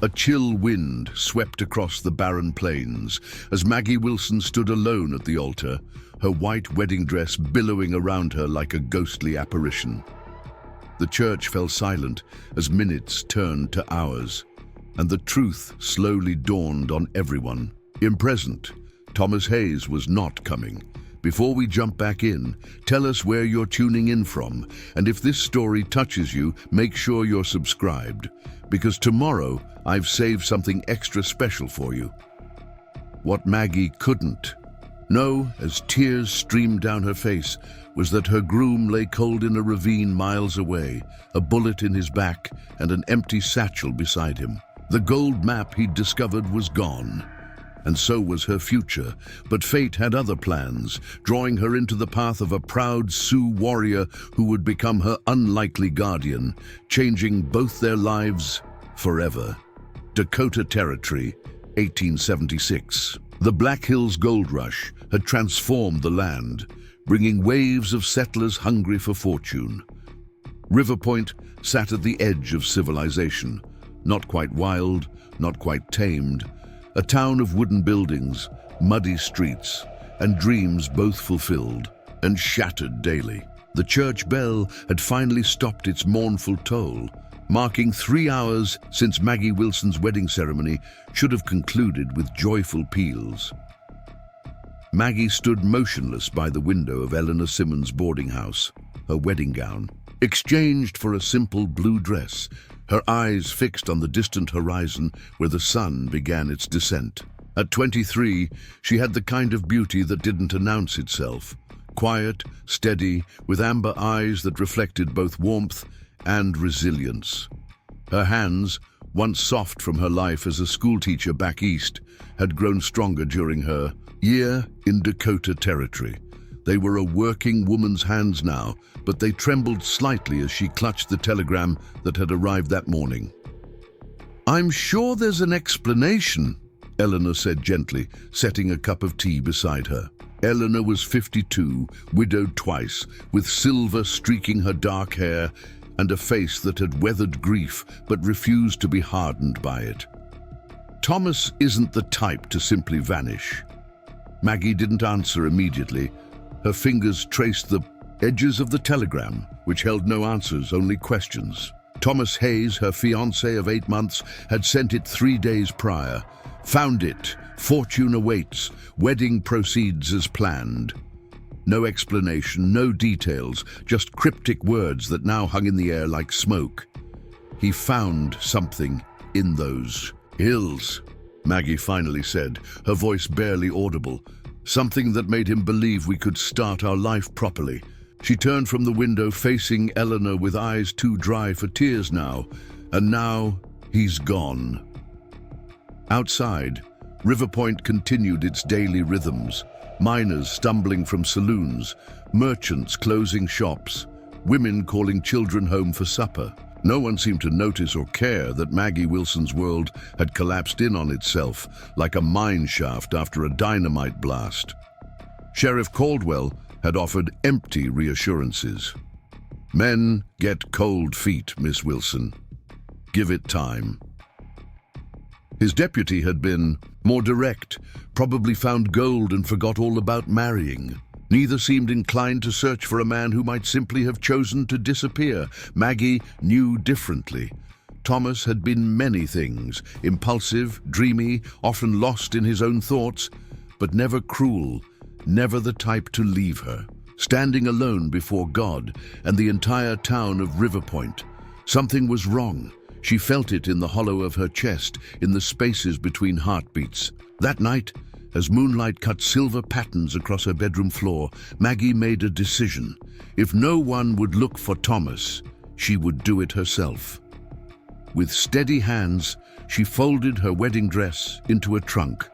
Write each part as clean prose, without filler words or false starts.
A chill wind swept across the barren plains as Maggie Wilson stood alone at the altar, her white wedding dress billowing around her like a ghostly apparition. The church fell silent as minutes turned to hours, and the truth slowly dawned on everyone. In present, Thomas Hayes was not coming. Before we jump back in, tell us where you're tuning in from, and if this story touches you, make sure you're subscribed, because tomorrow I've saved something extra special for you. What Maggie couldn't know, as tears streamed down her face, was that her groom lay cold in a ravine miles away, a bullet in his back and an empty satchel beside him. The gold map he'd discovered was gone, and so was her future, but fate had other plans, drawing her into the path of a proud Sioux warrior who would become her unlikely guardian, changing both their lives forever. Dakota Territory, 1876. The Black Hills Gold Rush had transformed the land, bringing waves of settlers hungry for fortune. Riverpoint sat at the edge of civilization, not quite wild, not quite tamed, a town of wooden buildings, muddy streets, and dreams both fulfilled and shattered daily. The church bell had finally stopped its mournful toll, marking 3 hours since Maggie Wilson's wedding ceremony should have concluded with joyful peals. Maggie stood motionless by the window of Eleanor Simmons' boarding house, her wedding gown exchanged for a simple blue dress, her eyes fixed on the distant horizon where the sun began its descent. At 23, she had the kind of beauty that didn't announce itself, quiet, steady, with amber eyes that reflected both warmth and resilience. Her hands, once soft from her life as a schoolteacher back east, had grown stronger during her year in Dakota Territory. They were a working woman's hands now, but they trembled slightly as she clutched the telegram that had arrived that morning. "I'm sure there's an explanation," Eleanor said gently, setting a cup of tea beside her. Eleanor was 52, widowed twice, with silver streaking her dark hair and a face that had weathered grief but refused to be hardened by it. "Thomas isn't the type to simply vanish." Maggie didn't answer immediately. Her fingers traced the edges of the telegram, which held no answers, only questions. Thomas Hayes, her fiancé of 8 months, had sent it 3 days prior. "Found it. Fortune awaits. Wedding proceeds as planned." No explanation, no details, just cryptic words that now hung in the air like smoke. "He found something in those hills," Maggie finally said, her voice barely audible. "Something that made him believe we could start our life properly." She turned from the window, facing Eleanor with eyes too dry for tears now, and now he's gone. Outside, Riverpoint continued its daily rhythms, miners stumbling from saloons, merchants closing shops, women calling children home for supper. No one seemed to notice or care that Maggie Wilson's world had collapsed in on itself like a mine shaft after a dynamite blast. Sheriff Caldwell had offered empty reassurances. "Men get cold feet, Miss Wilson. Give it time." His deputy had been more direct, probably found gold and forgot all about marrying. Neither seemed inclined to search for a man who might simply have chosen to disappear. Maggie knew differently. Thomas had been many things, impulsive, dreamy, often lost in his own thoughts, but never cruel, never the type to leave her. Standing alone before God and the entire town of Riverpoint, something was wrong. She felt it in the hollow of her chest, in the spaces between heartbeats. That night, as moonlight cut silver patterns across her bedroom floor, Maggie made a decision. If no one would look for Thomas, she would do it herself. With steady hands, she folded her wedding dress into a trunk,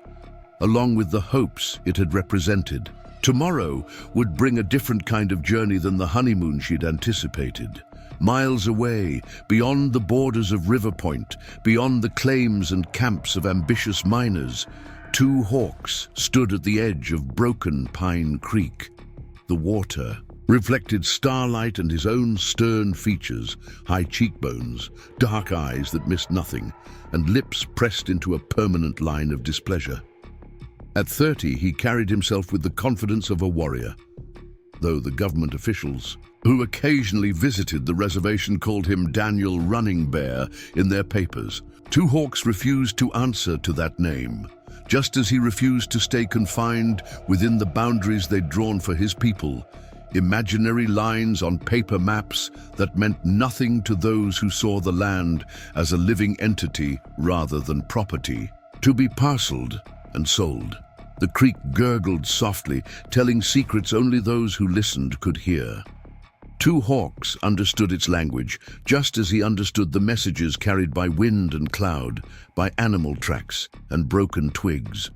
along with the hopes it had represented. Tomorrow would bring a different kind of journey than the honeymoon she'd anticipated. Miles away, beyond the borders of Riverpoint, beyond the claims and camps of ambitious miners, 2 hawks stood at the edge of broken Pine Creek. The water reflected starlight and his own stern features, high cheekbones, dark eyes that missed nothing, and lips pressed into a permanent line of displeasure. At 30, he carried himself with the confidence of a warrior, though the government officials, who occasionally visited the reservation, called him Daniel Running Bear in their papers. Two Hawks refused to answer to that name, just as he refused to stay confined within the boundaries they'd drawn for his people, imaginary lines on paper maps that meant nothing to those who saw the land as a living entity rather than property, to be parceled and sold. The creek gurgled softly, telling secrets only those who listened could hear. Two Hawks understood its language, just as he understood the messages carried by wind and cloud, by animal tracks and broken twigs.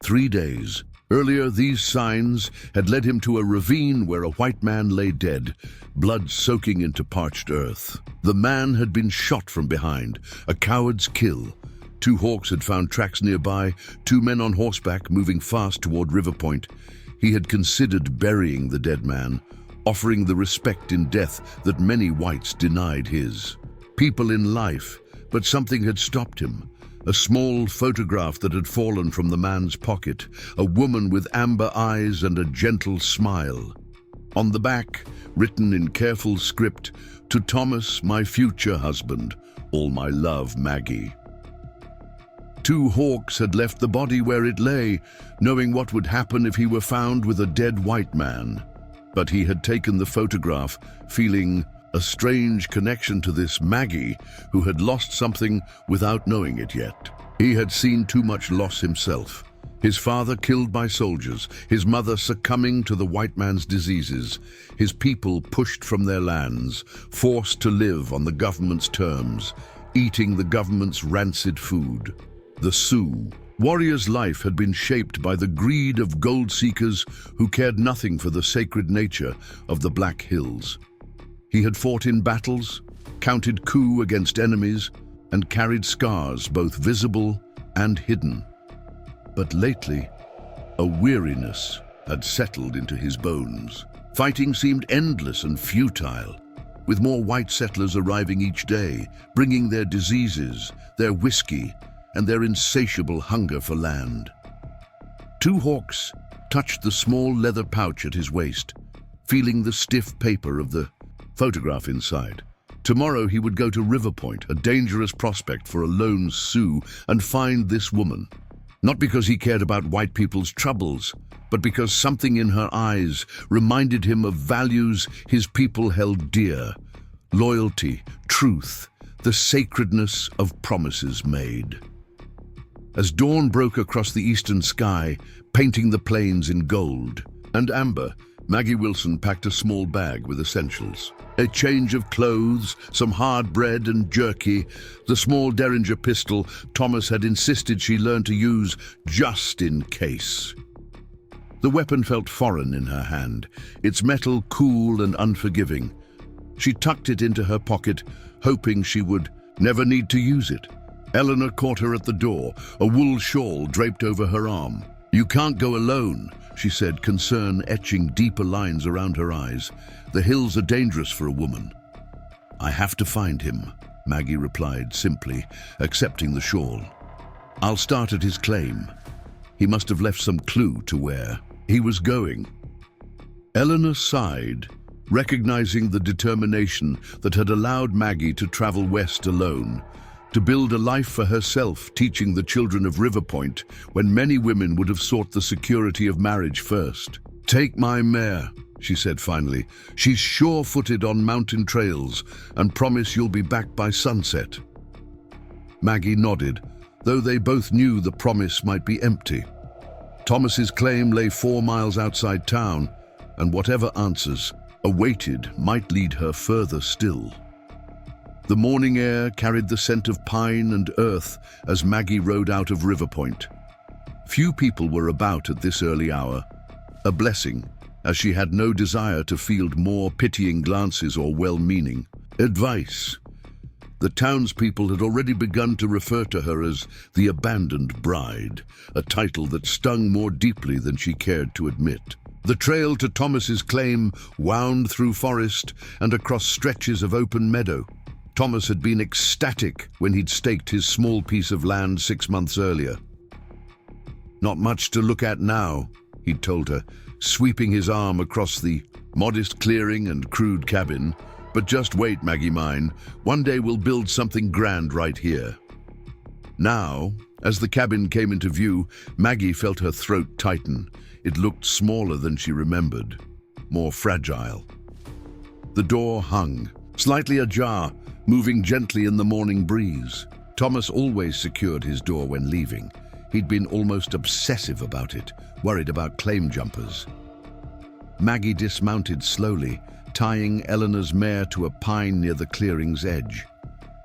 3 days earlier, these signs had led him to a ravine where a white man lay dead, blood soaking into parched earth. The man had been shot from behind, a coward's kill. Two Hawks had found tracks nearby, 2 men on horseback moving fast toward Riverpoint. He had considered burying the dead man, offering the respect in death that many whites denied his. People in life, but something had stopped him. A small photograph that had fallen from the man's pocket, a woman with amber eyes and a gentle smile. On the back, written in careful script, "To Thomas, my future husband, all my love, Maggie." Two Hawks had left the body where it lay, knowing what would happen if he were found with a dead white man. But he had taken the photograph, feeling a strange connection to this Maggie, who had lost something without knowing it yet. He had seen too much loss himself. His father killed by soldiers, his mother succumbing to the white man's diseases, his people pushed from their lands, forced to live on the government's terms, eating the government's rancid food. The Sioux warrior's life had been shaped by the greed of gold seekers who cared nothing for the sacred nature of the Black Hills. He had fought in battles, counted coup against enemies, and carried scars both visible and hidden. But lately, a weariness had settled into his bones. Fighting seemed endless and futile, with more white settlers arriving each day, bringing their diseases, their whiskey, and their insatiable hunger for land. Two Hawks touched the small leather pouch at his waist, feeling the stiff paper of the photograph inside. Tomorrow he would go to Riverpoint, a dangerous prospect for a lone Sioux, and find this woman. Not because he cared about white people's troubles, but because something in her eyes reminded him of values his people held dear: loyalty, truth, the sacredness of promises made. As dawn broke across the eastern sky, painting the plains in gold and amber, Maggie Wilson packed a small bag with essentials. A change of clothes, some hard bread and jerky, the small Derringer pistol Thomas had insisted she learn to use just in case. The weapon felt foreign in her hand, its metal cool and unforgiving. She tucked it into her pocket, hoping she would never need to use it. Eleanor caught her at the door, a wool shawl draped over her arm. "You can't go alone," she said, concern etching deeper lines around her eyes. "The hills are dangerous for a woman." "I have to find him," Maggie replied simply, accepting the shawl. "I'll start at his claim. He must have left some clue to where he was going." Eleanor sighed, recognizing the determination that had allowed Maggie to travel west alone, to build a life for herself, teaching the children of Riverpoint when many women would have sought the security of marriage first. "Take my mare," she said finally. "She's sure-footed on mountain trails, and promise you'll be back by sunset." Maggie nodded, though they both knew the promise might be empty. Thomas's claim lay 4 miles outside town, and whatever answers awaited might lead her further still. The morning air carried the scent of pine and earth as Maggie rode out of Riverpoint. Few people were about at this early hour, a blessing, as she had no desire to field more pitying glances or well-meaning advice. The townspeople had already begun to refer to her as the abandoned bride, a title that stung more deeply than she cared to admit. The trail to Thomas's claim wound through forest and across stretches of open meadow. Thomas had been ecstatic when he'd staked his small piece of land 6 months earlier. "Not much to look at now," he'd told her, sweeping his arm across the modest clearing and crude cabin. "But just wait, Maggie mine. One day we'll build something grand right here." Now, as the cabin came into view, Maggie felt her throat tighten. It looked smaller than she remembered, more fragile. The door hung, slightly ajar, moving gently in the morning breeze. Thomas always secured his door when leaving. He'd been almost obsessive about it, worried about claim jumpers. Maggie dismounted slowly, tying Eleanor's mare to a pine near the clearing's edge.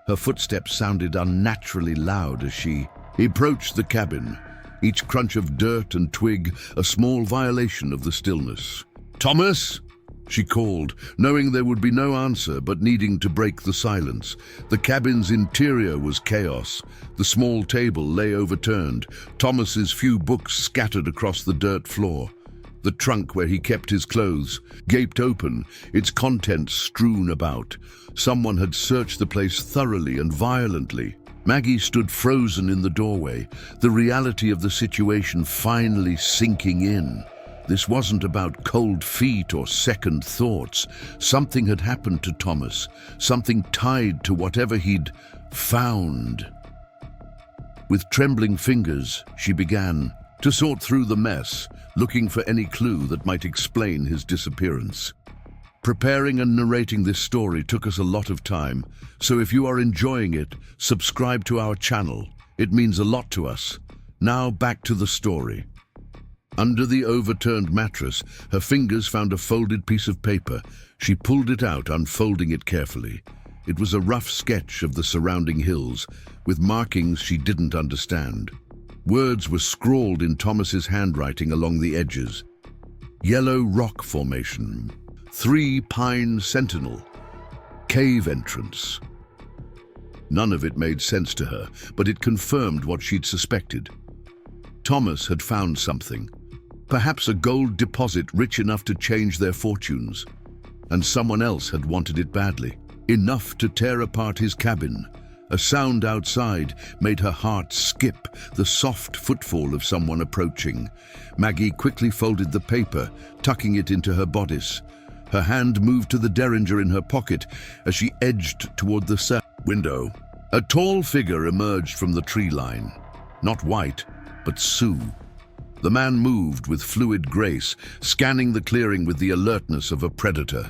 Her footsteps sounded unnaturally loud as she approached the cabin, each crunch of dirt and twig a small violation of the stillness. "Thomas!" she called, knowing there would be no answer but needing to break the silence. The cabin's interior was chaos. The small table lay overturned, Thomas's few books scattered across the dirt floor. The trunk where he kept his clothes gaped open, its contents strewn about. Someone had searched the place thoroughly and violently. Maggie stood frozen in the doorway, the reality of the situation finally sinking in. This wasn't about cold feet or second thoughts. Something had happened to Thomas, something tied to whatever he'd found. With trembling fingers, she began to sort through the mess, looking for any clue that might explain his disappearance. Preparing and narrating this story took us a lot of time, so if you are enjoying it, subscribe to our channel. It means a lot to us. Now back to the story. Under the overturned mattress, her fingers found a folded piece of paper. She pulled it out, unfolding it carefully. It was a rough sketch of the surrounding hills, with markings she didn't understand. Words were scrawled in Thomas's handwriting along the edges. Yellow rock formation, 3 pine sentinel, cave entrance. None of it made sense to her, but it confirmed what she'd suspected. Thomas had found something, perhaps a gold deposit rich enough to change their fortunes, and someone else had wanted it badly, enough to tear apart his cabin. A sound outside made her heart skip, the soft footfall of someone approaching. Maggie quickly folded the paper, tucking it into her bodice. Her hand moved to the derringer in her pocket as she edged toward the window. A tall figure emerged from the tree line. Not white, but Sioux. The man moved with fluid grace, scanning the clearing with the alertness of a predator.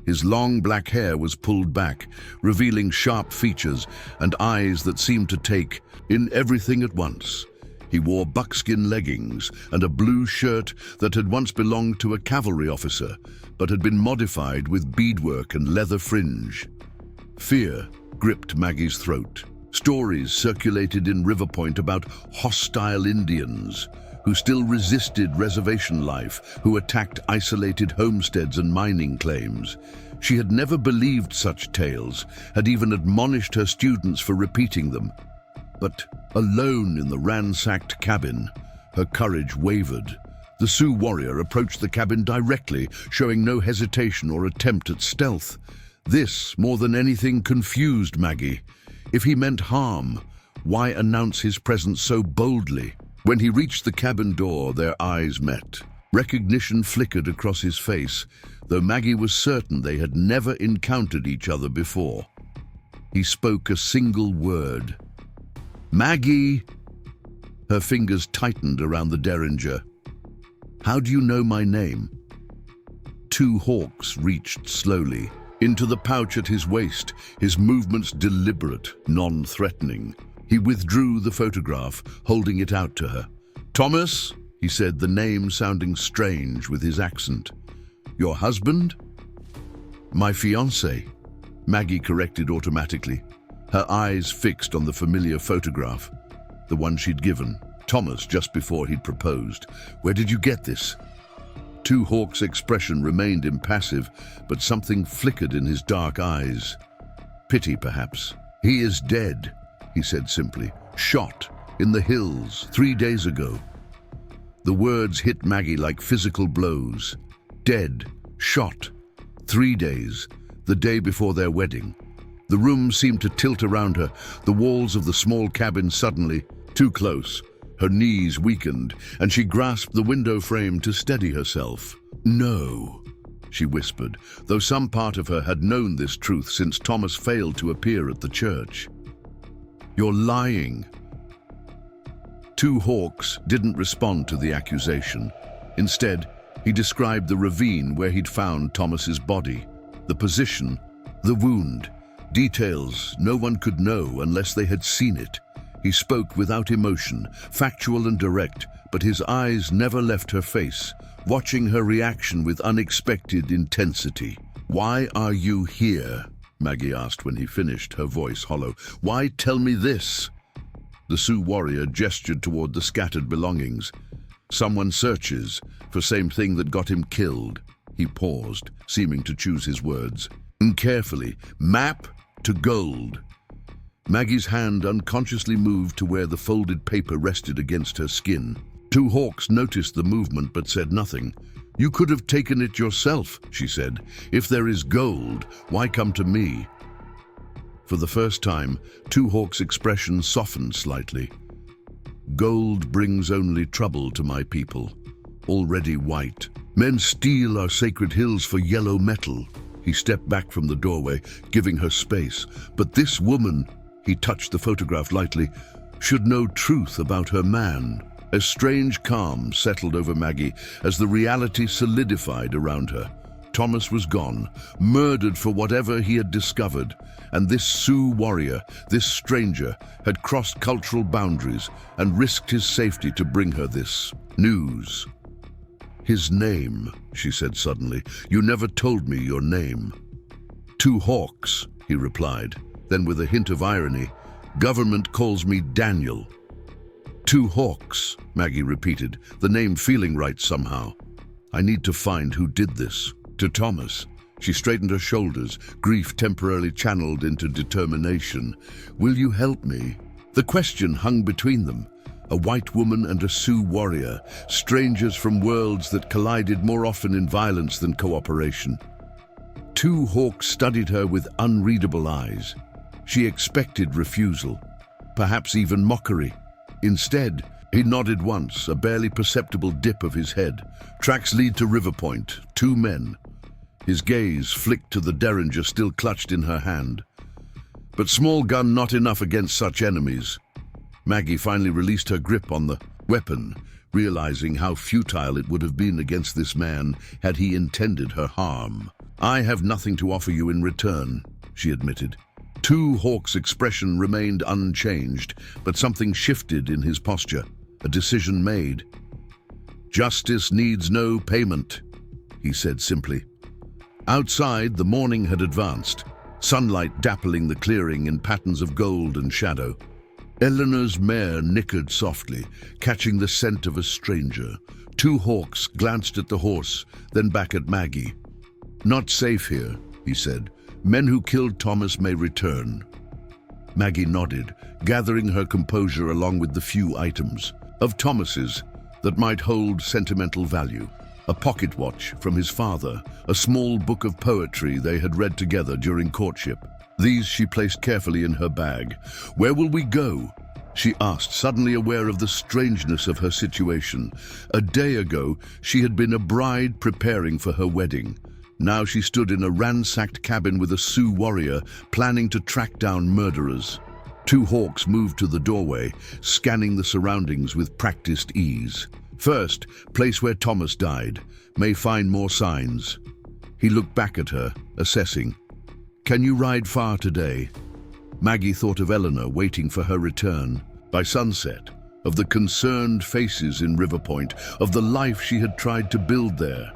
His long black hair was pulled back, revealing sharp features and eyes that seemed to take in everything at once. He wore buckskin leggings and a blue shirt that had once belonged to a cavalry officer, but had been modified with beadwork and leather fringe. Fear gripped Maggie's throat. Stories circulated in Riverpoint about hostile Indians who still resisted reservation life, who attacked isolated homesteads and mining claims. She had never believed such tales, had even admonished her students for repeating them. But alone in the ransacked cabin, her courage wavered. The Sioux warrior approached the cabin directly, showing no hesitation or attempt at stealth. This, more than anything, confused Maggie. If he meant harm, why announce his presence so boldly? When he reached the cabin door, their eyes met. Recognition flickered across his face, though Maggie was certain they had never encountered each other before. He spoke a single word. "Maggie!" Her fingers tightened around the derringer. "How do you know my name?" 2 hawks reached slowly into the pouch at his waist, his movements deliberate, non-threatening. He withdrew the photograph, holding it out to her. "Thomas," he said, the name sounding strange with his accent. "Your husband?" "My fiancé," Maggie corrected automatically, her eyes fixed on the familiar photograph, the one she'd given Thomas just before he'd proposed. "Where did you get this?" 2 Hawk's expression remained impassive, but something flickered in his dark eyes. Pity, perhaps. "He is dead," he said simply. "Shot in the hills 3 days ago." The words hit Maggie like physical blows. Dead, shot, 3 days, the day before their wedding. The room seemed to tilt around her, the walls of the small cabin suddenly too close. Her knees weakened, and she grasped the window frame to steady herself. "No," she whispered, though some part of her had known this truth since Thomas failed to appear at the church. "You're lying." Two Hawks didn't respond to the accusation. Instead, he described the ravine where he'd found Thomas's body, the position, the wound, details no one could know unless they had seen it. He spoke without emotion, factual and direct, but his eyes never left her face, watching her reaction with unexpected intensity. "Why are you here?" Maggie asked when he finished, her voice hollow. "Why tell me this?" The Sioux warrior gestured toward the scattered belongings. "Someone searches for same thing that got him killed." He paused, seeming to choose his words. And carefully, "Map to gold." Maggie's hand unconsciously moved to where the folded paper rested against her skin. Two Hawks noticed the movement but said nothing. "You could have taken it yourself," she said. "If there is gold, why come to me?" For the first time, Two Hawks' expression softened slightly. "Gold brings only trouble to my people, already white. Men steal our sacred hills for yellow metal." He stepped back from the doorway, giving her space. "But this woman," he touched the photograph lightly, "should know truth about her man." A strange calm settled over Maggie as the reality solidified around her. Thomas was gone, murdered for whatever he had discovered, and this Sioux warrior, this stranger, had crossed cultural boundaries and risked his safety to bring her this news. "His name," she said suddenly. "You never told me your name." "Two Hawks," he replied. Then with a hint of irony, "Government calls me Daniel." "Two Hawks," Maggie repeated, the name feeling right somehow. "I need to find who did this." To Thomas, she straightened her shoulders, grief temporarily channeled into determination. "Will you help me?" The question hung between them. A white woman and a Sioux warrior, strangers from worlds that collided more often in violence than cooperation. Two Hawks studied her with unreadable eyes. She expected refusal, perhaps even mockery. Instead, he nodded once, a barely perceptible dip of his head. "Tracks lead to Riverpoint, 2 men. His gaze flicked to the derringer still clutched in her hand. "But small gun not enough against such enemies." Maggie finally released her grip on the weapon, realizing how futile it would have been against this man had he intended her harm. "I have nothing to offer you in return," she admitted. Two Hawks' expression remained unchanged, but something shifted in his posture, a decision made. "Justice needs no payment," he said simply. Outside, the morning had advanced, sunlight dappling the clearing in patterns of gold and shadow. Eleanor's mare nickered softly, catching the scent of a stranger. Two Hawks glanced at the horse, then back at Maggie. "Not safe here," he said. "Men who killed Thomas may return." Maggie nodded, gathering her composure along with the few items of Thomas's that might hold sentimental value. A pocket watch from his father, a small book of poetry they had read together during courtship. These she placed carefully in her bag. "Where will we go?" she asked, suddenly aware of the strangeness of her situation. A day ago, she had been a bride preparing for her wedding. Now she stood in a ransacked cabin with a Sioux warrior, planning to track down murderers. Two Hawks moved to the doorway, scanning the surroundings with practiced ease. "First, place where Thomas died. May find more signs." He looked back at her, assessing. "Can you ride far today?" Maggie thought of Eleanor waiting for her return. By sunset, of the concerned faces in Riverpoint, of the life she had tried to build there.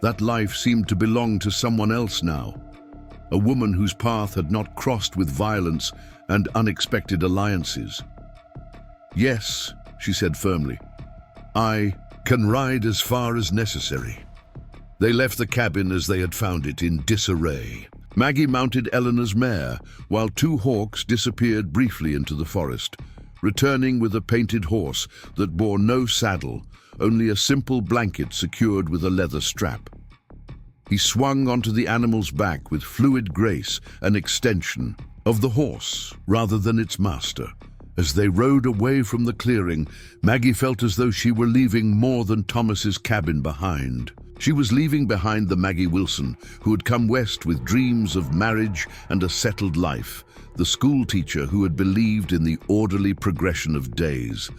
That life seemed to belong to someone else now, a woman whose path had not crossed with violence and unexpected alliances. "Yes," she said firmly. "I can ride as far as necessary." They left the cabin as they had found it, in disarray. Maggie mounted Eleanor's mare, while Two Hawks disappeared briefly into the forest, returning with a painted horse that bore no saddle, only a simple blanket secured with a leather strap. He swung onto the animal's back with fluid grace, an extension of the horse rather than its master. As they rode away from the clearing, Maggie felt as though she were leaving more than Thomas's cabin behind. She was leaving behind the Maggie Wilson who had come west with dreams of marriage and a settled life, the school teacher who had believed in the orderly progression of days.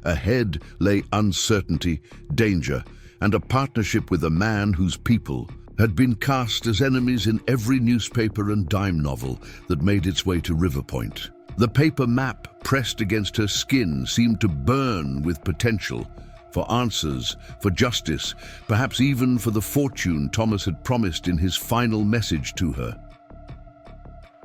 Ahead lay uncertainty, danger, and a partnership with a man whose people had been cast as enemies in every newspaper and dime novel that made its way to Riverpoint. The paper map pressed against her skin seemed to burn with potential for answers, for justice, perhaps even for the fortune Thomas had promised in his final message to her.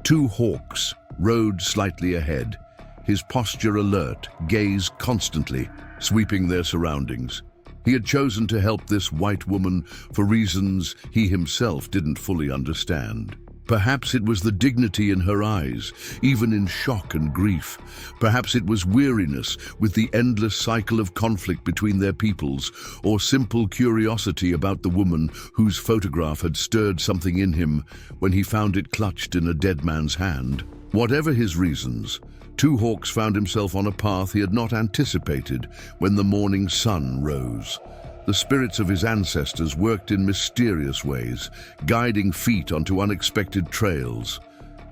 Two hawks rode slightly ahead, his posture alert, gaze constantly, sweeping their surroundings. He had chosen to help this white woman for reasons he himself didn't fully understand. Perhaps it was the dignity in her eyes, even in shock and grief. Perhaps it was weariness with the endless cycle of conflict between their peoples, or simple curiosity about the woman whose photograph had stirred something in him when he found it clutched in a dead man's hand. Whatever his reasons, Two Hawks found himself on a path he had not anticipated when the morning sun rose. The spirits of his ancestors worked in mysterious ways, guiding feet onto unexpected trails.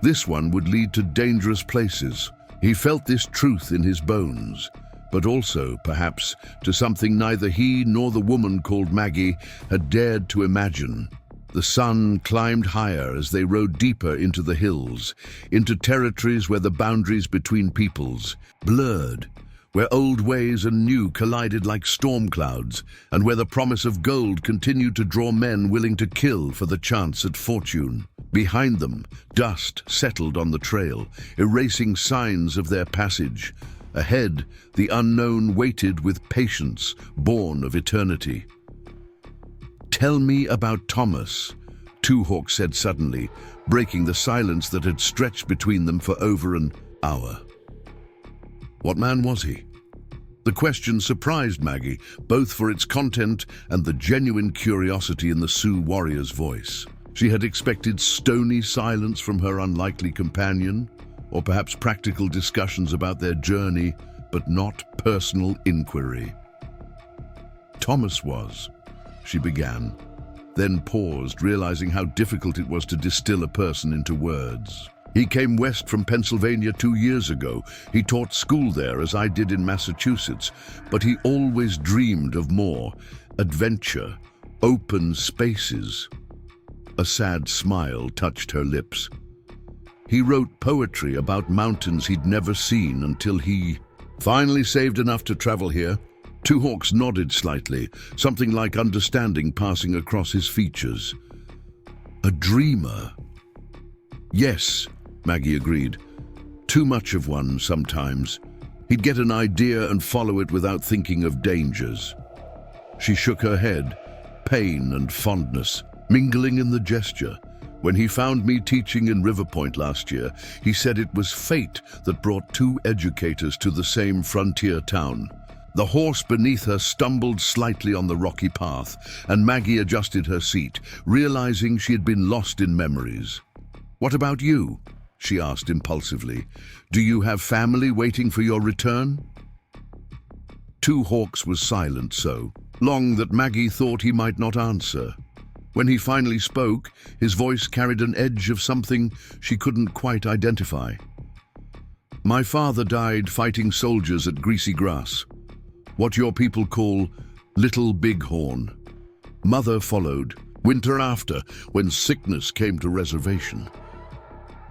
This one would lead to dangerous places. He felt this truth in his bones, but also, perhaps, to something neither he nor the woman called Maggie had dared to imagine. The sun climbed higher as they rode deeper into the hills, into territories where the boundaries between peoples blurred, where old ways and new collided like storm clouds, and where the promise of gold continued to draw men willing to kill for the chance at fortune. Behind them, dust settled on the trail, erasing signs of their passage. Ahead, the unknown waited with patience, born of eternity. "Tell me about Thomas," Two Hawks said suddenly, breaking the silence that had stretched between them for over an hour. What man was he? The question surprised Maggie, both for its content and the genuine curiosity in the Sioux warrior's voice. She had expected stony silence from her unlikely companion, or perhaps practical discussions about their journey, but not personal inquiry. "Thomas was," she began, then paused, realizing how difficult it was to distill a person into words. "He came west from Pennsylvania 2 years ago. He taught school there, as I did in Massachusetts, but he always dreamed of more. Adventure, open spaces." A sad smile touched her lips. "He wrote poetry about mountains he'd never seen until he finally saved enough to travel here." Two Hawks nodded slightly, something like understanding passing across his features. "A dreamer." "Yes," Maggie agreed. "Too much of one sometimes. He'd get an idea and follow it without thinking of dangers." She shook her head, pain and fondness mingling in the gesture. "When he found me teaching in Riverpoint last year, he said it was fate that brought two educators to the same frontier town." The horse beneath her stumbled slightly on the rocky path, and Maggie adjusted her seat, realizing she had been lost in memories. "What about you?" she asked impulsively. "Do you have family waiting for your return?" Two Hawks was silent so long that Maggie thought he might not answer. When he finally spoke, his voice carried an edge of something she couldn't quite identify. "My father died fighting soldiers at Greasy Grass, what your people call Little Bighorn. Mother followed, winter after, when sickness came to reservation."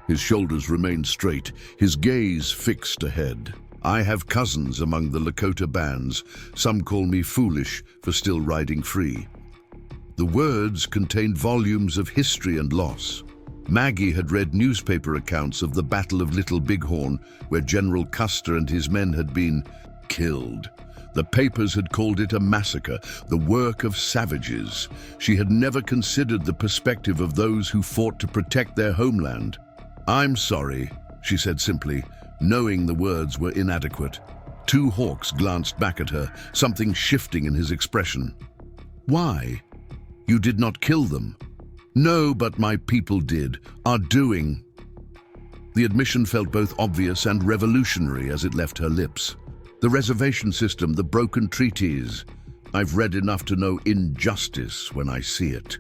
His shoulders remained straight, his gaze fixed ahead. "I have cousins among the Lakota bands. Some call me foolish for still riding free." The words contained volumes of history and loss. Maggie had read newspaper accounts of the Battle of Little Bighorn, where General Custer and his men had been killed. The papers had called it a massacre, the work of savages. She had never considered the perspective of those who fought to protect their homeland. "I'm sorry," she said simply, knowing the words were inadequate. Two Hawks glanced back at her, something shifting in his expression. "Why? You did not kill them." "No, but my people are doing." The admission felt both obvious and revolutionary as it left her lips. "The reservation system, the broken treaties. I've read enough to know injustice when I see it."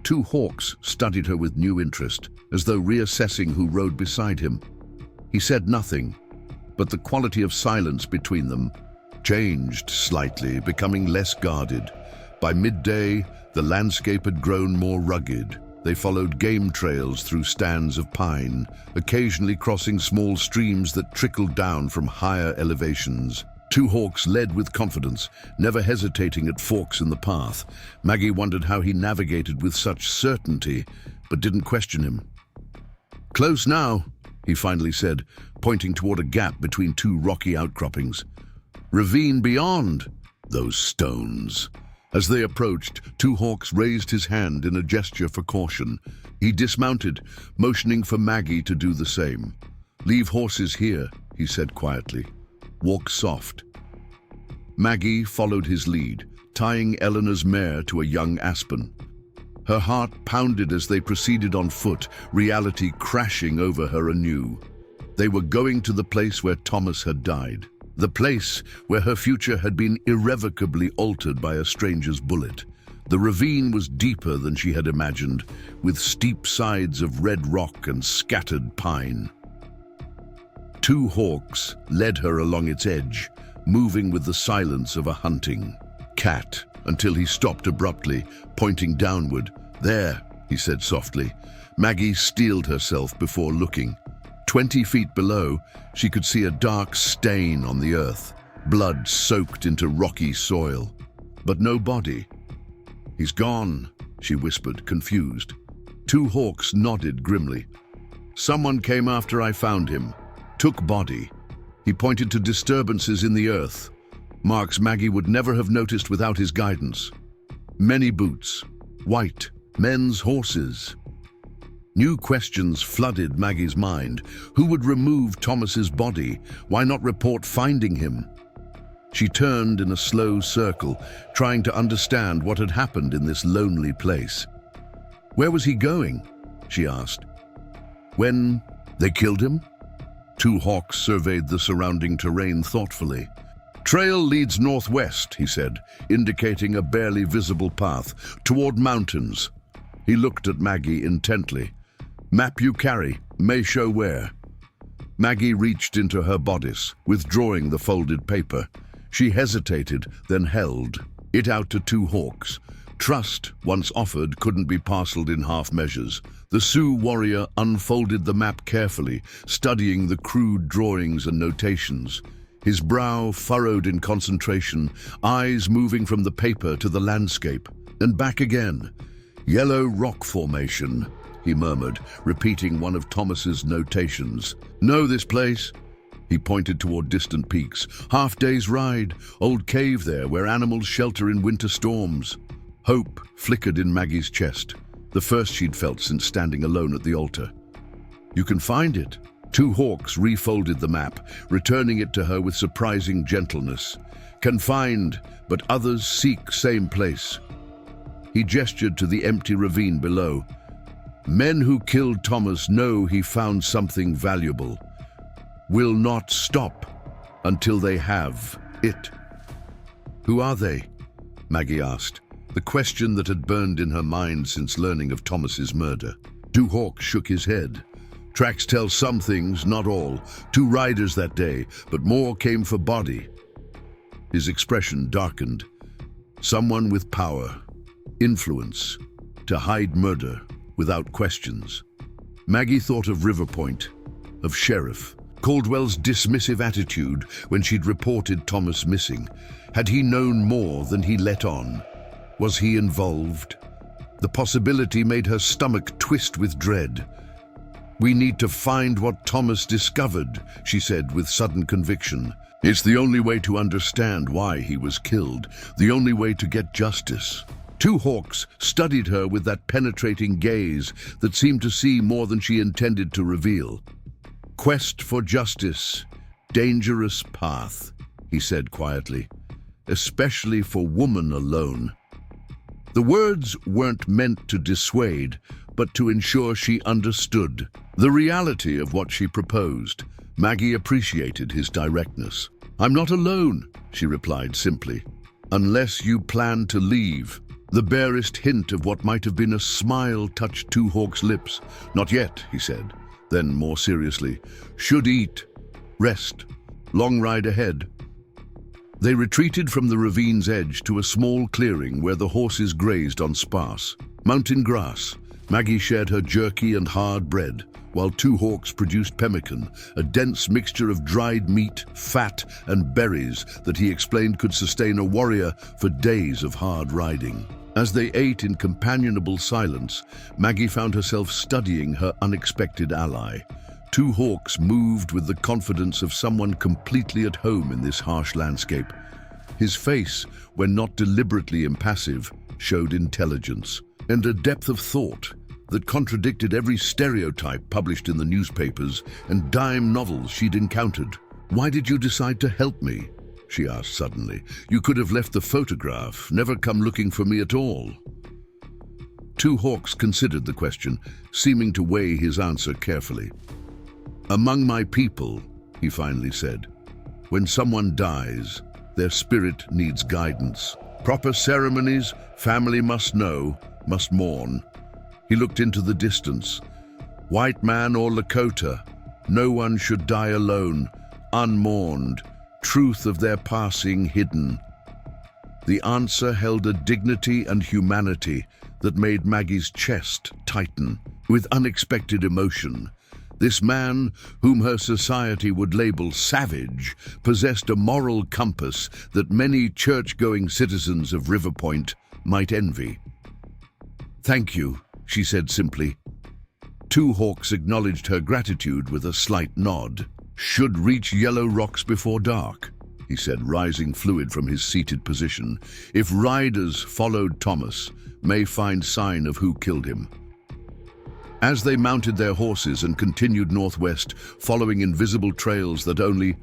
Two Hawks studied her with new interest, as though reassessing who rode beside him. He said nothing, but the quality of silence between them changed slightly, becoming less guarded. By midday, the landscape had grown more rugged. They followed game trails through stands of pine, occasionally crossing small streams that trickled down from higher elevations. Two Hawks led with confidence, never hesitating at forks in the path. Maggie wondered how he navigated with such certainty, but didn't question him. "Close now," he finally said, pointing toward a gap between two rocky outcroppings. "Ravine beyond those stones." As they approached, Two Hawks raised his hand in a gesture for caution. He dismounted, motioning for Maggie to do the same. "Leave horses here," he said quietly. "Walk soft." Maggie followed his lead, tying Eleanor's mare to a young aspen. Her heart pounded as they proceeded on foot, reality crashing over her anew. They were going to the place where Thomas had died, the place where her future had been irrevocably altered by a stranger's bullet. The ravine was deeper than she had imagined, with steep sides of red rock and scattered pine. Two Hawks led her along its edge, moving with the silence of a hunting cat, until he stopped abruptly, pointing downward. "There," he said softly. Maggie steeled herself before looking. 20 feet below, she could see a dark stain on the earth, blood soaked into rocky soil. But no body. "He's gone," she whispered, confused. Two Hawks nodded grimly. "Someone came after I found him. Took body." He pointed to disturbances in the earth, marks Maggie would never have noticed without his guidance. Many boots, white, men's horses. New questions flooded Maggie's mind. Who would remove Thomas's body? Why not report finding him? She turned in a slow circle, trying to understand what had happened in this lonely place. "Where was he going?" she asked. "When they killed him?" Two Hawks surveyed the surrounding terrain thoughtfully. "Trail leads northwest," he said, indicating a barely visible path, "toward mountains." He looked at Maggie intently. "Map you carry may show where." Maggie reached into her bodice, withdrawing the folded paper. She hesitated, then held it out to Two Hawks. Trust, once offered, couldn't be parceled in half measures. The Sioux warrior unfolded the map carefully, studying the crude drawings and notations. His brow furrowed in concentration, eyes moving from the paper to the landscape, and back again. "Yellow rock formation," he murmured, repeating one of Thomas's notations. "Know this place?" He pointed toward distant peaks. "Half-day's ride, old cave there where animals shelter in winter storms." Hope flickered in Maggie's chest, the first she'd felt since standing alone at the altar. "You can find it." Two Hawks refolded the map, returning it to her with surprising gentleness. "Can find, but others seek same place." He gestured to the empty ravine below. "Men who killed Thomas know he found something valuable. Will not stop until they have it." "Who are they?" Maggie asked, the question that had burned in her mind since learning of Thomas's murder. Two Hawks shook his head. "Tracks tell some things, not all. 2 riders that day, but more came for body." His expression darkened. "Someone with power, influence, to hide murder without questions." Maggie thought of Riverpoint, of Sheriff Caldwell's dismissive attitude when she'd reported Thomas missing. Had he known more than he let on? Was he involved? The possibility made her stomach twist with dread. "We need to find what Thomas discovered," she said with sudden conviction. "It's the only way to understand why he was killed, the only way to get justice." Two Hawks studied her with that penetrating gaze that seemed to see more than she intended to reveal. "Quest for justice dangerous path," he said quietly, "especially for woman alone." The words weren't meant to dissuade, but to ensure she understood the reality of what she proposed. Maggie appreciated his directness. "I'm not alone," she replied simply, "unless you plan to leave." The barest hint of what might have been a smile touched Two Hawks' lips. "Not yet," he said. Then, more seriously, "Should eat. Rest. Long ride ahead." They retreated from the ravine's edge to a small clearing where the horses grazed on sparse mountain grass. Maggie shared her jerky and hard bread, while Two Hawks produced pemmican, a dense mixture of dried meat, fat, and berries that he explained could sustain a warrior for days of hard riding. As they ate in companionable silence, Maggie found herself studying her unexpected ally. Two Hawks moved with the confidence of someone completely at home in this harsh landscape. His face, when not deliberately impassive, showed intelligence and a depth of thought that contradicted every stereotype published in the newspapers and dime novels she'd encountered. "Why did you decide to help me?" she asked suddenly. "You could have left the photograph, never come looking for me at all." Two Hawks considered the question, seeming to weigh his answer carefully. "Among my people," he finally said, "when someone dies, their spirit needs guidance. Proper ceremonies, family must know, must mourn." He looked into the distance. "White man or Lakota, no one should die alone, unmourned, truth of their passing hidden." The answer held a dignity and humanity that made Maggie's chest tighten with unexpected emotion. This man, whom her society would label savage, possessed a moral compass that many church-going citizens of Riverpoint might envy. "Thank you," she said simply. Two Hawks acknowledged her gratitude with a slight nod. "Should reach Yellow Rocks before dark," he said, rising fluid from his seated position. "If riders followed Thomas, may find sign of who killed him." As they mounted their horses and continued northwest, following invisible trails that only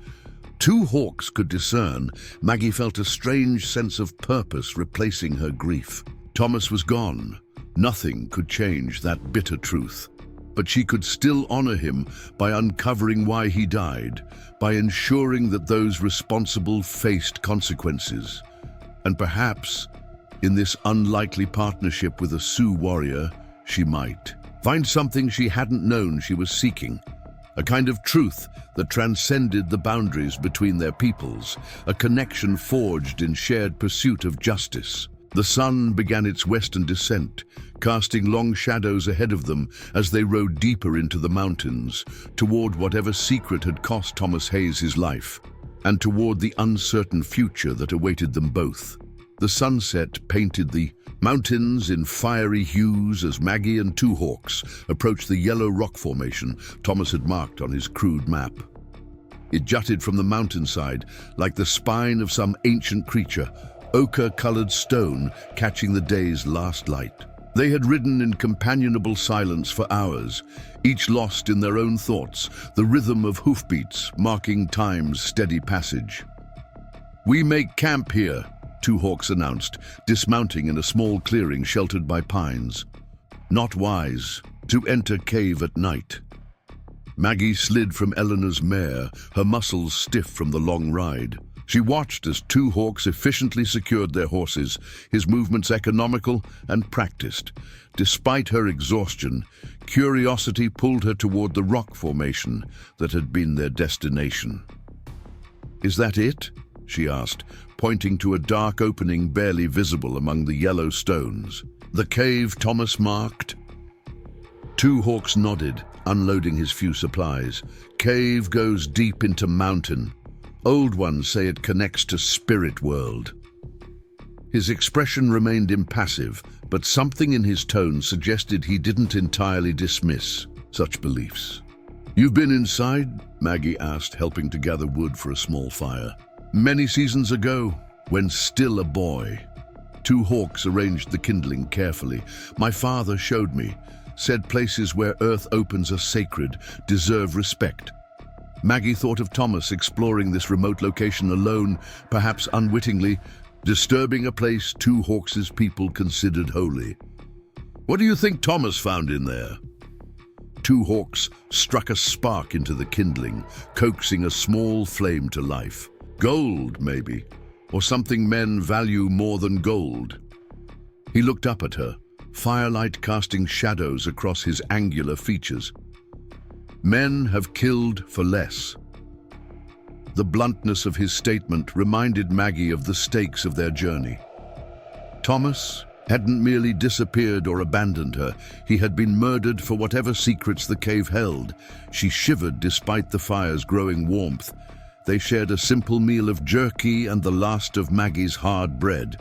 Two Hawks could discern, Maggie felt a strange sense of purpose replacing her grief. Thomas was gone. Nothing could change that bitter truth. But she could still honor him by uncovering why he died, by ensuring that those responsible faced consequences. And perhaps, in this unlikely partnership with a Sioux warrior, she might find something she hadn't known she was seeking, a kind of truth that transcended the boundaries between their peoples, a connection forged in shared pursuit of justice. The sun began its western descent, casting long shadows ahead of them as they rode deeper into the mountains, toward whatever secret had cost Thomas Hayes his life, and toward the uncertain future that awaited them both. The sunset painted the mountains in fiery hues as Maggie and Two Hawks approached the yellow rock formation Thomas had marked on his crude map. It jutted from the mountainside like the spine of some ancient creature, ochre-colored stone catching the day's last light. They had ridden in companionable silence for hours, each lost in their own thoughts, the rhythm of hoofbeats marking time's steady passage. "We make camp here," Two Hawks announced, dismounting in a small clearing sheltered by pines. "Not wise to enter cave at night." Maggie slid from Eleanor's mare, her muscles stiff from the long ride. She watched as Two Hawks efficiently secured their horses, his movements economical and practiced. Despite her exhaustion, curiosity pulled her toward the rock formation that had been their destination. "Is that it?" she asked, pointing to a dark opening barely visible among the yellow stones. "The cave Thomas marked?" Two Hawks nodded, unloading his few supplies. "Cave goes deep into mountain. Old ones say it connects to spirit world." His expression remained impassive, but something in his tone suggested he didn't entirely dismiss such beliefs. "You've been inside?" Maggie asked, helping to gather wood for a small fire. "Many seasons ago, when still a boy." Two Hawks arranged the kindling carefully. "My father showed me, said places where earth opens are sacred, deserve respect." Maggie thought of Thomas exploring this remote location alone, perhaps unwittingly, disturbing a place Two Hawks' people considered holy. "What do you think Thomas found in there?" Two Hawks struck a spark into the kindling, coaxing a small flame to life. "Gold, maybe, or something men value more than gold." He looked up at her, firelight casting shadows across his angular features. "Men have killed for less." The bluntness of his statement reminded Maggie of the stakes of their journey. Thomas hadn't merely disappeared or abandoned her. He had been murdered for whatever secrets the cave held. She shivered despite the fire's growing warmth. They shared a simple meal of jerky and the last of Maggie's hard bread.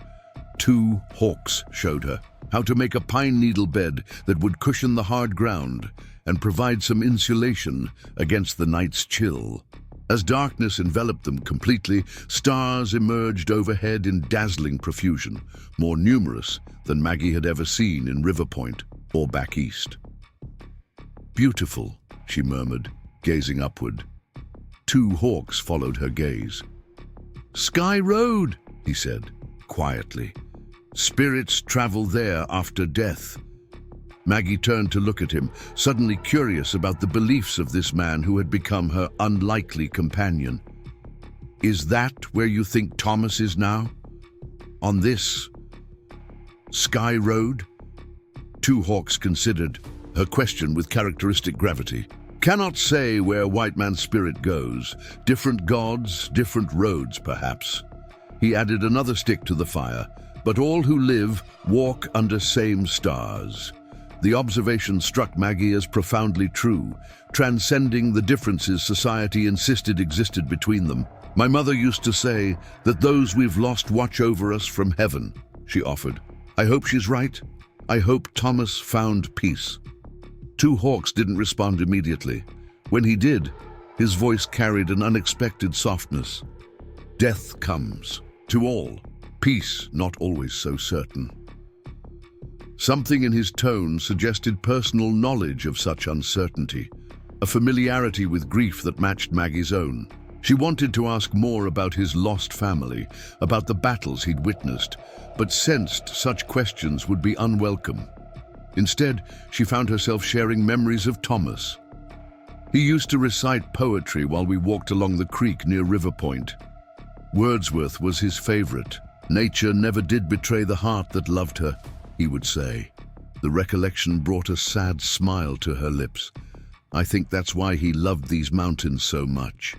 Two Hawks showed her how to make a pine needle bed that would cushion the hard ground and provide some insulation against the night's chill. As darkness enveloped them completely, stars emerged overhead in dazzling profusion, more numerous than Maggie had ever seen in Riverpoint or back east. "Beautiful," she murmured, gazing upward. Two Hawks followed her gaze. "Sky Road," he said, quietly. "Spirits travel there after death." Maggie turned to look at him, suddenly curious about the beliefs of this man who had become her unlikely companion. "Is that where you think Thomas is now? On this Sky Road?" Two Hawks considered her question with characteristic gravity. "Cannot say where white man's spirit goes. Different gods, different roads, perhaps." He added another stick to the fire. "But all who live walk under same stars." The observation struck Maggie as profoundly true, transcending the differences society insisted existed between them. "My mother used to say that those we've lost watch over us from heaven," she offered. "I hope she's right. I hope Thomas found peace." Two Hawks didn't respond immediately. When he did, his voice carried an unexpected softness. "Death comes, to all. Peace not always so certain." Something in his tone suggested personal knowledge of such uncertainty, a familiarity with grief that matched Maggie's own. She wanted to ask more about his lost family, about the battles he'd witnessed, but sensed such questions would be unwelcome. Instead, she found herself sharing memories of Thomas. He used to recite poetry while we walked along the creek near Riverpoint. Wordsworth was his favorite. "Nature never did betray the heart that loved her," he would say. The recollection brought a sad smile to her lips. "I think that's why he loved these mountains so much."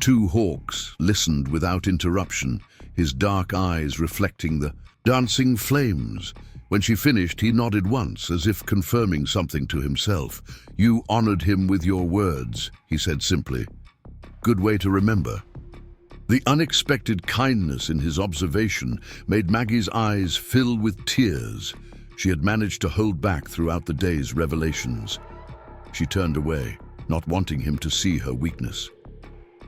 Two Hawks listened without interruption, his dark eyes reflecting the dancing flames. When she finished, he nodded once, as if confirming something to himself. "You honored him with your words," he said simply. "Good way to remember." The unexpected kindness in his observation made Maggie's eyes fill with tears. She had managed to hold back throughout the day's revelations. She turned away, not wanting him to see her weakness.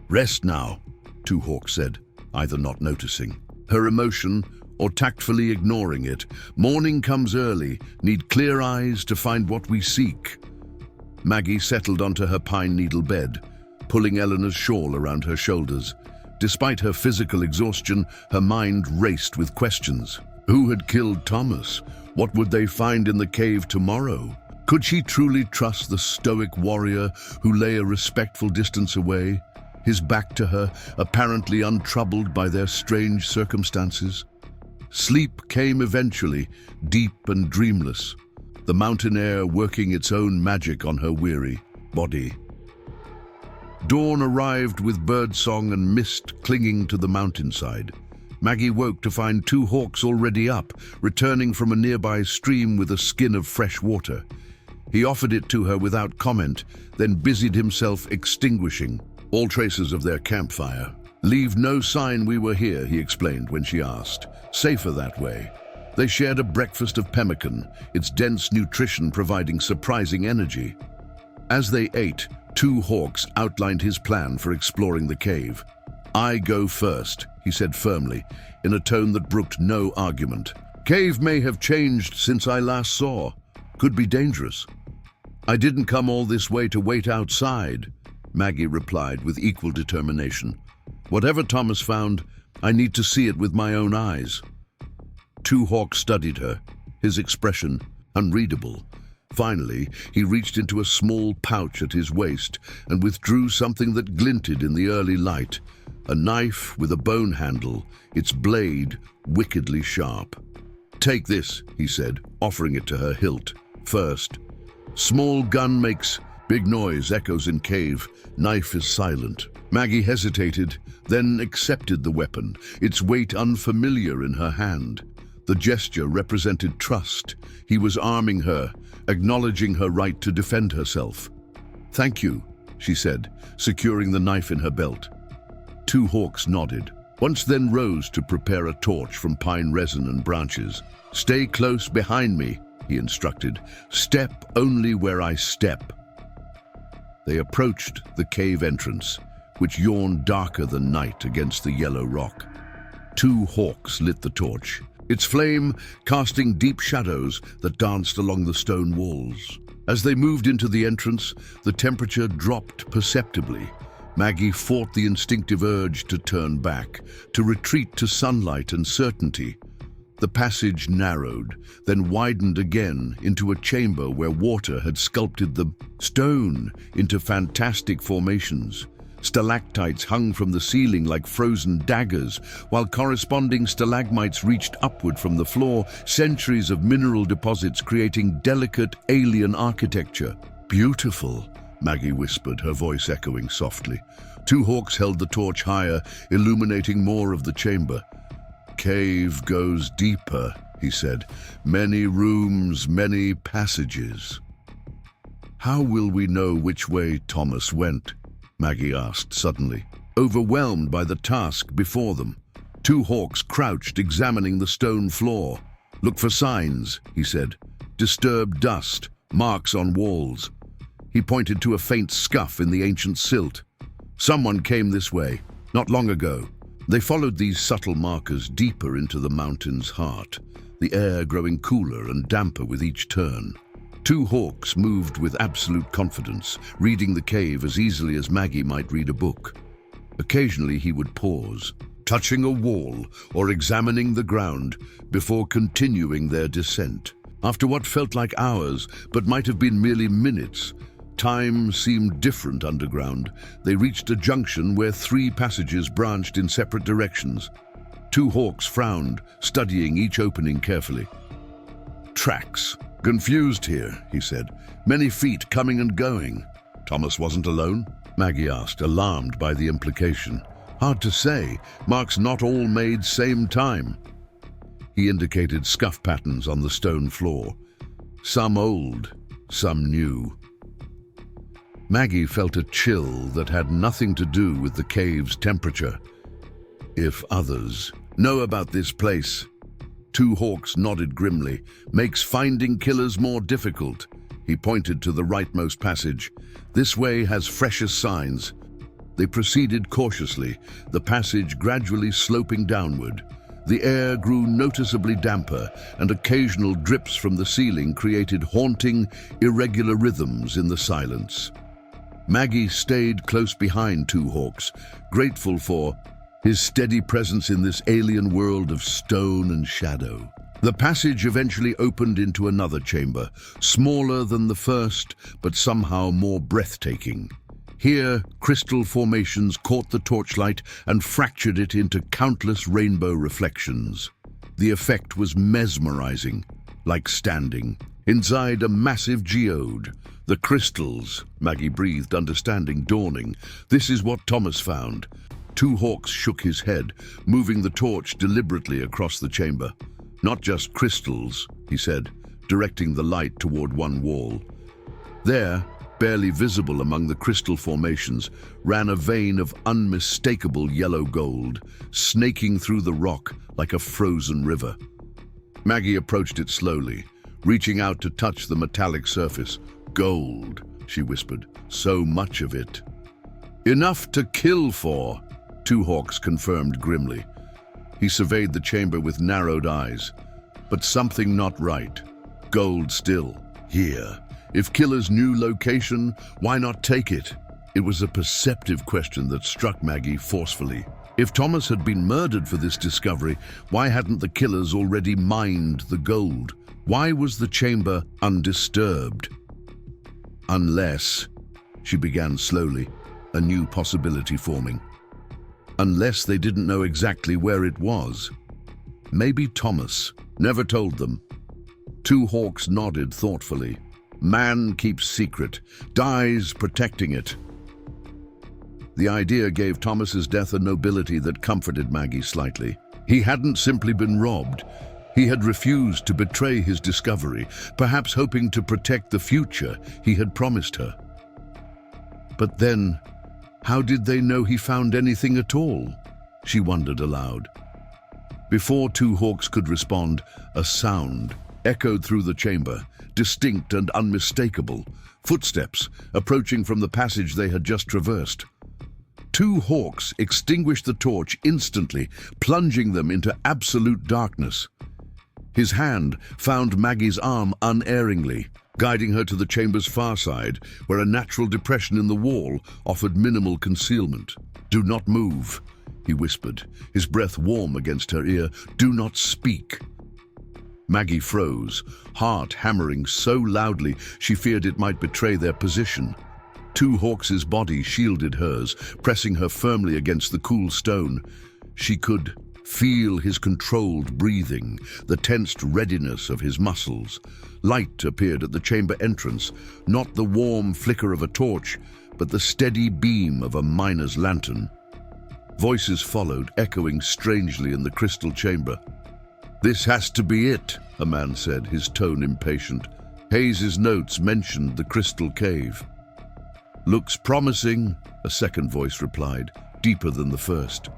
"Rest now," Two Hawks said, either not noticing her emotion or tactfully ignoring it. "Morning comes early, need clear eyes to find what we seek." Maggie settled onto her pine needle bed, pulling Eleanor's shawl around her shoulders. Despite her physical exhaustion, her mind raced with questions. Who had killed Thomas? What would they find in the cave tomorrow? Could she truly trust the stoic warrior who lay a respectful distance away, his back to her, apparently untroubled by their strange circumstances? Sleep came eventually, deep and dreamless, the mountain air working its own magic on her weary body. Dawn arrived with birdsong and mist clinging to the mountainside. Maggie woke to find Two Hawks already up, returning from a nearby stream with a skin of fresh water. He offered it to her without comment, then busied himself extinguishing all traces of their campfire. "Leave no sign we were here," he explained when she asked. "Safer that way." They shared a breakfast of pemmican, its dense nutrition providing surprising energy. As they ate, Two Hawks outlined his plan for exploring the cave. "I go first," he said firmly, in a tone that brooked no argument. "Cave may have changed since I last saw. Could be dangerous. I didn't come all this way to wait outside." Maggie replied with equal determination. "Whatever Thomas found, I need to see it with my own eyes." Two Hawks studied her, his expression unreadable. Finally, he reached into a small pouch at his waist and withdrew something that glinted in the early light. A knife with a bone handle, its blade wickedly sharp. "Take this," he said, offering it to her hilt. "First." Small gun makes big noise, echoes in cave. Knife is silent. Maggie hesitated, then accepted the weapon, its weight unfamiliar in her hand. The gesture represented trust. He was arming her, acknowledging her right to defend herself. "Thank you," she said, securing the knife in her belt. Two Hawks nodded. Once then rose to prepare a torch from pine resin and branches. "Stay close behind me," he instructed. "Step only where I step." They approached the cave entrance, which yawned darker than night against the yellow rock. Two Hawks lit the torch, its flame casting deep shadows that danced along the stone walls. As they moved into the entrance, the temperature dropped perceptibly. Maggie fought the instinctive urge to turn back, to retreat to sunlight and certainty. The passage narrowed, then widened again into a chamber where water had sculpted the stone into fantastic formations. Stalactites hung from the ceiling like frozen daggers, while corresponding stalagmites reached upward from the floor, centuries of mineral deposits creating delicate alien architecture. "Beautiful," Maggie whispered, her voice echoing softly. Two Hawks held the torch higher, illuminating more of the chamber. "Cave goes deeper," he said. "Many rooms, many passages." "How will we know which way Thomas went?" Maggie asked suddenly, overwhelmed by the task before them. Two Hawks crouched, examining the stone floor. "Look for signs," he said. "Disturbed dust, marks on walls." He pointed to a faint scuff in the ancient silt. "Someone came this way, not long ago." They followed these subtle markers deeper into the mountain's heart, the air growing cooler and damper with each turn. Two Hawks moved with absolute confidence, reading the cave as easily as Maggie might read a book. Occasionally he would pause, touching a wall or examining the ground before continuing their descent. After what felt like hours, but might have been merely minutes, time seemed different underground. They reached a junction where three passages branched in separate directions. Two Hawks frowned, studying each opening carefully. "Tracks. Confused here," he said. "Many feet coming and going." "Thomas wasn't alone?" Maggie asked, alarmed by the implication. "Hard to say. Marks not all made same time." He indicated scuff patterns on the stone floor. Some old, some new. Maggie felt a chill that had nothing to do with the cave's temperature. "If others know about this place," Two Hawks nodded grimly, "makes finding killers more difficult." He pointed to the rightmost passage. "This way has fresher signs." They proceeded cautiously, the passage gradually sloping downward. The air grew noticeably damper, and occasional drips from the ceiling created haunting, irregular rhythms in the silence. Maggie stayed close behind Two Hawks, grateful for his steady presence in this alien world of stone and shadow. The passage eventually opened into another chamber, smaller than the first, but somehow more breathtaking. Here, crystal formations caught the torchlight and fractured it into countless rainbow reflections. The effect was mesmerizing, like standing inside a massive geode. "The crystals," Maggie breathed, understanding dawning. "This is what Thomas found." Two Hawks shook his head, moving the torch deliberately across the chamber. "Not just crystals," he said, directing the light toward one wall. There, barely visible among the crystal formations, ran a vein of unmistakable yellow gold, snaking through the rock like a frozen river. Maggie approached it slowly, reaching out to touch the metallic surface. "Gold," she whispered, "so much of it." "Enough to kill for," Two Hawks confirmed grimly. He surveyed the chamber with narrowed eyes. But something not right. Gold still. Here. If killer's new location, why not take it? It was a perceptive question that struck Maggie forcefully. If Thomas had been murdered for this discovery, why hadn't the killers already mined the gold? Why was the chamber undisturbed? Unless, she began slowly, a new possibility forming. Unless they didn't know exactly where it was. Maybe Thomas never told them. Two Hawks nodded thoughtfully. Man keeps secret, dies protecting it. The idea gave Thomas's death a nobility that comforted Maggie slightly. He hadn't simply been robbed. He had refused to betray his discovery, perhaps hoping to protect the future he had promised her. But then, how did they know he found anything at all? She wondered aloud. Before Two Hawks could respond, a sound echoed through the chamber, distinct and unmistakable. Footsteps approaching from the passage they had just traversed. Two Hawks extinguished the torch instantly, plunging them into absolute darkness. His hand found Maggie's arm unerringly, guiding her to the chamber's far side, where a natural depression in the wall offered minimal concealment. "Do not move," he whispered, his breath warm against her ear. "Do not speak." Maggie froze, heart hammering so loudly she feared it might betray their position. Two Hawks' body shielded hers, pressing her firmly against the cool stone. She could feel his controlled breathing, the tensed readiness of his muscles. Light appeared at the chamber entrance, not the warm flicker of a torch, but the steady beam of a miner's lantern. Voices followed, echoing strangely in the crystal chamber. "This has to be it," a man said, his tone impatient. Hayes's notes mentioned the crystal cave. "Looks promising," a second voice replied, deeper than the first.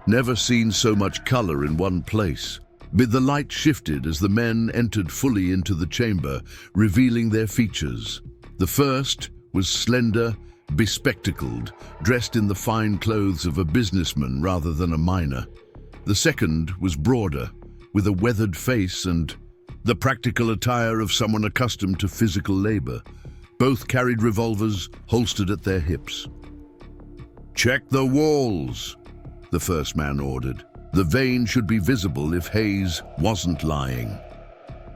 "Never seen so much color in one place." But the light shifted as the men entered fully into the chamber, revealing their features. The first was slender, bespectacled, dressed in the fine clothes of a businessman rather than a miner. The second was broader, with a weathered face and the practical attire of someone accustomed to physical labor. Both carried revolvers holstered at their hips. "Check the walls," the first man ordered. The vein should be visible if Hayes wasn't lying.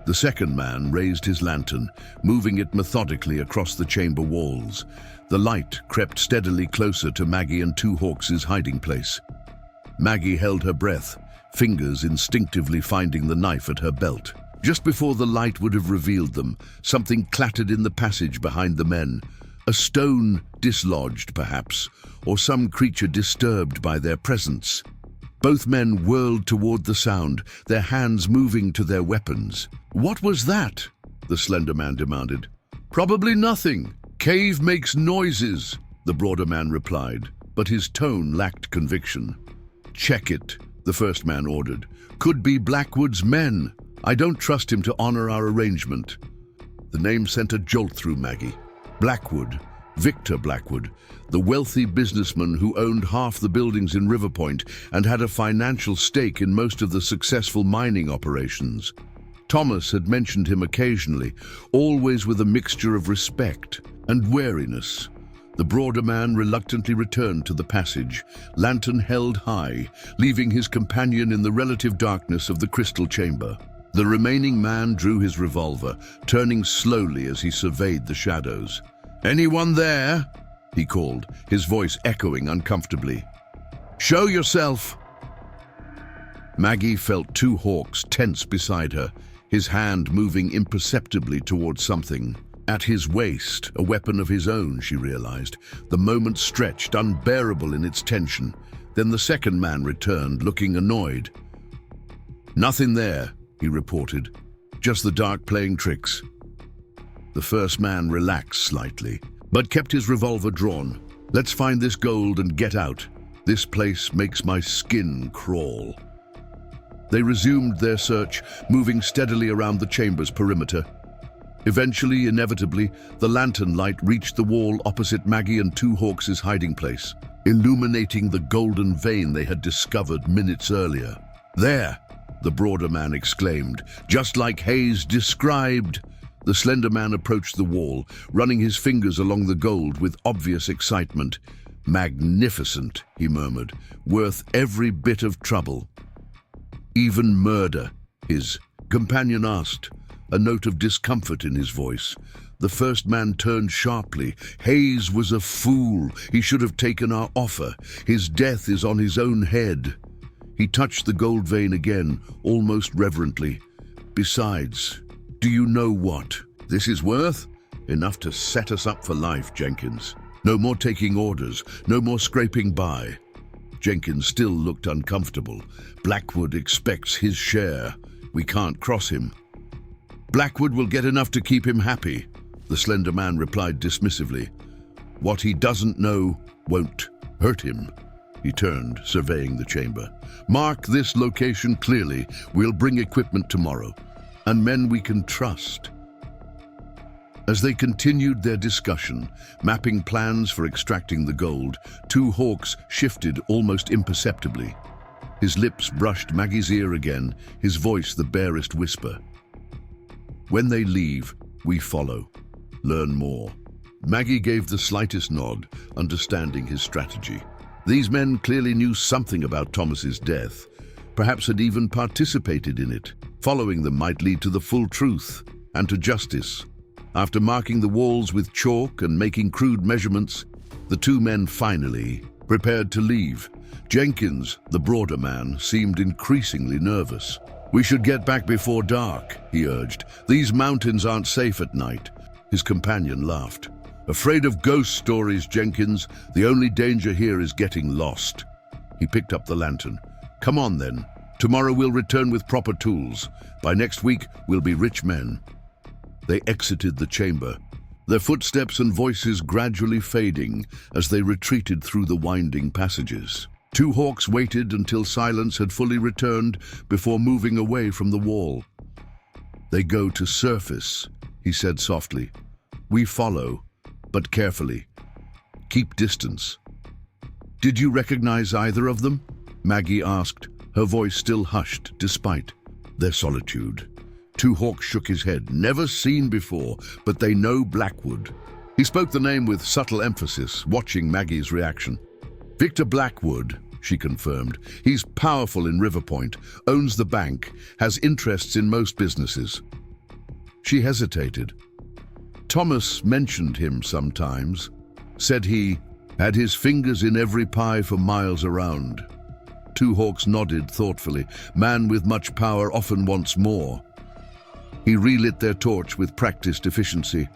The second man raised his lantern, moving it methodically across the chamber walls. The light crept steadily closer to Maggie and Two Hawks' hiding place. Maggie held her breath, fingers instinctively finding the knife at her belt. Just before the light would have revealed them, something clattered in the passage behind the men. A stone dislodged, perhaps, or some creature disturbed by their presence. Both men whirled toward the sound, their hands moving to their weapons. "What was that?" the slender man demanded. "Probably nothing. Cave makes noises," the broader man replied, but his tone lacked conviction. "Check it," the first man ordered. "Could be Blackwood's men. I don't trust him to honor our arrangement." The name sent a jolt through Maggie. Blackwood, Victor Blackwood, the wealthy businessman who owned half the buildings in Riverpoint and had a financial stake in most of the successful mining operations. Thomas had mentioned him occasionally, always with a mixture of respect and wariness. The broader man reluctantly returned to the passage, lantern held high, leaving his companion in the relative darkness of the crystal chamber. The remaining man drew his revolver, turning slowly as he surveyed the shadows. "Anyone there?" he called, his voice echoing uncomfortably. "Show yourself!" Maggie felt Two Hawks tense beside her, his hand moving imperceptibly towards something. At his waist, a weapon of his own, she realized. The moment stretched, unbearable in its tension. Then the second man returned, looking annoyed. "Nothing there," he reported. "Just the dark playing tricks." The first man relaxed slightly, but kept his revolver drawn. "Let's find this gold and get out. This place makes my skin crawl." They resumed their search, moving steadily around the chamber's perimeter. Eventually, inevitably, the lantern light reached the wall opposite Maggie and Two Hawks' hiding place, illuminating the golden vein they had discovered minutes earlier. "There!" the broader man exclaimed. "Just like Hayes described." The slender man approached the wall, running his fingers along the gold with obvious excitement. "Magnificent," he murmured, "worth every bit of trouble. Even murder," his companion asked, a note of discomfort in his voice. The first man turned sharply. "Hayes was a fool. He should have taken our offer. His death is on his own head." He touched the gold vein again, almost reverently. "Besides, do you know what this is worth? Enough to set us up for life, Jenkins. No more taking orders, no more scraping by." Jenkins still looked uncomfortable. "Blackwood expects his share. We can't cross him." "Blackwood will get enough to keep him happy," the slender man replied dismissively. "What he doesn't know won't hurt him." He turned, surveying the chamber. "Mark this location clearly. We'll bring equipment tomorrow, and men we can trust." As they continued their discussion, mapping plans for extracting the gold, Two Hawks shifted almost imperceptibly. His lips brushed Maggie's ear again, his voice the barest whisper. "When they leave, we follow. Learn more." Maggie gave the slightest nod, understanding his strategy. These men clearly knew something about Thomas's death, perhaps had even participated in it. Following them might lead to the full truth and to justice. After marking the walls with chalk and making crude measurements, the two men finally prepared to leave. Jenkins, the broader man, seemed increasingly nervous. "We should get back before dark," he urged. "These mountains aren't safe at night." His companion laughed. "Afraid of ghost stories, Jenkins. The only danger here is getting lost." He picked up the lantern. "Come on then. Tomorrow we'll return with proper tools. By next week, we'll be rich men." They exited the chamber, their footsteps and voices gradually fading as they retreated through the winding passages. Two Hawks waited until silence had fully returned before moving away from the wall. "They go to surface," he said softly. "We follow, but carefully. Keep distance." "Did you recognize either of them?" Maggie asked, her voice still hushed despite their solitude. Two Hawks shook his head. "Never seen before, but they know Blackwood." He spoke the name with subtle emphasis, watching Maggie's reaction. "Victor Blackwood," she confirmed. "He's powerful in Riverpoint, owns the bank, has interests in most businesses." She hesitated. "Thomas mentioned him sometimes. Said he had his fingers in every pie for miles around." Two Hawks nodded thoughtfully. "Man with much power often wants more." He relit their torch with practiced efficiency.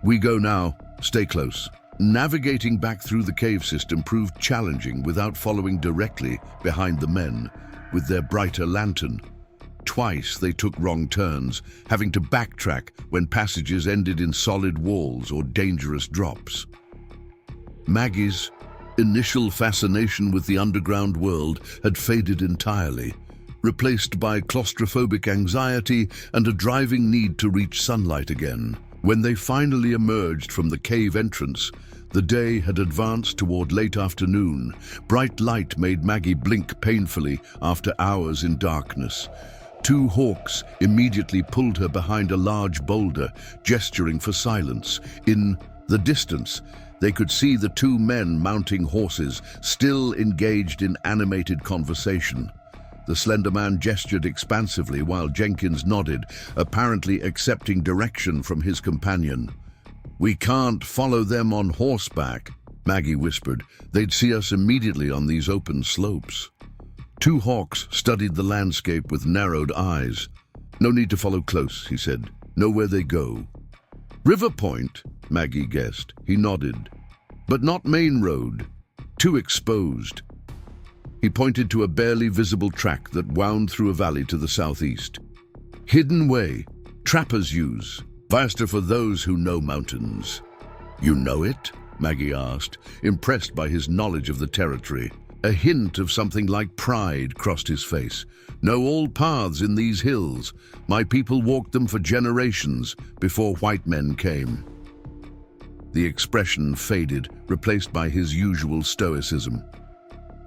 "We go now. Stay close." Navigating back through the cave system proved challenging without following directly behind the men with their brighter lantern. Twice they took wrong turns, having to backtrack when passages ended in solid walls or dangerous drops. Maggie's initial fascination with the underground world had faded entirely, replaced by claustrophobic anxiety and a driving need to reach sunlight again. When they finally emerged from the cave entrance, the day had advanced toward late afternoon. Bright light made Maggie blink painfully after hours in darkness. Two Hawks immediately pulled her behind a large boulder, gesturing for silence. In the distance, they could see the two men mounting horses, still engaged in animated conversation. The slender man gestured expansively while Jenkins nodded, apparently accepting direction from his companion. "We can't follow them on horseback," Maggie whispered. "They'd see us immediately on these open slopes." Two Hawks studied the landscape with narrowed eyes. "No need to follow close," he said. "Know where they go." "Riverpoint," Maggie guessed. He nodded. "But not main road. Too exposed." He pointed to a barely visible track that wound through a valley to the southeast. "Hidden way. Trappers use. Faster for those who know mountains." "You know it?" Maggie asked, impressed by his knowledge of the territory. A hint of something like pride crossed his face. "Know all paths in these hills. My people walked them for generations before white men came." The expression faded, replaced by his usual stoicism.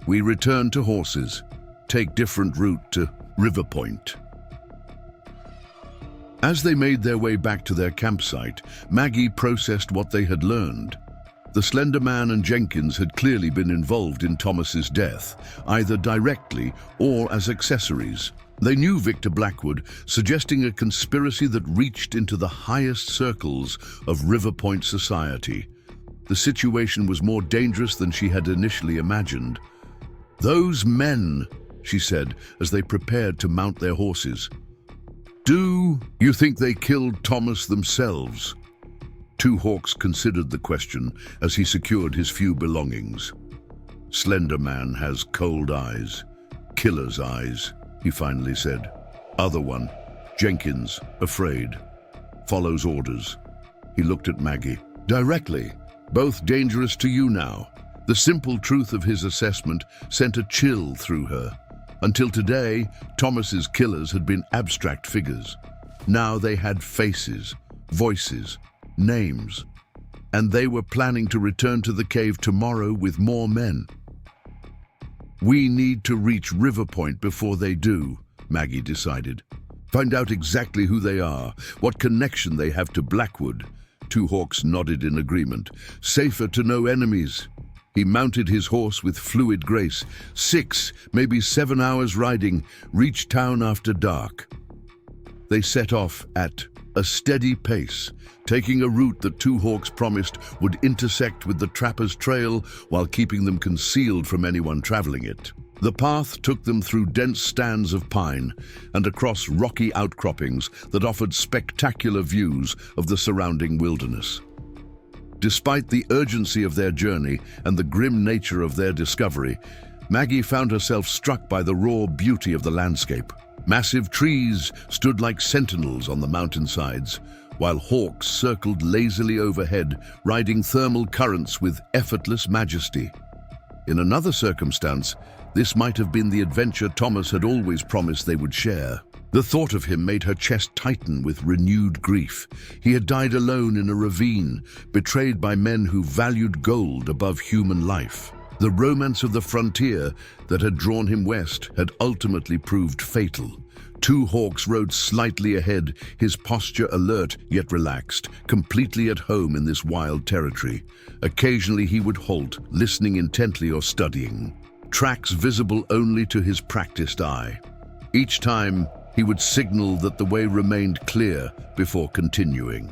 "We return to horses. Take different route to Riverpoint." As they made their way back to their campsite, Maggie processed what they had learned. The Slender Man and Jenkins had clearly been involved in Thomas's death, either directly or as accessories. They knew Victor Blackwood, suggesting a conspiracy that reached into the highest circles of Riverpoint society. The situation was more dangerous than she had initially imagined. "Those men," she said as they prepared to mount their horses. "Do you think they killed Thomas themselves?" Two Hawks considered the question as he secured his few belongings. "Slender Man has cold eyes, killer's eyes," he finally said. "Other one, Jenkins, afraid, follows orders." He looked at Maggie. "Directly, both dangerous to you now." The simple truth of his assessment sent a chill through her. Until today, Thomas's killers had been abstract figures. Now they had faces, voices, names, and they were planning to return to the cave tomorrow with more men. "We need to reach Riverpoint before they do," Maggie decided. "Find out exactly who they are, what connection they have to Blackwood." Two Hawks nodded in agreement. "Safer to know enemies." He mounted his horse with fluid grace. 6, maybe 7 hours riding, reached town after dark. They set off at a steady pace, taking a route that Two Hawks promised would intersect with the Trapper's Trail while keeping them concealed from anyone traveling it. The path took them through dense stands of pine and across rocky outcroppings that offered spectacular views of the surrounding wilderness. Despite the urgency of their journey and the grim nature of their discovery, Maggie found herself struck by the raw beauty of the landscape. Massive trees stood like sentinels on the mountainsides, while hawks circled lazily overhead, riding thermal currents with effortless majesty. In another circumstance, this might have been the adventure Thomas had always promised they would share. The thought of him made her chest tighten with renewed grief. He had died alone in a ravine, betrayed by men who valued gold above human life. The romance of the frontier that had drawn him west had ultimately proved fatal. Two Hawks rode slightly ahead, his posture alert yet relaxed, completely at home in this wild territory. Occasionally he would halt, listening intently or studying, tracks visible only to his practiced eye. Each time, he would signal that the way remained clear before continuing.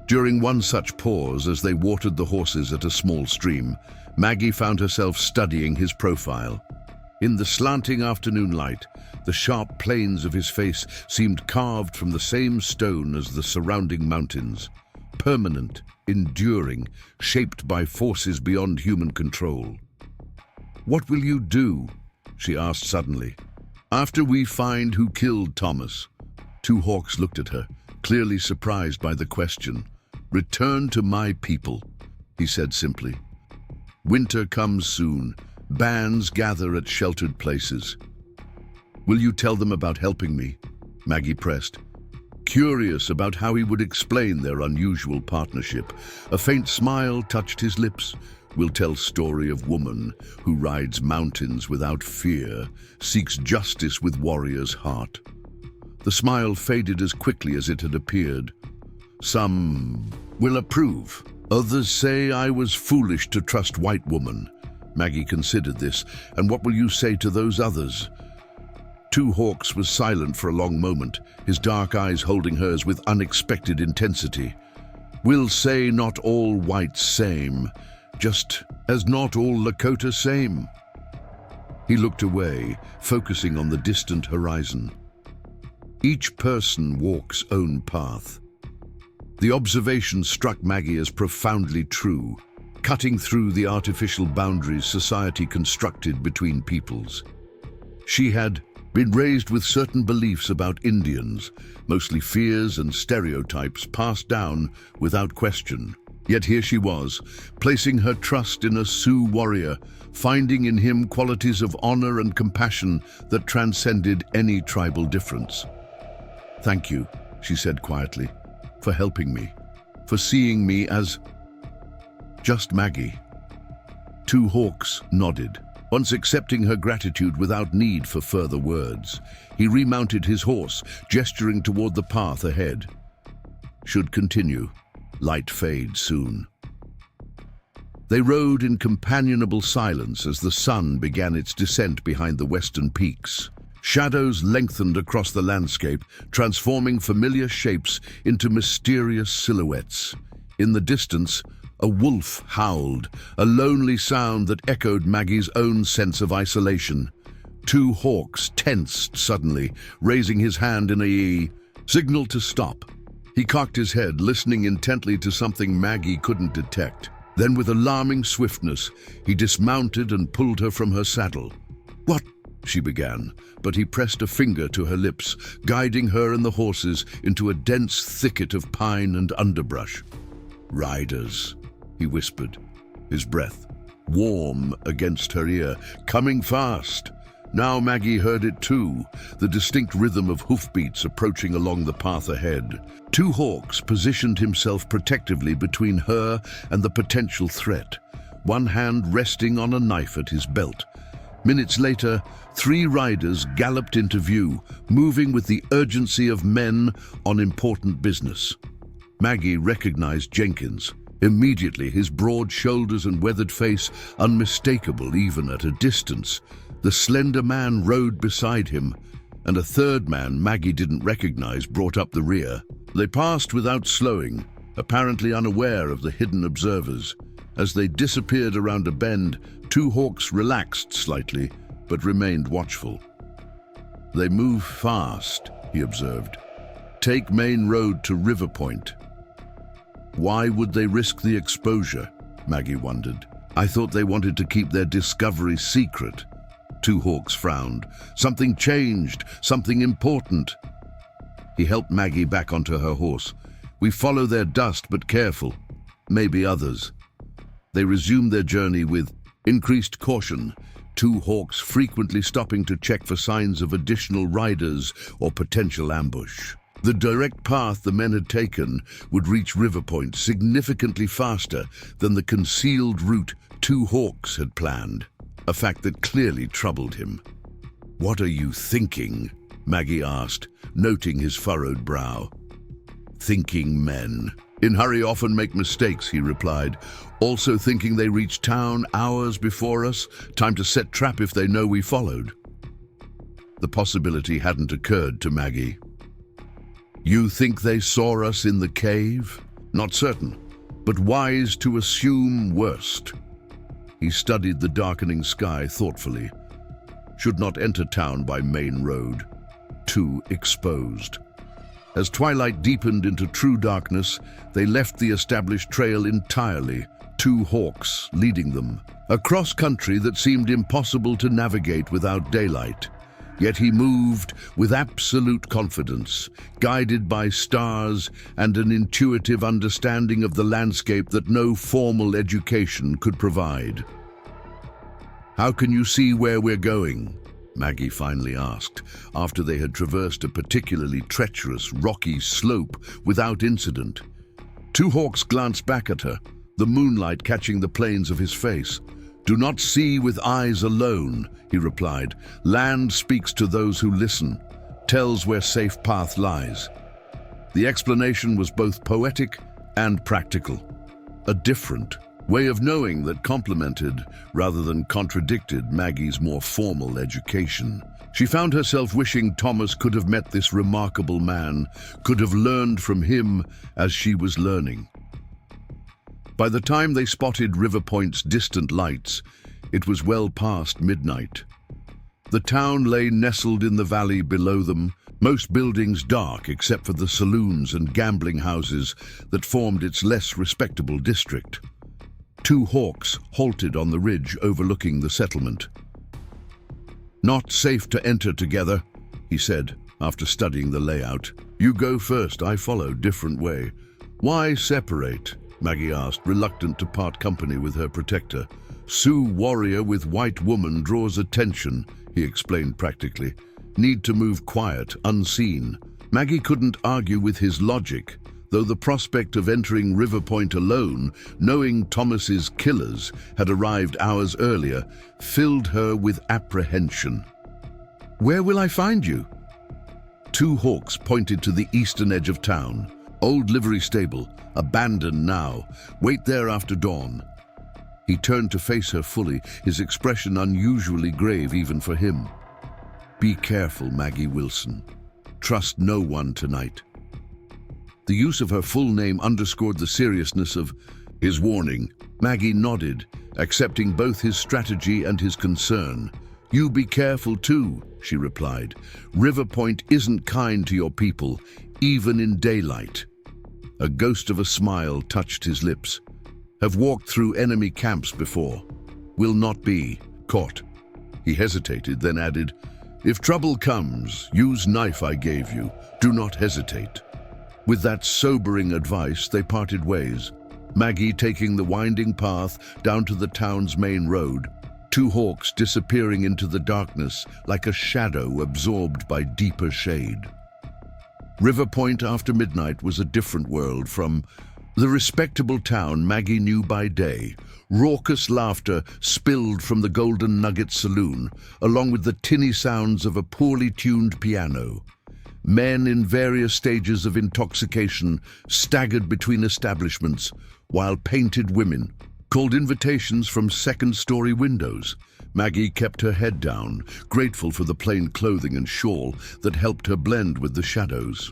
During one such pause, as they watered the horses at a small stream, Maggie found herself studying his profile. In the slanting afternoon light, the sharp planes of his face seemed carved from the same stone as the surrounding mountains. Permanent, enduring, shaped by forces beyond human control. "What will you do?" she asked suddenly. "After we find who killed Thomas." Two Hawks looked at her, clearly surprised by the question. "Return to my people," he said simply. "Winter comes soon. Bands gather at sheltered places." "Will you tell them about helping me?" Maggie pressed, curious about how he would explain their unusual partnership. A faint smile touched his lips. "We'll tell story of woman who rides mountains without fear, seeks justice with warrior's heart." The smile faded as quickly as it had appeared. "Some will approve. Others say I was foolish to trust white woman." Maggie considered this. "And what will you say to those others?" Two Hawks was silent for a long moment, his dark eyes holding hers with unexpected intensity. "We'll say not all whites same, just as not all Lakota same." He looked away, focusing on the distant horizon. "Each person walks own path." The observation struck Maggie as profoundly true, cutting through the artificial boundaries society constructed between peoples. She had been raised with certain beliefs about Indians, mostly fears and stereotypes passed down without question. Yet here she was, placing her trust in a Sioux warrior, finding in him qualities of honor and compassion that transcended any tribal difference. "Thank you," she said quietly, "for helping me, for seeing me as just Maggie." Two Hawks nodded, Once accepting her gratitude without need for further words, he remounted his horse, gesturing toward the path ahead. Should continue. Light fade soon. They rode in companionable silence as the sun began its descent behind the western peaks. Shadows lengthened across the landscape, transforming familiar shapes into mysterious silhouettes. In the distance, a wolf howled, a lonely sound that echoed Maggie's own sense of isolation. Two hawks tensed suddenly, raising his hand in a signal to stop. He cocked his head, listening intently to something Maggie couldn't detect. Then, with alarming swiftness, he dismounted and pulled her from her saddle. "What?" she began, but he pressed a finger to her lips, guiding her and the horses into a dense thicket of pine and underbrush. "Riders," he whispered, his breath warm against her ear, "coming fast." Now Maggie heard it too, the distinct rhythm of hoofbeats approaching along the path ahead. Two hawks positioned himself protectively between her and the potential threat, one hand resting on a knife at his belt. Minutes later, three riders galloped into view, moving with the urgency of men on important business. Maggie recognized Jenkins. Immediately, his broad shoulders and weathered face unmistakable even at a distance. The slender man rode beside him, and a third man Maggie didn't recognize brought up the rear. They passed without slowing, apparently unaware of the hidden observers. As they disappeared around a bend, two hawks relaxed slightly, but remained watchful. "They move fast," he observed. "Take main road to Riverpoint." Why would they risk the exposure? Maggie wondered. I thought they wanted to keep their discovery secret. Two hawks frowned. Something changed, something important. He helped Maggie back onto her horse. "We follow their dust, but careful. Maybe others." They resumed their journey with increased caution, two hawks frequently stopping to check for signs of additional riders or potential ambush. The direct path the men had taken would reach Riverpoint significantly faster than the concealed route two hawks had planned, a fact that clearly troubled him. "What are you thinking?" Maggie asked, noting his furrowed brow. "Thinking men. In hurry often make mistakes," he replied. "Also thinking they reach town hours before us, time to set trap if they know we followed." The possibility hadn't occurred to Maggie. "You think they saw us in the cave?" "Not certain, but wise to assume worst." He studied the darkening sky thoughtfully. "Should not enter town by main road. Too exposed." As twilight deepened into true darkness, they left the established trail entirely, two hawks leading them. Across country that seemed impossible to navigate without daylight. Yet he moved with absolute confidence, guided by stars and an intuitive understanding of the landscape that no formal education could provide. "How can you see where we're going?" Maggie finally asked, after they had traversed a particularly treacherous, rocky slope without incident. Two hawks glanced back at her, the moonlight catching the planes of his face. "Do not see with eyes alone," he replied. "Land speaks to those who listen, tells where safe path lies." The explanation was both poetic and practical. A different way of knowing that complemented, rather than contradicted, Maggie's more formal education. She found herself wishing Thomas could have met this remarkable man, could have learned from him as she was learning. By the time they spotted Riverpoint's distant lights, it was well past midnight. The town lay nestled in the valley below them, most buildings dark except for the saloons and gambling houses that formed its less respectable district. Two hawks halted on the ridge overlooking the settlement. "Not safe to enter together," he said, after studying the layout. "You go first, I follow, different way." "Why separate?" Maggie asked, reluctant to part company with her protector. "Sioux warrior with white woman draws attention," he explained practically. "Need to move quiet, unseen." Maggie couldn't argue with his logic. though the prospect of entering Riverpoint alone, knowing Thomas's killers had arrived hours earlier, filled her with apprehension. "Where will I find you?" Two hawks pointed to the eastern edge of town. "Old livery stable, abandoned now. Wait there after dawn." He turned to face her fully, his expression unusually grave even for him. "Be careful, Maggie Wilson. Trust no one tonight." The use of her full name underscored the seriousness of his warning. Maggie nodded, accepting both his strategy and his concern. "You be careful too," she replied. "Riverpoint isn't kind to your people, even in daylight." A ghost of a smile touched his lips. "Have walked through enemy camps before. Will not be caught." He hesitated, then added, "If trouble comes, use knife I gave you. Do not hesitate." With that sobering advice, they parted ways, Maggie taking the winding path down to the town's main road, two hawks disappearing into the darkness like a shadow absorbed by deeper shade. Riverpoint after midnight was a different world from the respectable town Maggie knew by day. Raucous laughter spilled from the Golden Nugget saloon, along with the tinny sounds of a poorly tuned piano. Men in various stages of intoxication staggered between establishments, while painted women called invitations from second-story windows. Maggie kept her head down, grateful for the plain clothing and shawl that helped her blend with the shadows.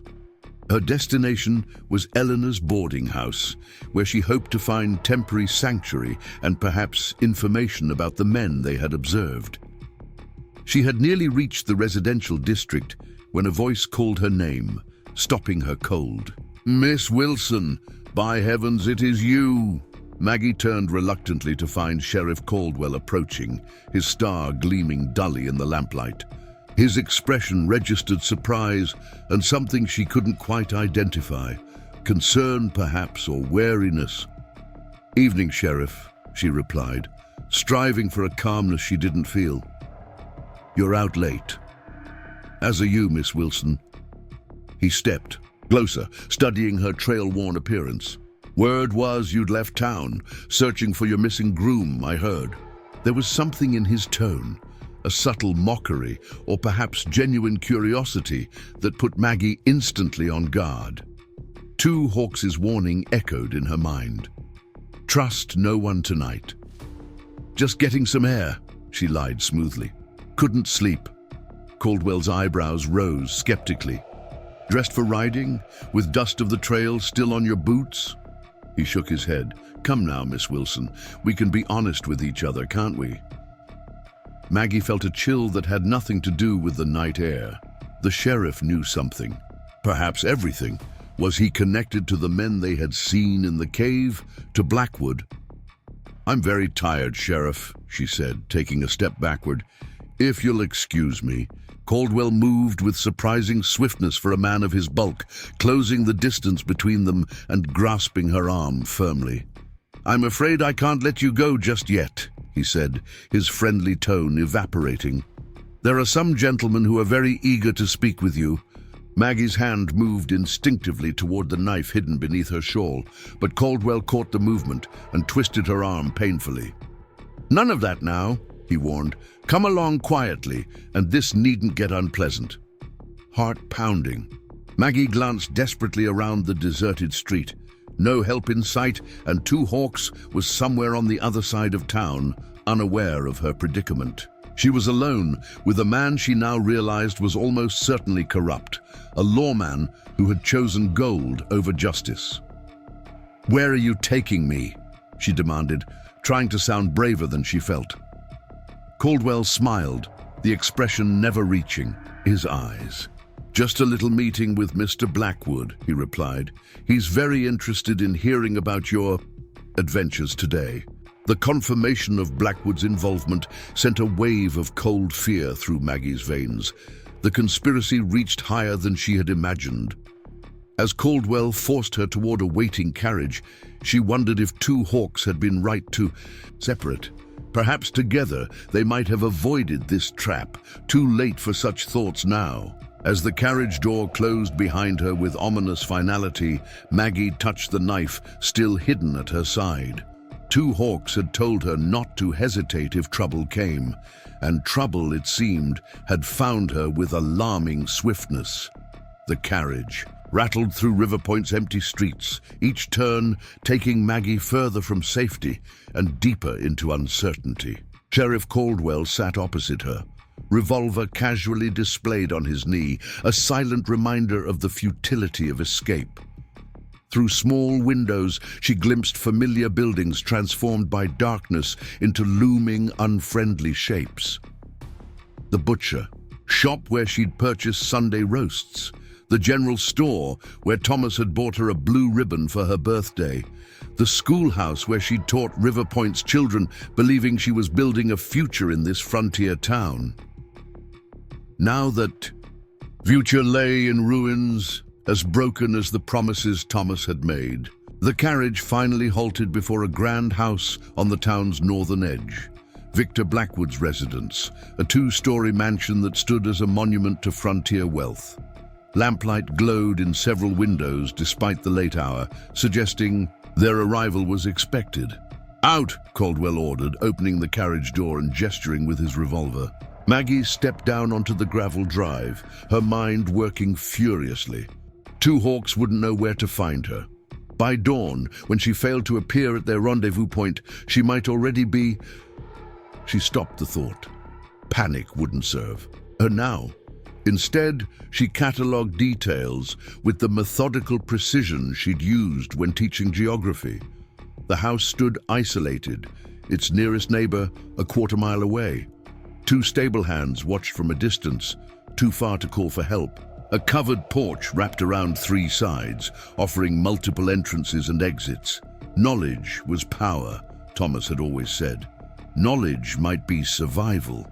Her destination was Eleanor's boarding house, where she hoped to find temporary sanctuary and perhaps information about the men they had observed. She had nearly reached the residential district when a voice called her name, stopping her cold. "Miss Wilson, by heavens, it is you!" Maggie turned reluctantly to find Sheriff Caldwell approaching, his star gleaming dully in the lamplight. His expression registered surprise and something she couldn't quite identify, concern perhaps, or wariness. "Evening, Sheriff," she replied, striving for a calmness she didn't feel. "You're out late." "As are you, Miss Wilson." He stepped closer, studying her trail-worn appearance. "Word was you'd left town, searching for your missing groom, I heard." There was something in his tone, a subtle mockery, or perhaps genuine curiosity, that put Maggie instantly on guard. Two Hawks' warning echoed in her mind. "Trust no one tonight." "Just getting some air," she lied smoothly. "Couldn't sleep." Caldwell's eyebrows rose skeptically. "Dressed for riding, with dust of the trail still on your boots?" He shook his head. "Come now, Miss Wilson, we can be honest with each other, can't we?" Maggie felt a chill that had nothing to do with the night air. The sheriff knew something, perhaps everything. Was he connected to the men they had seen in the cave, to Blackwood? "I'm very tired, Sheriff," she said, taking a step backward. "If you'll excuse me." Caldwell moved with surprising swiftness for a man of his bulk, closing the distance between them and grasping her arm firmly. "I'm afraid I can't let you go just yet," he said, his friendly tone evaporating. "There are some gentlemen who are very eager to speak with you." Maggie's hand moved instinctively toward the knife hidden beneath her shawl, but Caldwell caught the movement and twisted her arm painfully. "None of that now," he warned. "Come along quietly, and this needn't get unpleasant." Heart pounding, Maggie glanced desperately around the deserted street. No help in sight, and Two Hawks was somewhere on the other side of town, unaware of her predicament. She was alone with a man she now realized was almost certainly corrupt, a lawman who had chosen gold over justice. "Where are you taking me?" she demanded, trying to sound braver than she felt. Caldwell smiled, the expression never reaching his eyes. "Just a little meeting with Mr. Blackwood," he replied. "He's very interested in hearing about your adventures today." The confirmation of Blackwood's involvement sent a wave of cold fear through Maggie's veins. The conspiracy reached higher than she had imagined. As Caldwell forced her toward a waiting carriage, she wondered if Two Hawks had been right to separate. Perhaps together they might have avoided this trap, too late for such thoughts now. As the carriage door closed behind her with ominous finality, Maggie touched the knife still hidden at her side. Two hawks had told her not to hesitate if trouble came, and trouble, it seemed, had found her with alarming swiftness. The carriage rattled through Riverpoint's empty streets, each turn taking Maggie further from safety and deeper into uncertainty. Sheriff Caldwell sat opposite her, revolver casually displayed on his knee, a silent reminder of the futility of escape. Through small windows, she glimpsed familiar buildings transformed by darkness into looming, unfriendly shapes. The butcher, shop where she'd purchased Sunday roasts, the general store where Thomas had bought her a blue ribbon for her birthday, the schoolhouse where she'd taught Riverpoint's children, believing she was building a future in this frontier town. Now that future lay in ruins, as broken as the promises Thomas had made, the carriage finally halted before a grand house on the town's northern edge. Victor Blackwood's residence, a two-story mansion that stood as a monument to frontier wealth. Lamplight glowed in several windows despite the late hour, suggesting their arrival was expected. "Out!" Caldwell ordered, opening the carriage door and gesturing with his revolver. Maggie stepped down onto the gravel drive, her mind working furiously. Two hawks wouldn't know where to find her. By dawn, when she failed to appear at their rendezvous point, she might already be... She stopped the thought. Panic wouldn't serve her now. Instead, she catalogued details with the methodical precision she'd used when teaching geography. The house stood isolated, its nearest neighbor a quarter-mile away. Two stable hands watched from a distance, too far to call for help. A covered porch wrapped around three sides, offering multiple entrances and exits. Knowledge was power, Thomas had always said. Knowledge might be survival.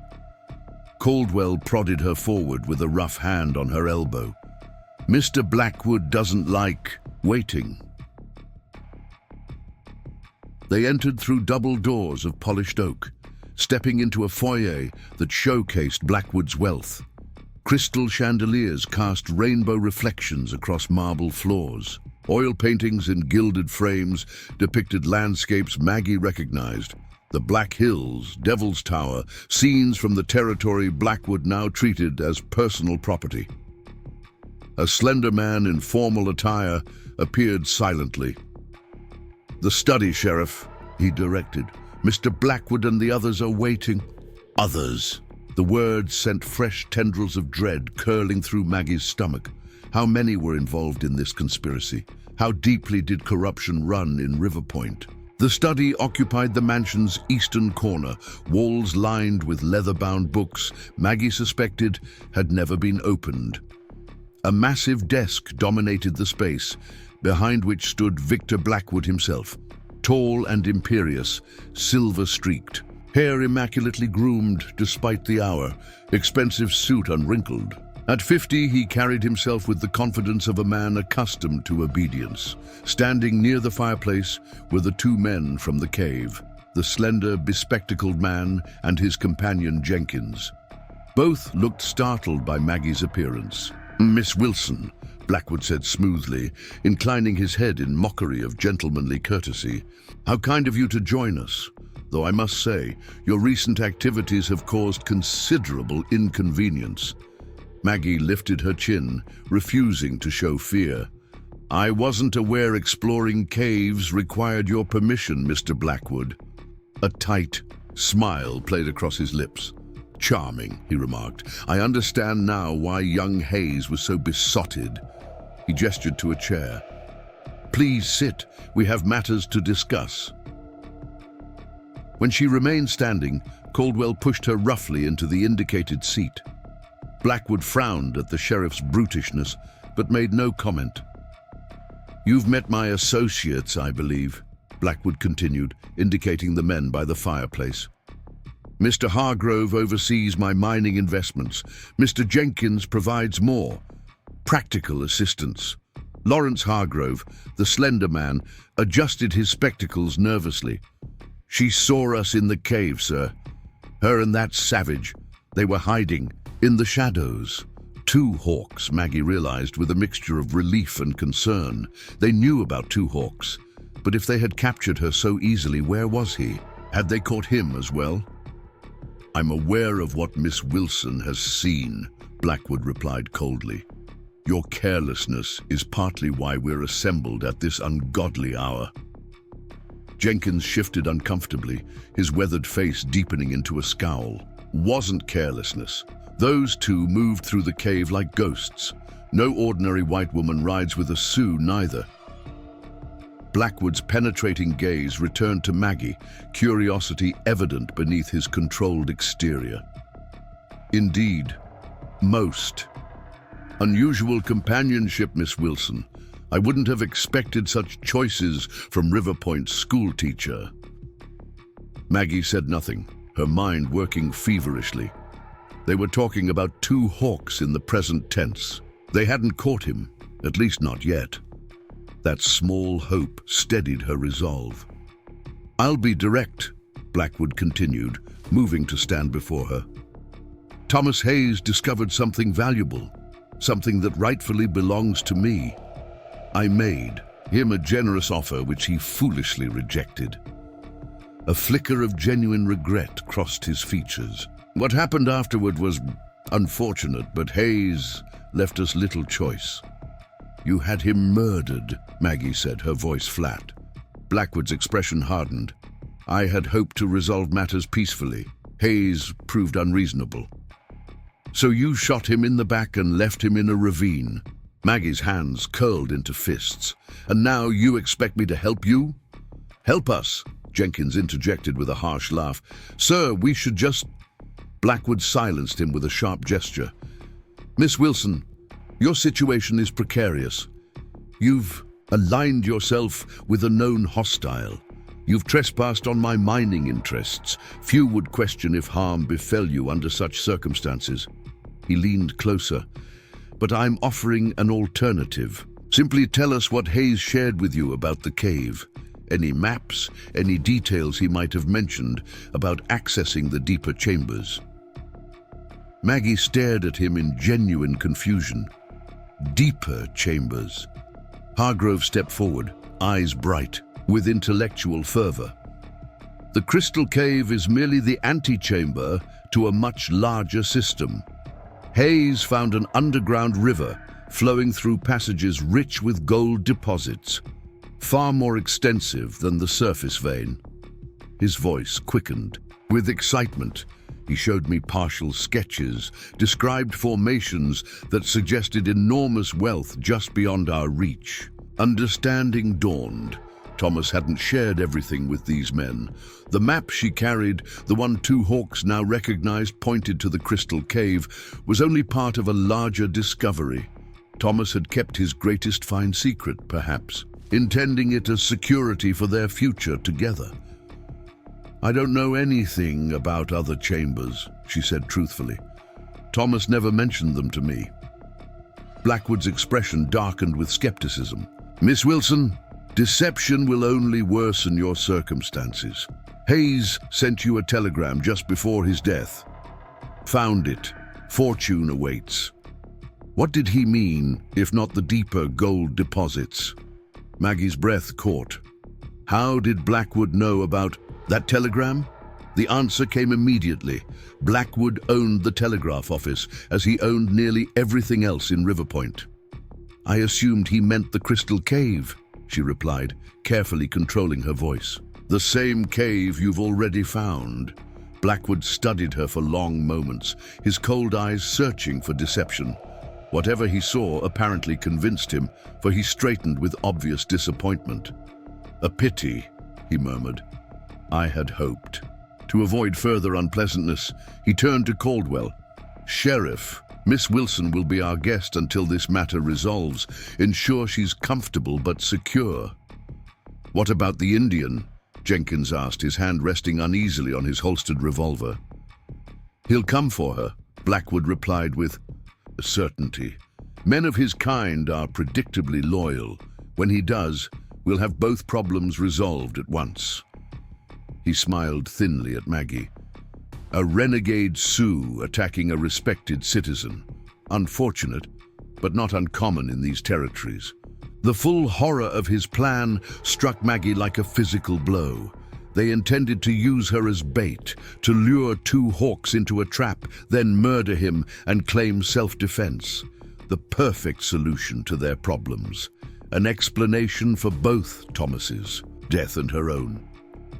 Caldwell prodded her forward with a rough hand on her elbow. "Mr. Blackwood doesn't like waiting." They entered through double doors of polished oak, stepping into a foyer that showcased Blackwood's wealth. Crystal chandeliers cast rainbow reflections across marble floors. Oil paintings in gilded frames depicted landscapes Maggie recognized. The Black Hills, Devil's Tower, scenes from the territory Blackwood now treated as personal property. A slender man in formal attire appeared silently. "The study, Sheriff," he directed. "Mr. Blackwood and the others are waiting." Others. The words sent fresh tendrils of dread curling through Maggie's stomach. How many were involved in this conspiracy? How deeply did corruption run in Riverpoint? The study occupied the mansion's eastern corner, walls lined with leather-bound books Maggie suspected had never been opened. A massive desk dominated the space, behind which stood Victor Blackwood himself, tall and imperious, silver-streaked, hair immaculately groomed despite the hour, expensive suit unwrinkled. At 50, he carried himself with the confidence of a man accustomed to obedience. Standing near the fireplace were the two men from the cave, the slender, bespectacled man and his companion Jenkins. Both looked startled by Maggie's appearance. "Miss Wilson," Blackwood said smoothly, inclining his head in mockery of gentlemanly courtesy. "How kind of you to join us. Though I must say, your recent activities have caused considerable inconvenience." Maggie lifted her chin, refusing to show fear. "I wasn't aware exploring caves required your permission, Mr. Blackwood." A tight smile played across his lips. "Charming," he remarked. "I understand now why young Hayes was so besotted." He gestured to a chair. "Please sit. We have matters to discuss." When she remained standing, Caldwell pushed her roughly into the indicated seat. Blackwood frowned at the sheriff's brutishness, but made no comment. "You've met my associates, I believe," Blackwood continued, indicating the men by the fireplace. "Mr. Hargrove oversees my mining investments. Mr. Jenkins provides more practical assistance." Lawrence Hargrove, the slender man, adjusted his spectacles nervously. "She saw us in the cave, sir. Her and that savage. They were hiding in the shadows. 2 hawks, Maggie realized with a mixture of relief and concern. They knew about 2 hawks, but if they had captured her so easily, where was he? Had they caught him as well? "I'm aware of what Miss Wilson has seen," Blackwood replied coldly. "Your carelessness is partly why we're assembled at this ungodly hour." Jenkins shifted uncomfortably, his weathered face deepening into a scowl. Wasn't carelessness. Those 2 moved through the cave like ghosts. No ordinary white woman rides with a Sioux, neither. Blackwood's penetrating gaze returned to Maggie, curiosity evident beneath his controlled exterior. "Indeed, most. Unusual companionship, Miss Wilson. I wouldn't have expected such choices from Riverpoint's schoolteacher." Maggie said nothing, her mind working feverishly. They were talking about 2 hawks in the present tense. They hadn't caught him, at least not yet. That small hope steadied her resolve. "I'll be direct," Blackwood continued, moving to stand before her. "Thomas Hayes discovered something valuable, something that rightfully belongs to me. I made him a generous offer which he foolishly rejected." A flicker of genuine regret crossed his features. "What happened afterward was unfortunate, but Hayes left us little choice." "You had him murdered," Maggie said, her voice flat. Blackwood's expression hardened. "I had hoped to resolve matters peacefully. Hayes proved unreasonable." "So you shot him in the back and left him in a ravine?" Maggie's hands curled into fists. "And now you expect me to help you?" "Help us," Jenkins interjected with a harsh laugh. "Sir, we should just—" Blackwood silenced him with a sharp gesture. "Miss Wilson, your situation is precarious. You've aligned yourself with a known hostile. You've trespassed on my mining interests. Few would question if harm befell you under such circumstances." He leaned closer. "But I'm offering an alternative. Simply tell us what Hayes shared with you about the cave. Any maps, any details he might have mentioned about accessing the deeper chambers." Maggie stared at him in genuine confusion. Deeper chambers. Hargrove stepped forward, eyes bright, with intellectual fervor. "The Crystal Cave is merely the antechamber to a much larger system. Hayes found an underground river flowing through passages rich with gold deposits, far more extensive than the surface vein." His voice quickened. With excitement, he showed me partial sketches, described formations that suggested enormous wealth just beyond our reach. Understanding dawned. Thomas hadn't shared everything with these men. The map she carried, the one 2 hawks now recognized pointed to the Crystal Cave, was only part of a larger discovery. Thomas had kept his greatest find secret, perhaps, intending it as security for their future together. "I don't know anything about other chambers," she said truthfully. "Thomas never mentioned them to me." Blackwood's expression darkened with skepticism. "Miss Wilson, deception will only worsen your circumstances. Hayes sent you a telegram just before his death. Found it. Fortune awaits." What did he mean, if not the deeper gold deposits? Maggie's breath caught. How did Blackwood know about that telegram? The answer came immediately. Blackwood owned the telegraph office, as he owned nearly everything else in Riverpoint. "I assumed he meant the Crystal Cave," she replied, carefully controlling her voice. "The same cave you've already found." Blackwood studied her for long moments, his cold eyes searching for deception. Whatever he saw apparently convinced him, for he straightened with obvious disappointment. "A pity," he murmured. "I had hoped." To avoid further unpleasantness, he turned to Caldwell. "Sheriff, Miss Wilson will be our guest until this matter resolves. Ensure she's comfortable but secure." "What about the Indian?" Jenkins asked, his hand resting uneasily on his holstered revolver. "He'll come for her," Blackwood replied with certainty. "Men of his kind are predictably loyal. When he does, we'll have both problems resolved at once." He smiled thinly at Maggie. A renegade Sioux attacking a respected citizen. Unfortunate, but not uncommon in these territories. The full horror of his plan struck Maggie like a physical blow. They intended to use her as bait, to lure two hawks into a trap, then murder him and claim self-defense. The perfect solution to their problems. An explanation for both Thomas's death and her own.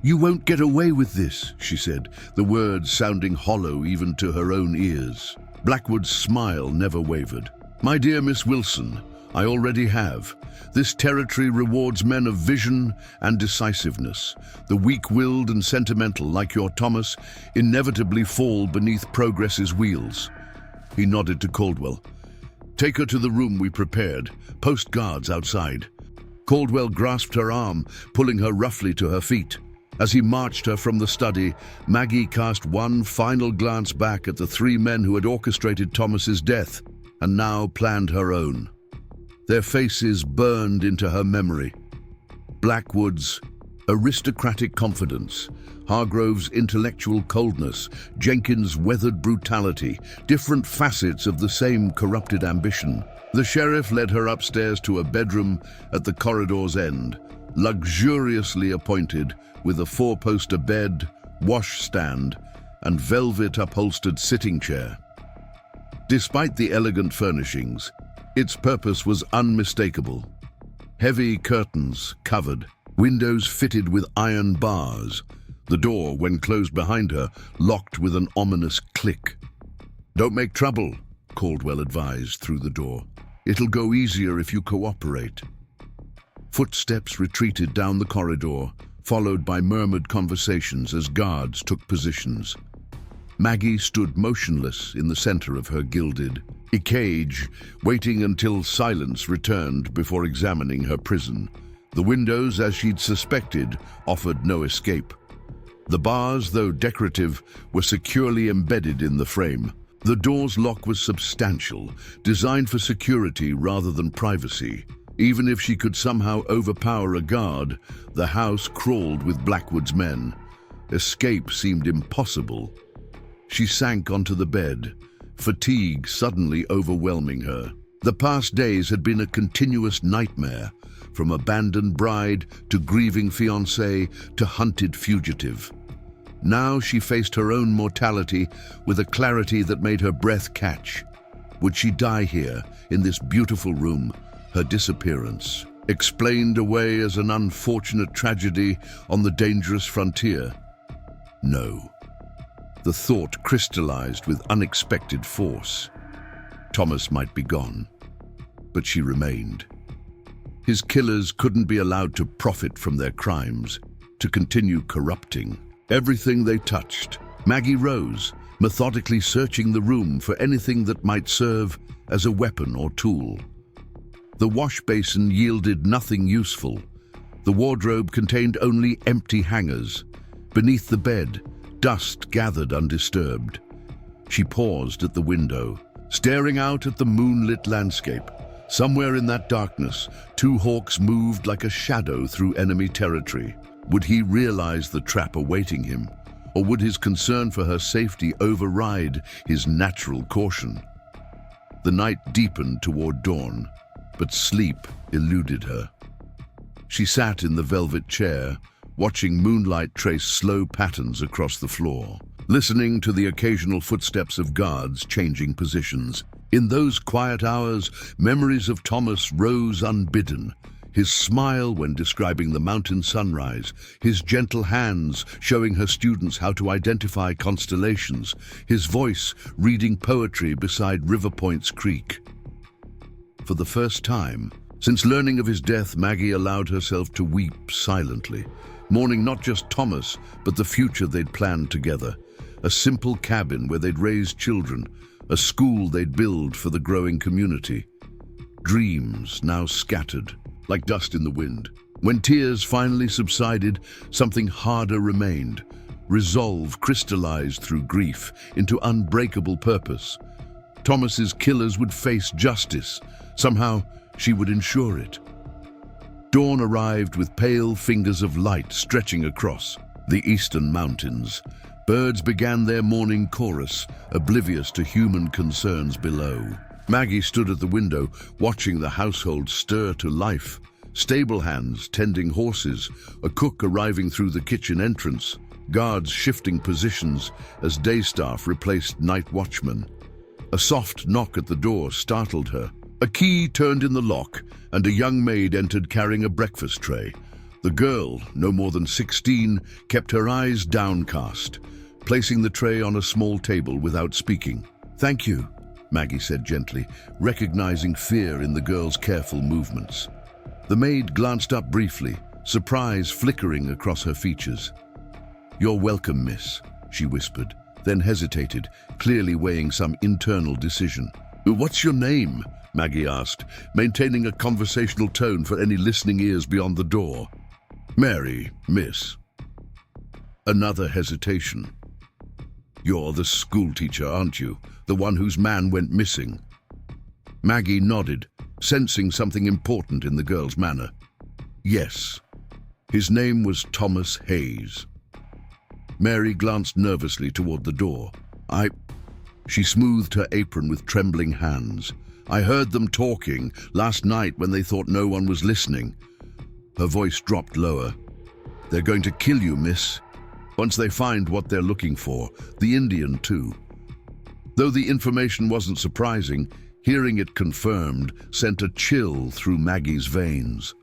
"You won't get away with this," she said, the words sounding hollow even to her own ears. Blackwood's smile never wavered. "My dear Miss Wilson, I already have. This territory rewards men of vision and decisiveness. The weak-willed and sentimental, like your Thomas, inevitably fall beneath progress's wheels." He nodded to Caldwell. "Take her to the room we prepared. Post guards outside." Caldwell grasped her arm, pulling her roughly to her feet. As he marched her from the study, Maggie cast one final glance back at the three men who had orchestrated Thomas's death and now planned her own. Their faces burned into her memory. Blackwood's aristocratic confidence, Hargrove's intellectual coldness, Jenkins' weathered brutality, different facets of the same corrupted ambition. The sheriff led her upstairs to a bedroom at the corridor's end, luxuriously appointed with a four-poster bed, washstand, and velvet-upholstered sitting chair. Despite the elegant furnishings, its purpose was unmistakable. Heavy curtains covered, windows fitted with iron bars. The door, when closed behind her, locked with an ominous click. "Don't make trouble," Caldwell advised through the door. "It'll go easier if you cooperate." Footsteps retreated down the corridor, followed by murmured conversations as guards took positions. Maggie stood motionless in the center of her gilded cage, waiting until silence returned before examining her prison. The windows, as she'd suspected, offered no escape. The bars, though decorative, were securely embedded in the frame. The door's lock was substantial, designed for security rather than privacy. Even if she could somehow overpower a guard, the house crawled with Blackwood's men. Escape seemed impossible. She sank onto the bed, fatigue suddenly overwhelming her. The past days had been a continuous nightmare, from abandoned bride to grieving fiancé to hunted fugitive. Now she faced her own mortality with a clarity that made her breath catch. Would she die here, in this beautiful room, her disappearance explained away as an unfortunate tragedy on the dangerous frontier? No. The thought crystallized with unexpected force. Thomas might be gone, but she remained. His killers couldn't be allowed to profit from their crimes, to continue corrupting everything they touched. Maggie rose, methodically searching the room for anything that might serve as a weapon or tool. The wash basin yielded nothing useful. The wardrobe contained only empty hangers. Beneath the bed, dust gathered undisturbed. She paused at the window, staring out at the moonlit landscape. Somewhere in that darkness, two hawks moved like a shadow through enemy territory. Would he realize the trap awaiting him, or would his concern for her safety override his natural caution? The night deepened toward dawn, but sleep eluded her. She sat in the velvet chair, watching moonlight trace slow patterns across the floor, listening to the occasional footsteps of guards changing positions. In those quiet hours, memories of Thomas rose unbidden. His smile when describing the mountain sunrise, his gentle hands showing her students how to identify constellations, his voice reading poetry beside Riverpoint's creek. For the first time, since learning of his death, Maggie allowed herself to weep silently, mourning not just Thomas, but the future they'd planned together. A simple cabin where they'd raise children, a school they'd build for the growing community. Dreams now scattered, like dust in the wind. When tears finally subsided, something harder remained. Resolve crystallized through grief into unbreakable purpose. Thomas's killers would face justice. Somehow, she would ensure it. Dawn arrived with pale fingers of light stretching across the eastern mountains. Birds began their morning chorus, oblivious to human concerns below. Maggie stood at the window, watching the household stir to life. Stable hands tending horses, a cook arriving through the kitchen entrance, guards shifting positions as day staff replaced night watchmen. A soft knock at the door startled her. A key turned in the lock, and a young maid entered carrying a breakfast tray. The girl, no more than 16, kept her eyes downcast, placing the tray on a small table without speaking. "Thank you," Maggie said gently, recognizing fear in the girl's careful movements. The maid glanced up briefly, surprise flickering across her features. "You're welcome, miss," she whispered, then hesitated, clearly weighing some internal decision. "What's your name?" Maggie asked, maintaining a conversational tone for any listening ears beyond the door. "Mary, miss." Another hesitation. "You're the schoolteacher, aren't you? The one whose man went missing?" Maggie nodded, sensing something important in the girl's manner. "Yes. His name was Thomas Hayes." Mary glanced nervously toward the door. She smoothed her apron with trembling hands. "I heard them talking last night when they thought no one was listening." Her voice dropped lower. "They're going to kill you, miss. Once they find what they're looking for, the Indian too." Though the information wasn't surprising, hearing it confirmed sent a chill through Maggie's veins.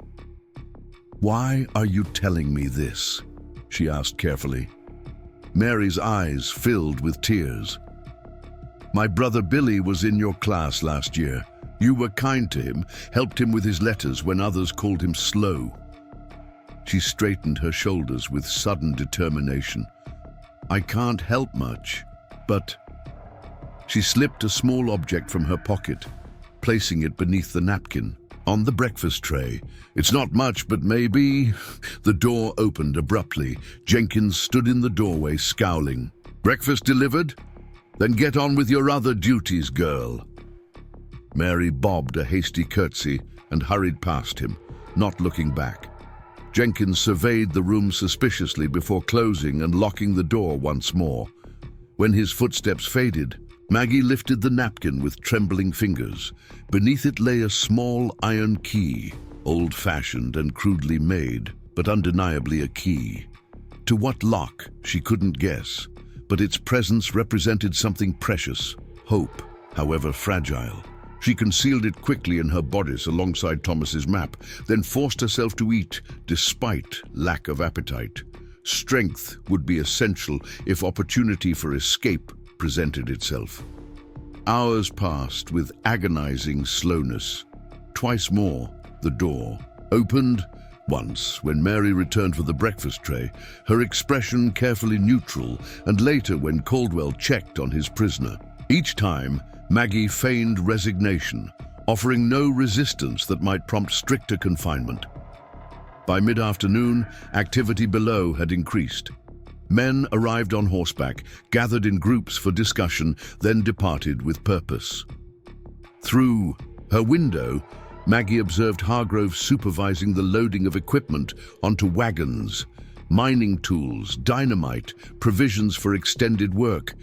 "Why are you telling me this?" she asked carefully. Mary's eyes filled with tears. "My brother Billy was in your class last year. You were kind to him, helped him with his letters when others called him slow." She straightened her shoulders with sudden determination. "I can't help much, but..." She slipped a small object from her pocket, placing it beneath the napkin, on the breakfast tray. "It's not much, but maybe..." The door opened abruptly. Jenkins stood in the doorway, scowling. "Breakfast delivered? Then get on with your other duties, girl." Mary bobbed a hasty curtsy and hurried past him, not looking back. Jenkins surveyed the room suspiciously before closing and locking the door once more. When his footsteps faded, Maggie lifted the napkin with trembling fingers. Beneath it lay a small iron key, old-fashioned and crudely made, but undeniably a key. To what lock, she couldn't guess, but its presence represented something precious, hope, however fragile. She concealed it quickly in her bodice alongside Thomas's map, then forced herself to eat, despite lack of appetite. Strength would be essential if opportunity for escape presented itself. Hours passed with agonizing slowness. Twice more, the door opened. Once, when Mary returned for the breakfast tray, her expression carefully neutral, and later when Caldwell checked on his prisoner. Each time, Maggie feigned resignation, offering no resistance that might prompt stricter confinement. By mid-afternoon, activity below had increased. Men arrived on horseback, gathered in groups for discussion, then departed with purpose. Through her window, Maggie observed Hargrove supervising the loading of equipment onto wagons, mining tools, dynamite, provisions for extended work.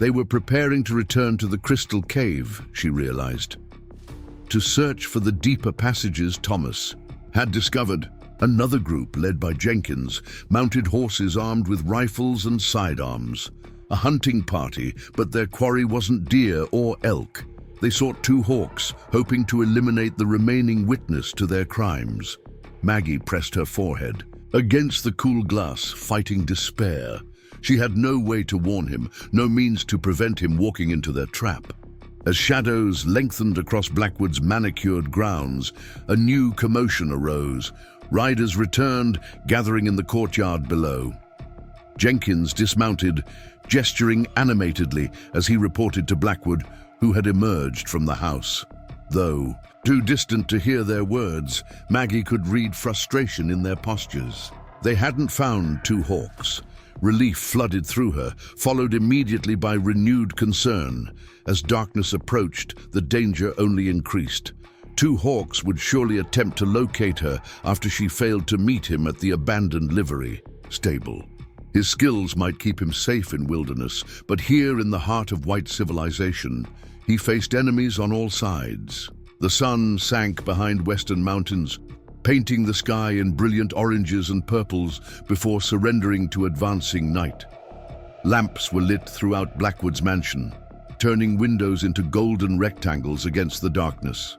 They were preparing to return to the Crystal Cave, she realized, to search for the deeper passages Thomas had discovered. Another group, led by Jenkins, mounted horses armed with rifles and sidearms. A hunting party, but their quarry wasn't deer or elk. They sought 2 hawks, hoping to eliminate the remaining witness to their crimes. Maggie pressed her forehead. Against the cool glass, fighting despair. She had no way to warn him, no means to prevent him walking into their trap. As shadows lengthened across Blackwood's manicured grounds, a new commotion arose. Riders returned, gathering in the courtyard below. Jenkins dismounted, gesturing animatedly as he reported to Blackwood, who had emerged from the house. Though too distant to hear their words, Maggie could read frustration in their postures. They hadn't found 2 hawks. Relief flooded through her, followed immediately by renewed concern. As darkness approached, the danger only increased. 2 hawks would surely attempt to locate her after she failed to meet him at the abandoned livery stable. His skills might keep him safe in wilderness, but here in the heart of white civilization, he faced enemies on all sides. The sun sank behind western mountains, painting the sky in brilliant oranges and purples before surrendering to advancing night. Lamps were lit throughout Blackwood's mansion, turning windows into golden rectangles against the darkness.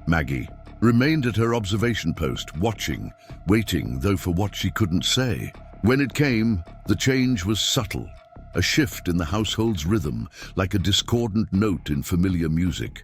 Maggie remained at her observation post, watching, waiting, though for what she couldn't say. When it came, the change was subtle, a shift in the household's rhythm, like a discordant note in familiar music.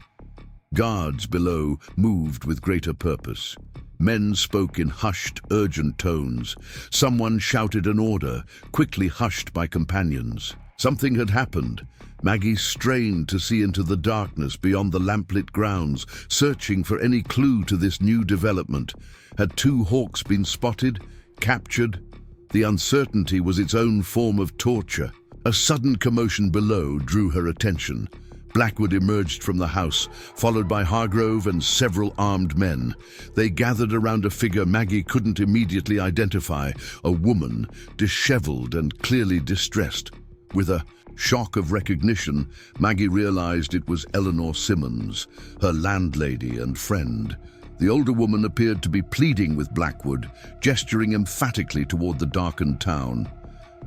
Guards below moved with greater purpose. Men spoke in hushed, urgent tones. Someone shouted an order, quickly hushed by companions. Something had happened. Maggie strained to see into the darkness beyond the lamplit grounds, searching for any clue to this new development. Had 2 hawks been spotted, captured? The uncertainty was its own form of torture. A sudden commotion below drew her attention. Blackwood emerged from the house, followed by Hargrove and several armed men. They gathered around a figure Maggie couldn't immediately identify, a woman, disheveled and clearly distressed. With a shock of recognition, Maggie realized it was Eleanor Simmons, her landlady and friend. The older woman appeared to be pleading with Blackwood, gesturing emphatically toward the darkened town.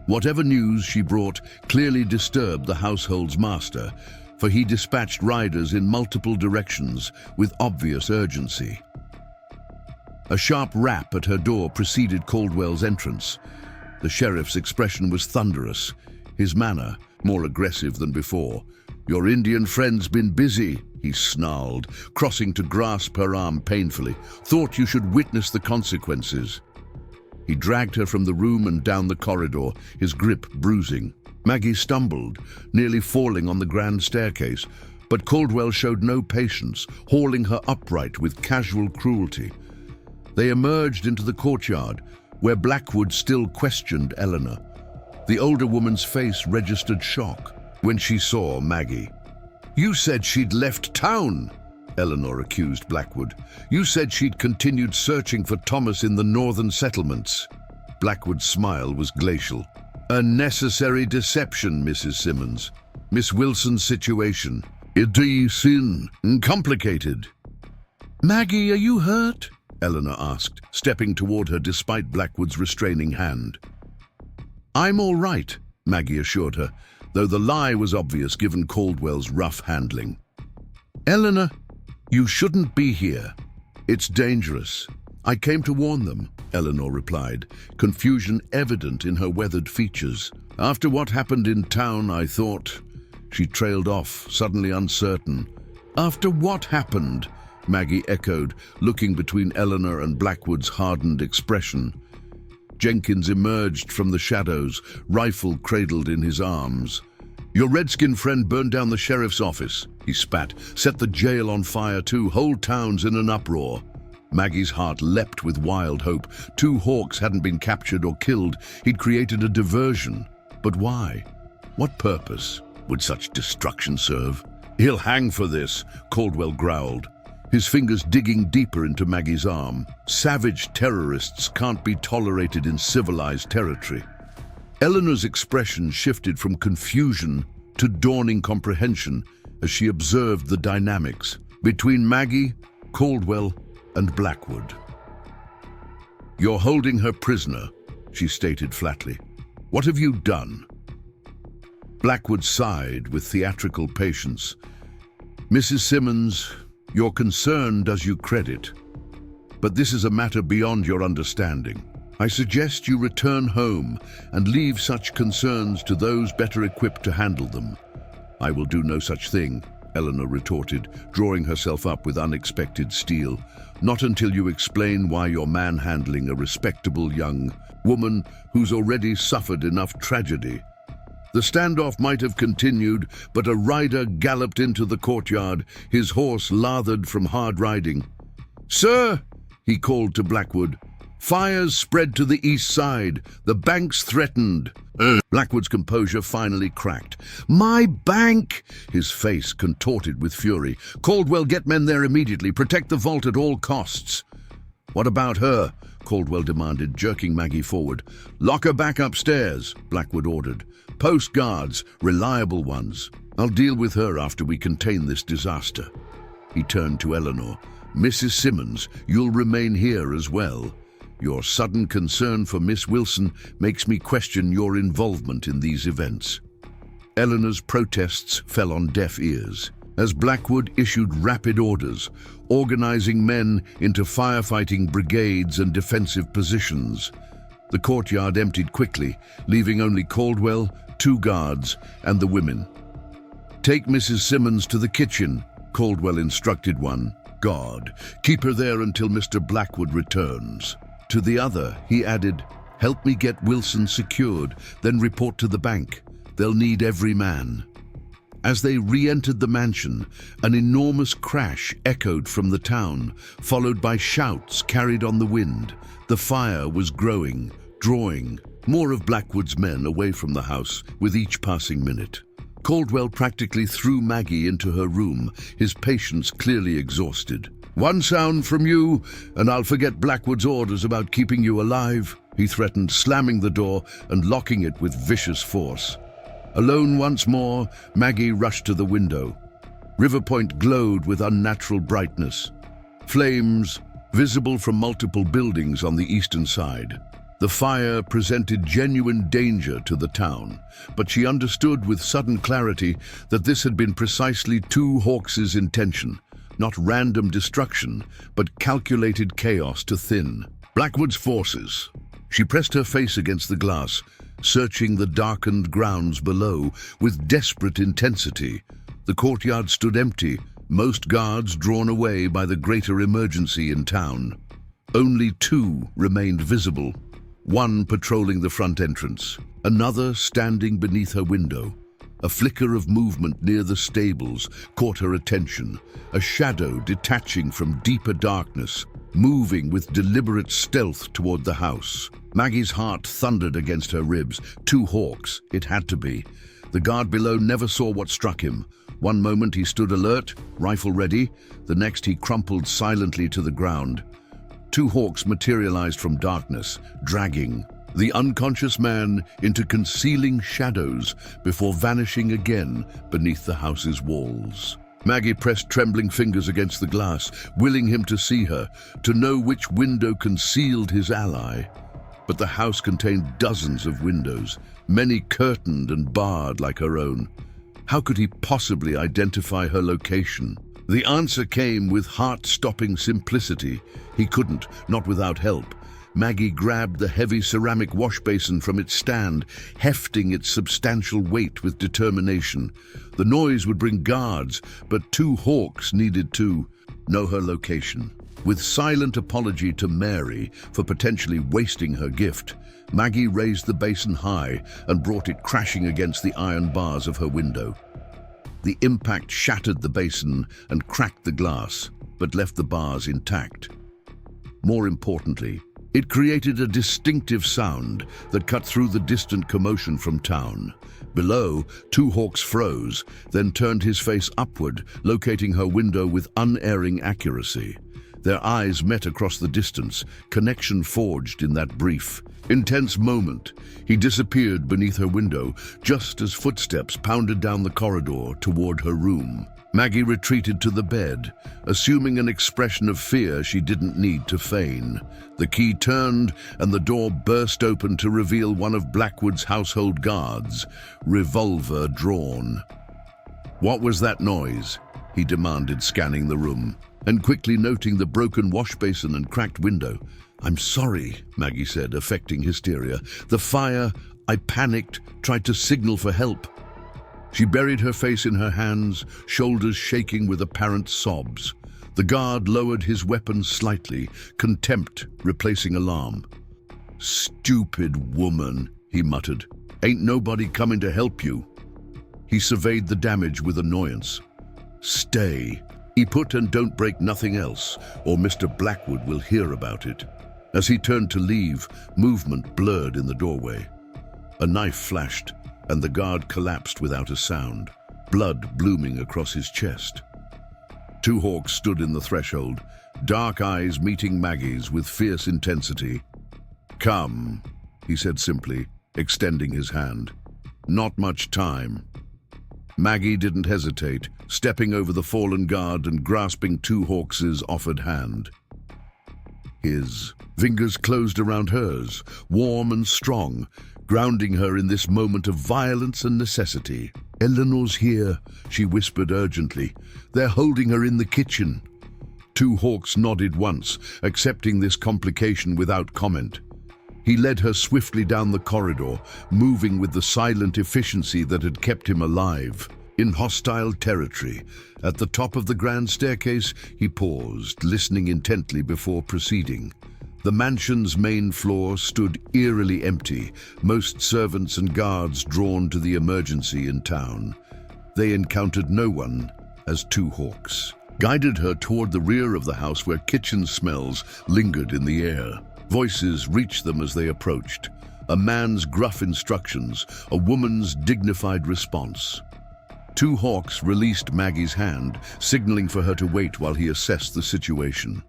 Whatever news she brought clearly disturbed the household's master, for he dispatched riders in multiple directions with obvious urgency. A sharp rap at her door preceded Caldwell's entrance. The sheriff's expression was thunderous, his manner more aggressive than before. "Your Indian friend's been busy," he snarled, crossing to grasp her arm painfully. "Thought you should witness the consequences." He dragged her from the room and down the corridor, his grip bruising. Maggie stumbled, nearly falling on the grand staircase, but Caldwell showed no patience, hauling her upright with casual cruelty. They emerged into the courtyard, where Blackwood still questioned Eleanor. The older woman's face registered shock when she saw Maggie. "You said she'd left town," Eleanor accused Blackwood. "You said she'd continued searching for Thomas in the northern settlements." Blackwood's smile was glacial. "A necessary deception, Mrs. Simmons. Miss Wilson's situation. It is complicated." "Maggie, are you hurt?" Eleanor asked, stepping toward her despite Blackwood's restraining hand. "I'm all right," Maggie assured her, though the lie was obvious given Caldwell's rough handling. "Eleanor, you shouldn't be here. It's dangerous. I came to warn them," Eleanor replied, confusion evident in her weathered features. "After what happened in town, I thought—" She trailed off, suddenly uncertain. "After what happened?" Maggie echoed, looking between Eleanor and Blackwood's hardened expression. Jenkins emerged from the shadows, rifle cradled in his arms. "Your redskin friend burned down the sheriff's office," he spat. "Set the jail on fire too. Whole town's in an uproar." Maggie's heart leapt with wild hope. 2 hawks hadn't been captured or killed. He'd created a diversion. But why? What purpose would such destruction serve? "He'll hang for this," Caldwell growled, his fingers digging deeper into Maggie's arm. "Savage terrorists can't be tolerated in civilized territory." Eleanor's expression shifted from confusion to dawning comprehension as she observed the dynamics between Maggie, Caldwell, and Blackwood. "You're holding her prisoner," she stated flatly. "What have you done?" Blackwood sighed with theatrical patience. "Mrs. Simmons, your concern does you credit, but this is a matter beyond your understanding. I suggest you return home and leave such concerns to those better equipped to handle them." "I will do no such thing," Eleanor retorted, drawing herself up with unexpected steel. "Not until you explain why you're manhandling a respectable young woman who's already suffered enough tragedy." The standoff might have continued, but a rider galloped into the courtyard, his horse lathered from hard riding. "Sir," he called to Blackwood, "fires spread to the east side. The bank's threatened." Blackwood's composure finally cracked. "My bank!" His face contorted with fury. "Caldwell, get men there immediately. Protect the vault at all costs." "What about her?" Caldwell demanded, jerking Maggie forward. "Lock her back upstairs," Blackwood ordered. "Post guards, reliable ones. I'll deal with her after we contain this disaster." He turned to Eleanor. "Mrs. Simmons, you'll remain here as well. Your sudden concern for Miss Wilson makes me question your involvement in these events." Eleanor's protests fell on deaf ears, as Blackwood issued rapid orders, organizing men into firefighting brigades and defensive positions. The courtyard emptied quickly, leaving only Caldwell, 2 guards, and the women. "Take Mrs. Simmons to the kitchen," Caldwell instructed one. "God, keep her there until Mr. Blackwood returns." To the other, he added, "Help me get Wilson secured, then report to the bank. They'll need every man." As they re-entered the mansion, an enormous crash echoed from the town, followed by shouts carried on the wind. The fire was growing, drawing more of Blackwood's men away from the house with each passing minute. Caldwell practically threw Maggie into her room, his patience clearly exhausted. "One sound from you, and I'll forget Blackwood's orders about keeping you alive," he threatened, slamming the door and locking it with vicious force. Alone once more, Maggie rushed to the window. Riverpoint glowed with unnatural brightness. Flames, visible from multiple buildings on the eastern side. The fire presented genuine danger to the town, but she understood with sudden clarity that this had been precisely 2 Hawks' intention. Not random destruction, but calculated chaos to thin Blackwood's forces. She pressed her face against the glass, searching the darkened grounds below with desperate intensity. The courtyard stood empty, most guards drawn away by the greater emergency in town. Only 2 remained visible, one patrolling the front entrance, another standing beneath her window. A flicker of movement near the stables caught her attention, a shadow detaching from deeper darkness, moving with deliberate stealth toward the house. Maggie's heart thundered against her ribs. 2 Hawks, it had to be. The guard below never saw what struck him. One moment he stood alert, rifle ready, the next he crumpled silently to the ground. 2 Hawks materialized from darkness, dragging the unconscious man into concealing shadows before vanishing again beneath the house's walls. Maggie pressed trembling fingers against the glass, willing him to see her, to know which window concealed his ally. But the house contained dozens of windows, many curtained and barred like her own. How could he possibly identify her location? The answer came with heart-stopping simplicity. He couldn't, not without help. Maggie grabbed the heavy ceramic wash basin from its stand, hefting its substantial weight with determination. The noise would bring guards, but 2 Hawks needed to know her location. With silent apology to Mary for potentially wasting her gift, Maggie raised the basin high and brought it crashing against the iron bars of her window. The impact shattered the basin and cracked the glass, but left the bars intact. More importantly, it created a distinctive sound that cut through the distant commotion from town. Below, 2 Hawks froze, then turned his face upward, locating her window with unerring accuracy. Their eyes met across the distance, connection forged in that brief, intense moment. He disappeared beneath her window, just as footsteps pounded down the corridor toward her room. Maggie retreated to the bed, assuming an expression of fear she didn't need to feign. The key turned, and the door burst open to reveal one of Blackwood's household guards, revolver drawn. "What was that noise?" he demanded, scanning the room, and quickly noting the broken wash basin and cracked window. "I'm sorry," Maggie said, affecting hysteria. "The fire, I panicked, tried to signal for help." She buried her face in her hands, shoulders shaking with apparent sobs. The guard lowered his weapon slightly, contempt replacing alarm. "Stupid woman," he muttered. "Ain't nobody coming to help you." He surveyed the damage with annoyance. "Stay. He put and don't break nothing else, or Mr. Blackwood will hear about it." As he turned to leave, movement blurred in the doorway. A knife flashed, and the guard collapsed without a sound, blood blooming across his chest. Two hawks stood in the threshold, dark eyes meeting Maggie's with fierce intensity. "Come," he said simply, extending his hand. "Not much time." Maggie didn't hesitate, stepping over the fallen guard and grasping Two Hawks' offered hand. His fingers closed around hers, warm and strong, grounding her in this moment of violence and necessity. "Eleanor's here," she whispered urgently. "They're holding her in the kitchen." Two Hawks nodded once, accepting this complication without comment. He led her swiftly down the corridor, moving with the silent efficiency that had kept him alive. In hostile territory, at the top of the grand staircase, he paused, listening intently before proceeding. The mansion's main floor stood eerily empty, most servants and guards drawn to the emergency in town. They encountered no one as Two Hawks guided her toward the rear of the house where kitchen smells lingered in the air. Voices reached them as they approached. A man's gruff instructions, a woman's dignified response. Two Hawks released Maggie's hand, signaling for her to wait while he assessed the situation.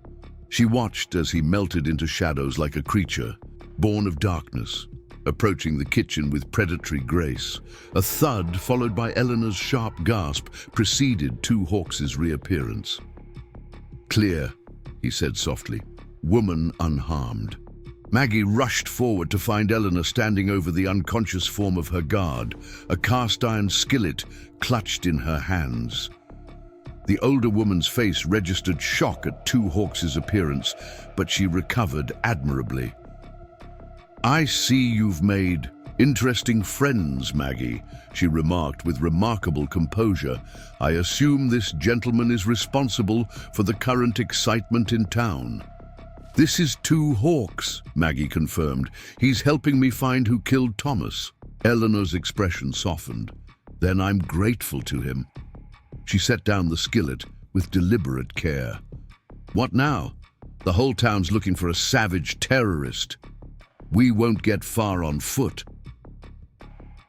She watched as he melted into shadows like a creature, born of darkness, approaching the kitchen with predatory grace. A thud, followed by Eleanor's sharp gasp, preceded Two Hawks' reappearance. "Clear," he said softly. "Woman unharmed." Maggie rushed forward to find Eleanor standing over the unconscious form of her guard, a cast-iron skillet clutched in her hands. The older woman's face registered shock at Two Hawks' appearance, but she recovered admirably. "I see you've made interesting friends, Maggie," she remarked with remarkable composure. "I assume this gentleman is responsible for the current excitement in town." "This is Two Hawks," Maggie confirmed. "He's helping me find who killed Thomas." Eleanor's expression softened. "Then I'm grateful to him." She set down the skillet with deliberate care. "What now? The whole town's looking for a savage terrorist. We won't get far on foot."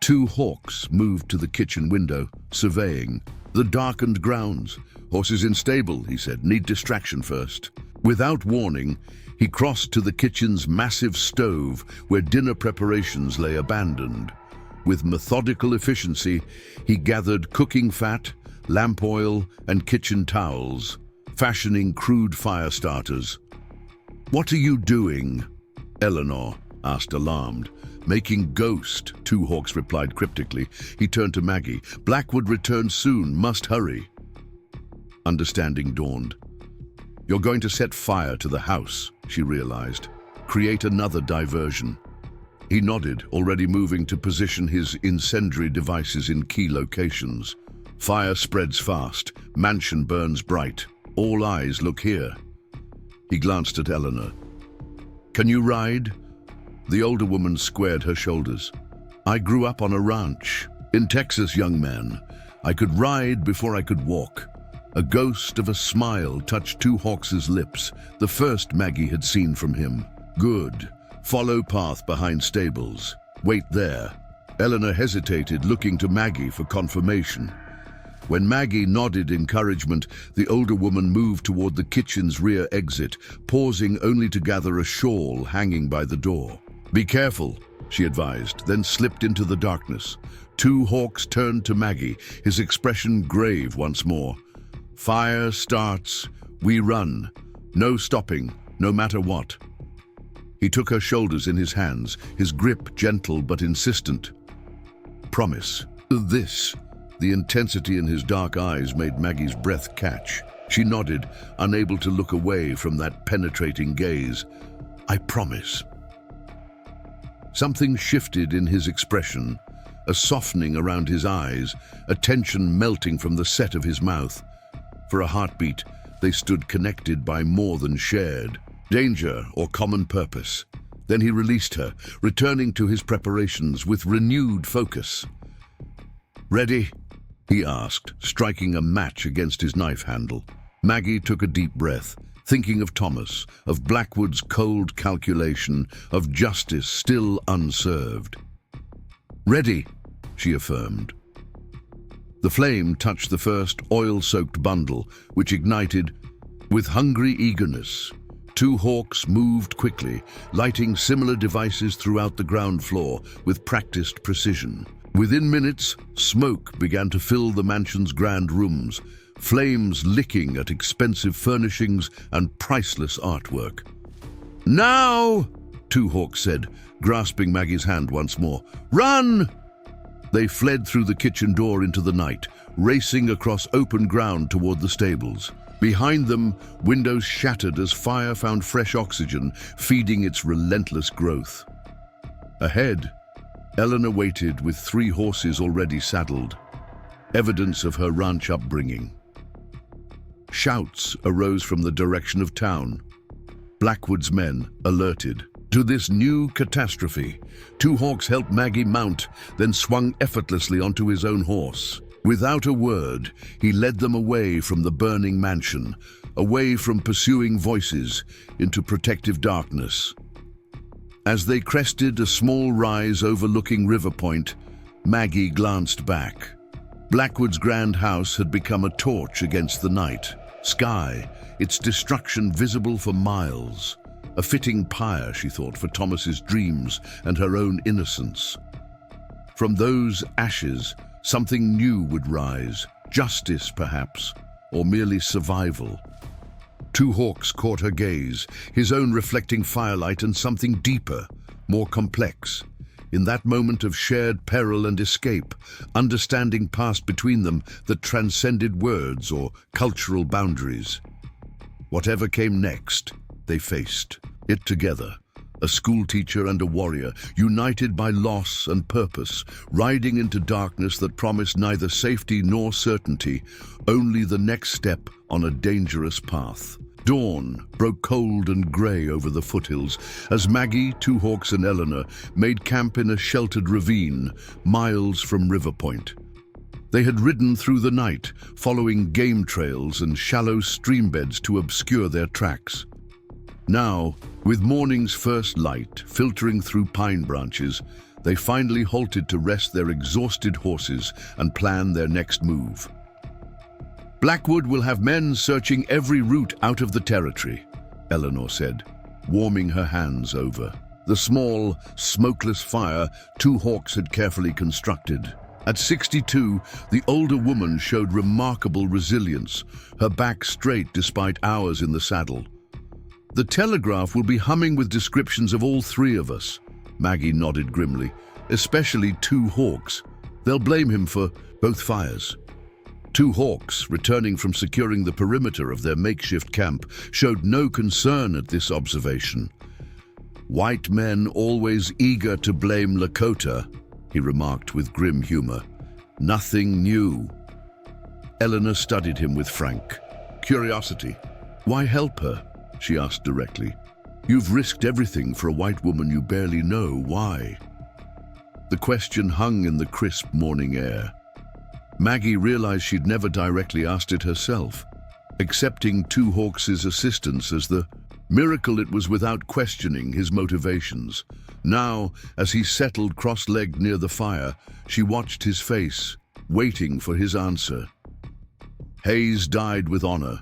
Two Hawks moved to the kitchen window, surveying the darkened grounds. "Horses in stable," he said. "Need distraction first." Without warning, he crossed to the kitchen's massive stove where dinner preparations lay abandoned. With methodical efficiency, he gathered cooking fat, lamp oil, and kitchen towels, fashioning crude fire starters. "What are you doing?" Eleanor asked, alarmed. "Making ghost," Two Hawks replied cryptically. He turned to Maggie. "Blackwood returns soon. Must hurry." Understanding dawned. "You're going to set fire to the house," she realized. "Create another diversion." He nodded, already moving to position his incendiary devices in key locations. Fire spreads fast. Mansion burns bright. All eyes look here. He glanced at Eleanor. "Can you ride?" The older woman squared her shoulders. "I grew up on a ranch. In Texas, young man. I could ride before I could walk." A ghost of a smile touched Two Hawks' lips, the first Maggie had seen from him. "Good. Follow path behind stables. Wait there." Eleanor hesitated, looking to Maggie for confirmation. When Maggie nodded encouragement, the older woman moved toward the kitchen's rear exit, pausing only to gather a shawl hanging by the door. "Be careful," she advised, then slipped into the darkness. Two Hawks turned to Maggie, his expression grave once more. "Fire starts, we run. No stopping, no matter what." He took her shoulders in his hands, his grip gentle but insistent. "Promise." "This." The intensity in his dark eyes made Maggie's breath catch. She nodded, unable to look away from that penetrating gaze. "I promise." Something shifted in his expression, a softening around his eyes, a tension melting from the set of his mouth. For a heartbeat, they stood connected by more than shared danger or common purpose. Then he released her, returning to his preparations with renewed focus. "Ready?" he asked, striking a match against his knife handle. Maggie took a deep breath, thinking of Thomas, of Blackwood's cold calculation, of justice still unserved. "Ready," she affirmed. The flame touched the first oil-soaked bundle, which ignited with hungry eagerness. Two hawks moved quickly, lighting similar devices throughout the ground floor with practiced precision. Within minutes, smoke began to fill the mansion's grand rooms, flames licking at expensive furnishings and priceless artwork. "Now!" Two hawks said, grasping Maggie's hand once more. "Run!" They fled through the kitchen door into the night, racing across open ground toward the stables. Behind them, windows shattered as fire found fresh oxygen, feeding its relentless growth. Ahead, Eleanor waited with 3 horses already saddled, evidence of her ranch upbringing. Shouts arose from the direction of town. Blackwood's men alerted to this new catastrophe. Two hawks helped Maggie mount, then swung effortlessly onto his own horse. Without a word, he led them away from the burning mansion, away from pursuing voices, into protective darkness. As they crested a small rise overlooking Riverpoint, Maggie glanced back. Blackwood's grand house had become a torch against the night sky, its destruction visible for miles. A fitting pyre, she thought, for Thomas's dreams and her own innocence. From those ashes, something new would rise, justice perhaps, or merely survival. Two hawks caught her gaze, his own reflecting firelight and something deeper, more complex. In that moment of shared peril and escape, understanding passed between them that transcended words or cultural boundaries. Whatever came next, they faced it together. A schoolteacher and a warrior, united by loss and purpose, riding into darkness that promised neither safety nor certainty, only the next step on a dangerous path. Dawn broke cold and grey over the foothills as Maggie, Two Hawks and Eleanor made camp in a sheltered ravine, miles from Riverpoint. They had ridden through the night, following game trails and shallow streambeds to obscure their tracks. Now, with morning's first light filtering through pine branches, they finally halted to rest their exhausted horses and plan their next move. "Blackwood will have men searching every route out of the territory," Eleanor said, warming her hands over the small, smokeless fire Two Hawks had carefully constructed. At 62, the older woman showed remarkable resilience, her back straight despite hours in the saddle. "The Telegraph will be humming with descriptions of all 3 of us," Maggie nodded grimly, "especially Two Hawks. They'll blame him for both fires." Two Hawks, returning from securing the perimeter of their makeshift camp, showed no concern at this observation. "White men always eager to blame Lakota," he remarked with grim humor. "Nothing new." Eleanor studied him with frank curiosity. "Why help her?" she asked directly. "You've risked everything for a white woman you barely know. Why?" The question hung in the crisp morning air. Maggie realized she'd never directly asked it herself, accepting Two Hawks' assistance as the miracle it was without questioning his motivations. Now, as he settled cross-legged near the fire, she watched his face, waiting for his answer. "Hayes died with honor,"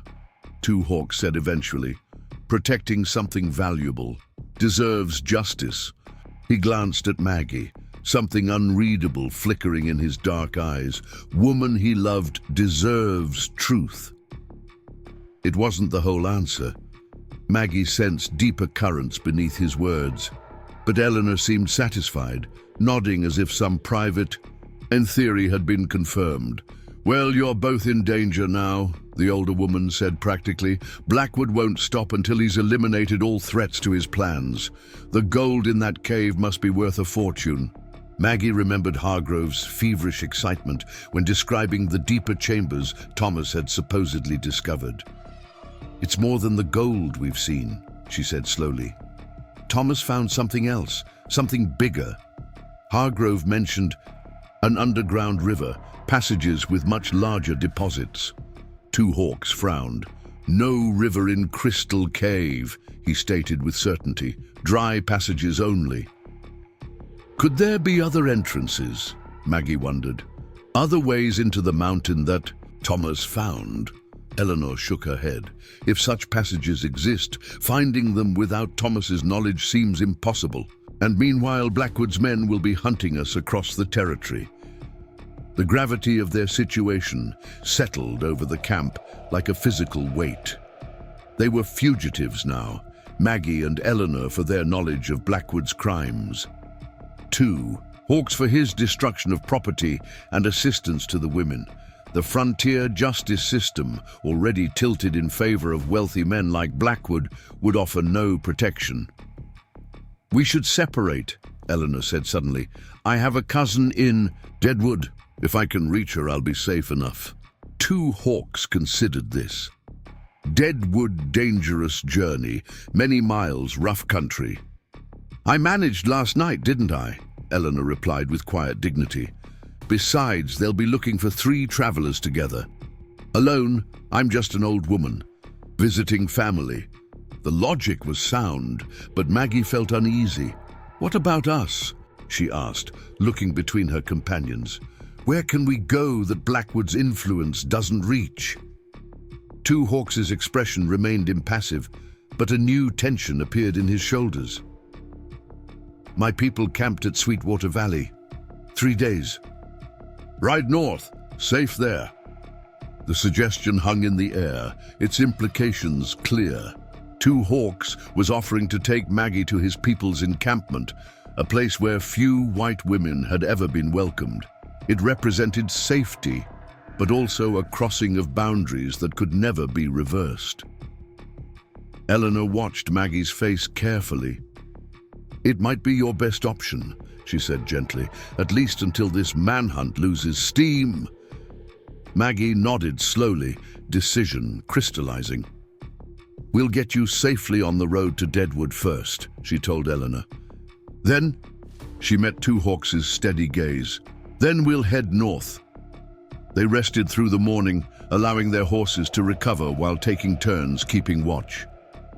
Two Hawks said eventually. "Protecting something valuable. Deserves justice." He glanced at Maggie, something unreadable flickering in his dark eyes. Woman he loved deserves truth. It wasn't the whole answer. Maggie sensed deeper currents beneath his words, but Eleanor seemed satisfied, nodding as if some private, in theory, had been confirmed. "Well, you're both in danger now," the older woman said practically. "Blackwood won't stop until he's eliminated all threats to his plans. The gold in that cave must be worth a fortune." Maggie remembered Hargrove's feverish excitement when describing the deeper chambers Thomas had supposedly discovered. "It's more than the gold we've seen," she said slowly. "Thomas found something else, something bigger." Hargrove mentioned an underground river, passages with much larger deposits. Two Hawks frowned. "No river in Crystal Cave," he stated with certainty. "Dry passages only." Could there be other entrances? Maggie wondered. Other ways into the mountain that Thomas found? Eleanor shook her head. If such passages exist, finding them without Thomas's knowledge seems impossible. And meanwhile, Blackwood's men will be hunting us across the territory. The gravity of their situation settled over the camp like a physical weight. They were fugitives now, Maggie and Eleanor for their knowledge of Blackwood's crimes. 2. Hawks for his destruction of property and assistance to the women. The frontier justice system, already tilted in favor of wealthy men like Blackwood, would offer no protection. "We should separate," Eleanor said suddenly. "I have a cousin in Deadwood. If I can reach her, I'll be safe enough." 2 Hawks considered this. Deadwood, dangerous journey, many miles, rough country. "I managed last night, didn't I?" Eleanor replied with quiet dignity. "Besides, they'll be looking for 3 travelers together. Alone, I'm just an old woman, visiting family." The logic was sound, but Maggie felt uneasy. "What about us?" she asked, looking between her companions. "Where can we go that Blackwood's influence doesn't reach?" 2 Hawks' expression remained impassive, but a new tension appeared in his shoulders. "My people camped at Sweetwater Valley. 3 days. Ride north, safe there." The suggestion hung in the air, its implications clear. 2 Hawks was offering to take Maggie to his people's encampment, a place where few white women had ever been welcomed. It represented safety, but also a crossing of boundaries that could never be reversed. Eleanor watched Maggie's face carefully. "It might be your best option," she said gently, "at least until this manhunt loses steam." Maggie nodded slowly, decision crystallizing. "We'll get you safely on the road to Deadwood first," she told Eleanor. "Then," she met 2 Hawks' steady gaze, "then we'll head north." They rested through the morning, allowing their horses to recover while taking turns keeping watch.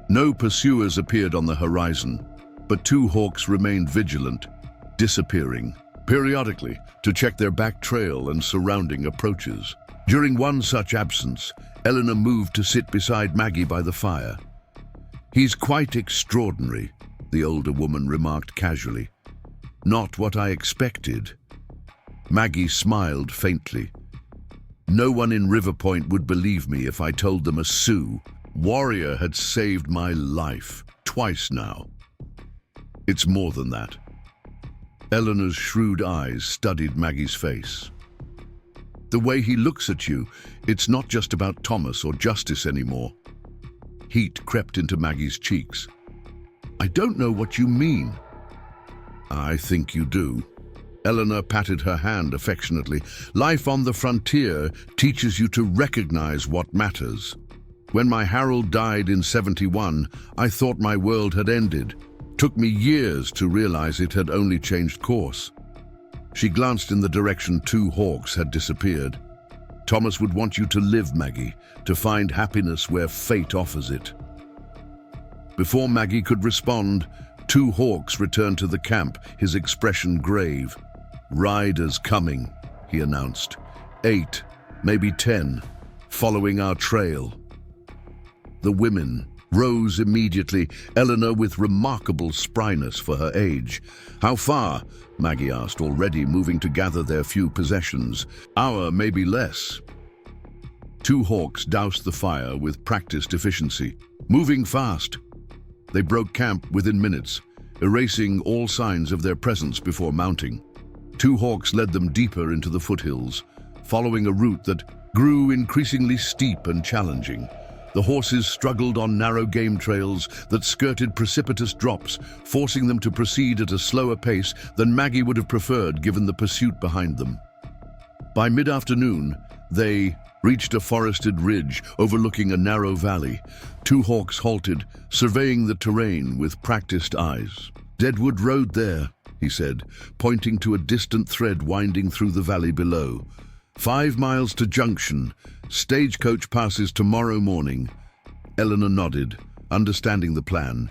No pursuers appeared on the horizon, but 2 Hawks remained vigilant, disappearing periodically to check their back trail and surrounding approaches. During one such absence, Eleanor moved to sit beside Maggie by the fire. "He's quite extraordinary," the older woman remarked casually. "Not what I expected." Maggie smiled faintly. "No one in Riverpoint would believe me if I told them a Sioux warrior had saved my life, twice now. It's more than that." Eleanor's shrewd eyes studied Maggie's face. "The way he looks at you, it's not just about Thomas or justice anymore." Heat crept into Maggie's cheeks. "I don't know what you mean." "I think you do." Eleanor patted her hand affectionately. "Life on the frontier teaches you to recognize what matters. When my Harold died in 71, I thought my world had ended. Took me years to realize it had only changed course." She glanced in the direction 2 Hawks had disappeared. "Thomas would want you to live, Maggie, to find happiness where fate offers it." Before Maggie could respond, 2 Hawks returned to the camp, his expression grave. "Riders coming," he announced. 8, maybe 10, following our trail. The women rose immediately, Eleanor with remarkable spryness for her age. "How far?" Maggie asked, already moving to gather their few possessions. "Hour, maybe less." 2 Hawks doused the fire with practiced efficiency, moving fast. They broke camp within minutes, erasing all signs of their presence before mounting. 2 Hawks led them deeper into the foothills, following a route that grew increasingly steep and challenging. The horses struggled on narrow game trails that skirted precipitous drops, forcing them to proceed at a slower pace than Maggie would have preferred given the pursuit behind them. By mid-afternoon, they reached a forested ridge overlooking a narrow valley. 2 Hawks halted, surveying the terrain with practiced eyes. "Deadwood Road there," he said, pointing to a distant thread winding through the valley below. 5 miles to junction. Stagecoach passes tomorrow morning." Eleanor nodded, understanding the plan.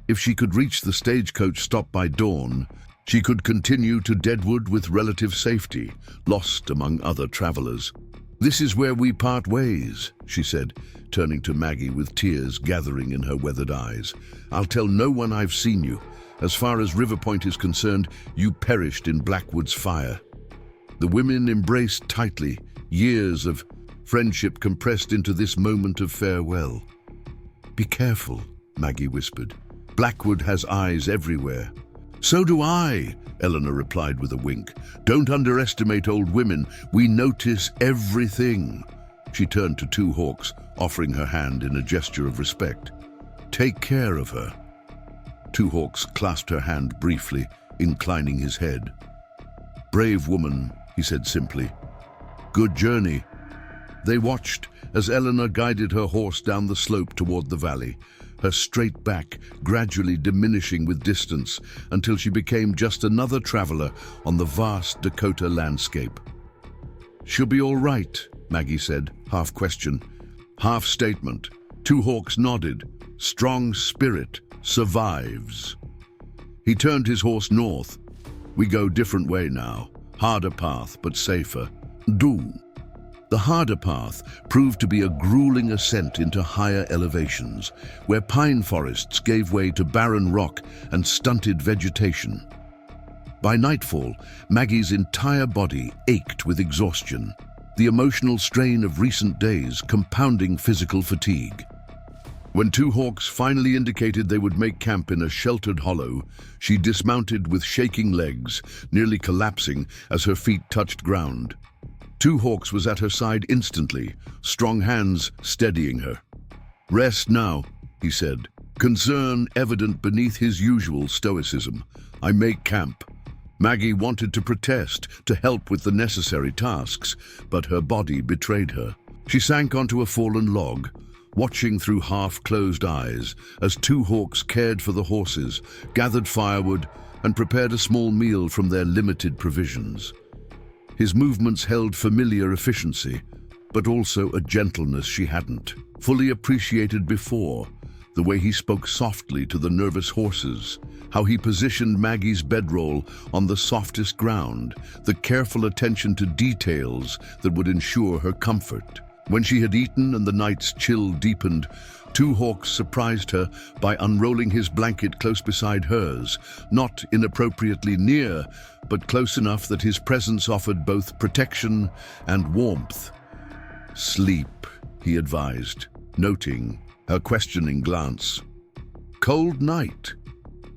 If she could reach the stagecoach stop by dawn, She could continue to Deadwood with relative safety, lost among other travelers. "This is where we part ways," she said, turning to Maggie with tears gathering in her weathered eyes. "I'll tell no one I've seen you. As far as Riverpoint is concerned, you perished in Blackwood's fire." The women embraced tightly, years of friendship compressed into this moment of farewell. "Be careful," Maggie whispered. "Blackwood has eyes everywhere." "So do I," Eleanor replied with a wink. "Don't underestimate old women. We notice everything." She turned to Two Hawks, offering her hand in a gesture of respect. "Take care of her." Two Hawks clasped her hand briefly, inclining his head. "Brave woman," he said simply. "Good journey." They watched as Eleanor guided her horse down the slope toward the valley, her straight back gradually diminishing with distance until she became just another traveler on the vast Dakota landscape. "She'll be all right," Maggie said, half question, half statement. Two Hawks nodded. "Strong spirit survives." He turned his horse north. "We go different way now. Harder path, but safer." "Do." The harder path proved to be a grueling ascent into higher elevations, where pine forests gave way to barren rock and stunted vegetation. By nightfall, Maggie's entire body ached with exhaustion, the emotional strain of recent days compounding physical fatigue. When Two Hawks finally indicated they would make camp in a sheltered hollow, she dismounted with shaking legs, nearly collapsing as her feet touched ground. Two Hawks was at her side instantly, strong hands steadying her. "Rest now," he said, concern evident beneath his usual stoicism. "I make camp." Maggie wanted to protest, to help with the necessary tasks, but her body betrayed her. She sank onto a fallen log, watching through half-closed eyes as Two Hawks cared for the horses, gathered firewood, and prepared a small meal from their limited provisions. His movements held familiar efficiency, but also a gentleness she hadn't fully appreciated before. The way he spoke softly to the nervous horses, how he positioned Maggie's bedroll on the softest ground, the careful attention to details that would ensure her comfort. When she had eaten and the night's chill deepened, Two Hawks surprised her by unrolling his blanket close beside hers, not inappropriately near, but close enough that his presence offered both protection and warmth. "Sleep," he advised, noting her questioning glance. "Cold night.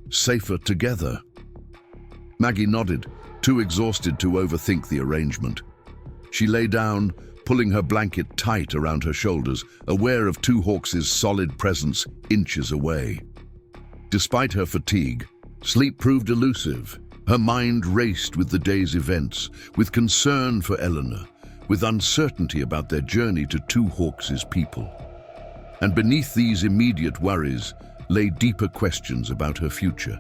Safer together." Maggie nodded, too exhausted to overthink the arrangement. She lay down, pulling her blanket tight around her shoulders, aware of Two Hawks' solid presence inches away. Despite her fatigue, sleep proved elusive. Her mind raced with the day's events, with concern for Eleanor, with uncertainty about their journey to Two Hawks' people. And beneath these immediate worries lay deeper questions about her future.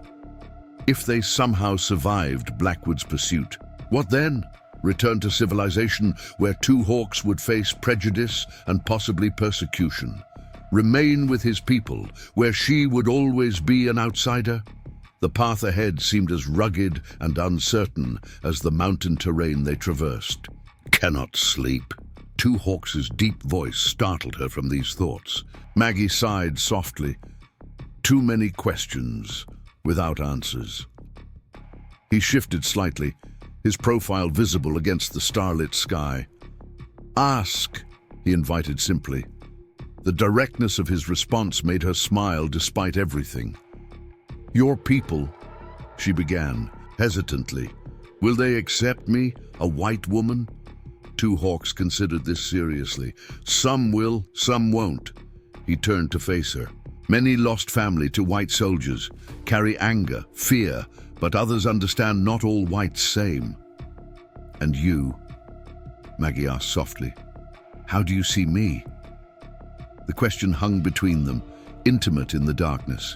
If they somehow survived Blackwood's pursuit, what then? Return to civilization where Two Hawks would face prejudice and possibly persecution? Remain with his people where she would always be an outsider? The path ahead seemed as rugged and uncertain as the mountain terrain they traversed. "Cannot sleep." Two Hawks' deep voice startled her from these thoughts. Maggie sighed softly. Too many questions without answers. He shifted slightly, his profile visible against the starlit sky. "Ask," he invited simply. The directness of his response made her smile despite everything. "Your people," she began, hesitantly. "Will they accept me, a white woman?" Two Hawks considered this seriously. "Some will, some won't." He turned to face her. "Many lost family to white soldiers, carry anger, fear, but others understand not all whites same." "And you?" Maggie asked softly. "How do you see me?" The question hung between them, intimate in the darkness.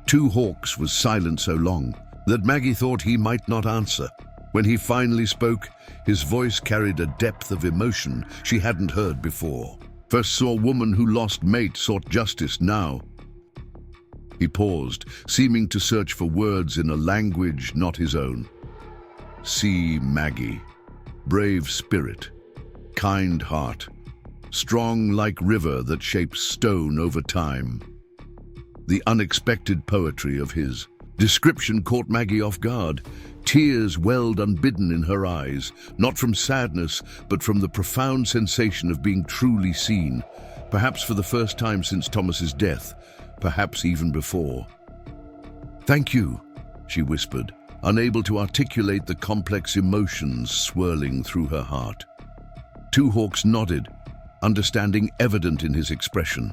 Two Hawks was silent so long that Maggie thought he might not answer. When he finally spoke, his voice carried a depth of emotion she hadn't heard before. "First saw woman who lost mate sought justice now." He paused, seeming to search for words in a language not his own. See Maggie, brave spirit, kind heart, strong like river that shapes stone over time. The unexpected poetry of his description caught Maggie off guard. Tears welled unbidden in her eyes, not from sadness, but from the profound sensation of being truly seen, perhaps for the first time since Thomas's death, perhaps even before. "Thank you," she whispered, unable to articulate the complex emotions swirling through her heart. Two Hawks nodded, understanding evident in his expression.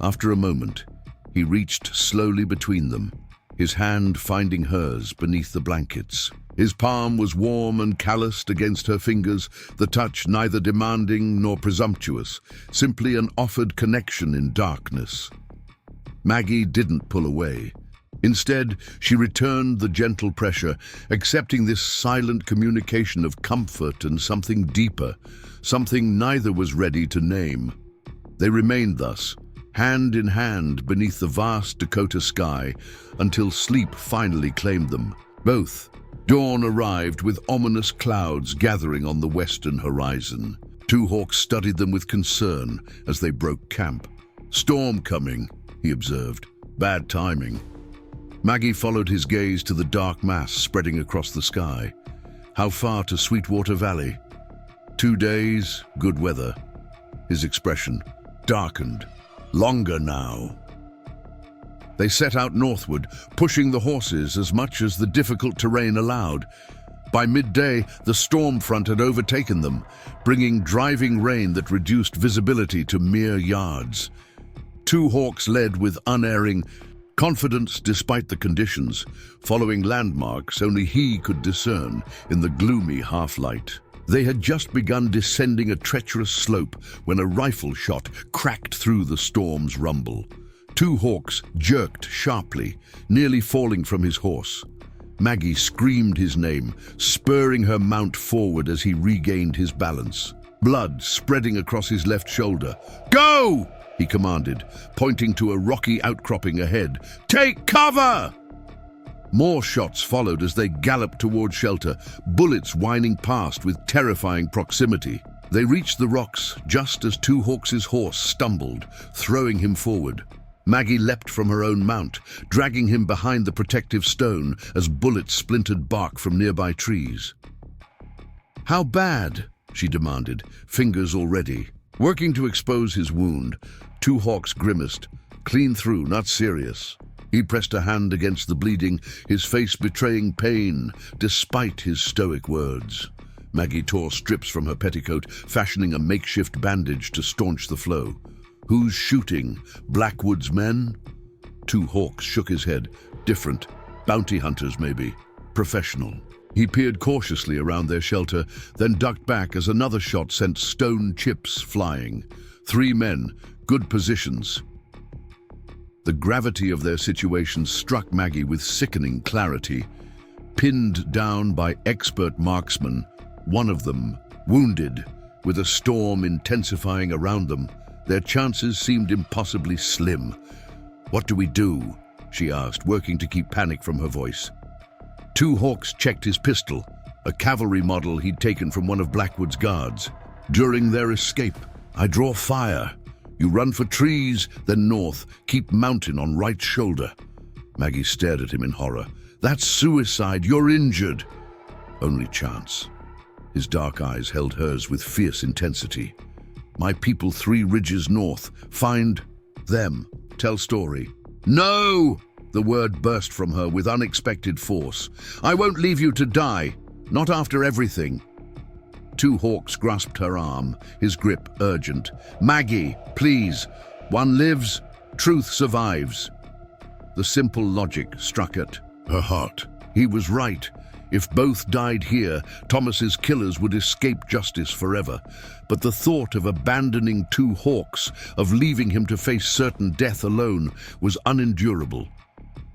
After a moment, he reached slowly between them, his hand finding hers beneath the blankets. His palm was warm and calloused against her fingers, the touch neither demanding nor presumptuous, simply an offered connection in darkness. Maggie didn't pull away. Instead, she returned the gentle pressure, accepting this silent communication of comfort and something deeper, something neither was ready to name. They remained thus, hand in hand beneath the vast Dakota sky, until sleep finally claimed them. Both. Dawn arrived with ominous clouds gathering on the western horizon. Two Hawks studied them with concern as they broke camp. "Storm coming," he observed. "Bad timing." Maggie followed his gaze to the dark mass spreading across the sky. How far to Sweetwater Valley? 2 days, good weather. His expression darkened. Longer now. They set out northward, pushing the horses as much as the difficult terrain allowed. By midday, the storm front had overtaken them, bringing driving rain that reduced visibility to mere yards. Two Hawks led with unerring confidence despite the conditions, following landmarks only he could discern in the gloomy half-light. They had just begun descending a treacherous slope when a rifle shot cracked through the storm's rumble. Two Hawks jerked sharply, nearly falling from his horse. Maggie screamed his name, spurring her mount forward as he regained his balance. Blood spreading across his left shoulder. "Go!" he commanded, pointing to a rocky outcropping ahead. "Take cover!" More shots followed as they galloped toward shelter, bullets whining past with terrifying proximity. They reached the rocks just as Two Hawks' horse stumbled, throwing him forward. Maggie leapt from her own mount, dragging him behind the protective stone as bullets splintered bark from nearby trees. "How bad?" she demanded, fingers already. Working to expose his wound, Two Hawks grimaced. "Clean through, not serious." He pressed a hand against the bleeding, his face betraying pain, despite his stoic words. Maggie tore strips from her petticoat, fashioning a makeshift bandage to staunch the flow. "Who's shooting? Blackwood's men?" Two Hawks shook his head. "Different. Bounty hunters, maybe. Professional." He peered cautiously around their shelter, then ducked back as another shot sent stone chips flying. 3 men, good positions. The gravity of their situation struck Maggie with sickening clarity. Pinned down by expert marksmen, one of them, wounded, with a storm intensifying around them, their chances seemed impossibly slim. "What do we do?" she asked, working to keep panic from her voice. Two Hawks checked his pistol, a cavalry model he'd taken from one of Blackwood's guards. "During their escape, I draw fire. You run for trees, then north, keep mountain on right shoulder." Maggie stared at him in horror. "That's suicide, you're injured." "Only chance." His dark eyes held hers with fierce intensity. "My people 3 ridges north. Find them. Tell story." "No!" The word burst from her with unexpected force. "I won't leave you to die. Not after everything." Two Hawks grasped her arm, his grip urgent. "Maggie, please. One lives, truth survives." The simple logic struck at her heart. He was right. If both died here, Thomas's killers would escape justice forever. But the thought of abandoning Two Hawks, of leaving him to face certain death alone, was unendurable.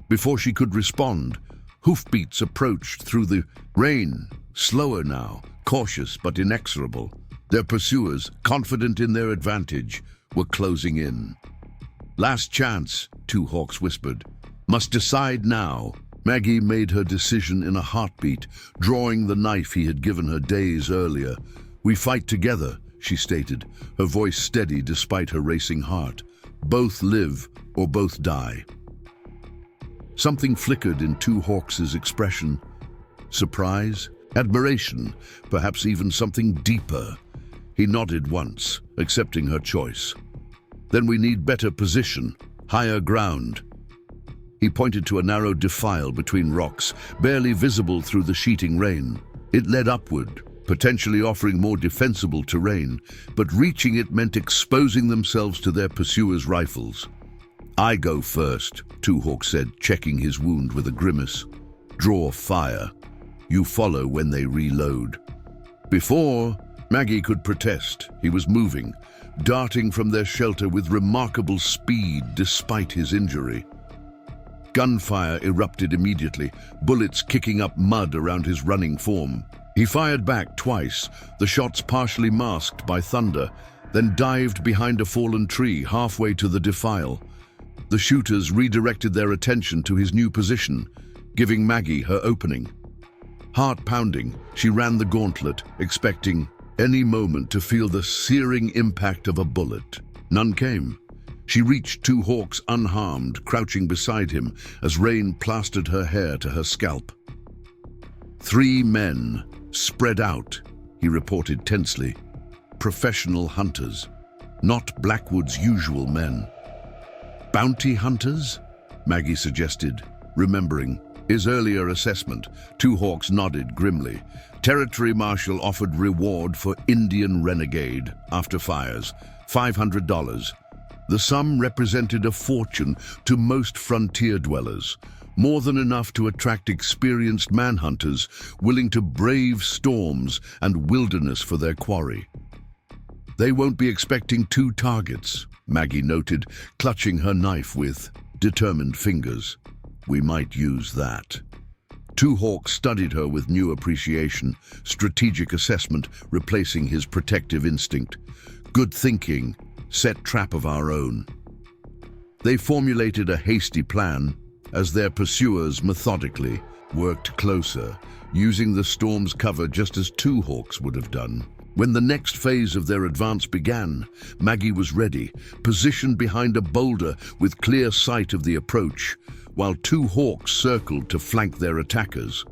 Before she could respond, hoofbeats approached through the rain, slower now, cautious but inexorable. Their pursuers, confident in their advantage, were closing in. Last chance, Two Hawks whispered. Must decide now. Maggie made her decision in a heartbeat, drawing the knife he had given her days earlier. We fight together, she stated, her voice steady despite her racing heart. Both live or both die. Something flickered in Two Hawks' expression. Surprise? Admiration? Perhaps even something deeper? He nodded once, accepting her choice. Then we need better position, higher ground. He pointed to a narrow defile between rocks, barely visible through the sheeting rain. It led upward, potentially offering more defensible terrain, but reaching it meant exposing themselves to their pursuers' rifles. I go first, Two Hawks said, checking his wound with a grimace. Draw fire. You follow when they reload. Before Maggie could protest, he was moving, darting from their shelter with remarkable speed despite his injury. Gunfire erupted immediately, bullets kicking up mud around his running form. He fired back twice, the shots partially masked by thunder, then dived behind a fallen tree halfway to the defile. The shooters redirected their attention to his new position, giving Maggie her opening. Heart pounding, she ran the gauntlet, expecting any moment to feel the searing impact of a bullet. None came. She reached Two Hawks unharmed, crouching beside him as rain plastered her hair to her scalp. 3 men, spread out, he reported tensely. Professional hunters, not Blackwood's usual men. Bounty hunters? Maggie suggested, remembering his earlier assessment. Two Hawks nodded grimly. Territory Marshal offered reward for Indian renegade after fires, $500. The sum represented a fortune to most frontier dwellers, more than enough to attract experienced manhunters willing to brave storms and wilderness for their quarry. They won't be expecting 2 targets, Maggie noted, clutching her knife with determined fingers. We might use that. Two Hawks studied her with new appreciation, strategic assessment replacing his protective instinct. Good thinking, set trap of our own. They formulated a hasty plan as their pursuers methodically worked closer, using the storm's cover just as Two Hawks would have done. When the next phase of their advance began, Maggie was ready, positioned behind a boulder with clear sight of the approach, while Two Hawks circled to flank their attackers.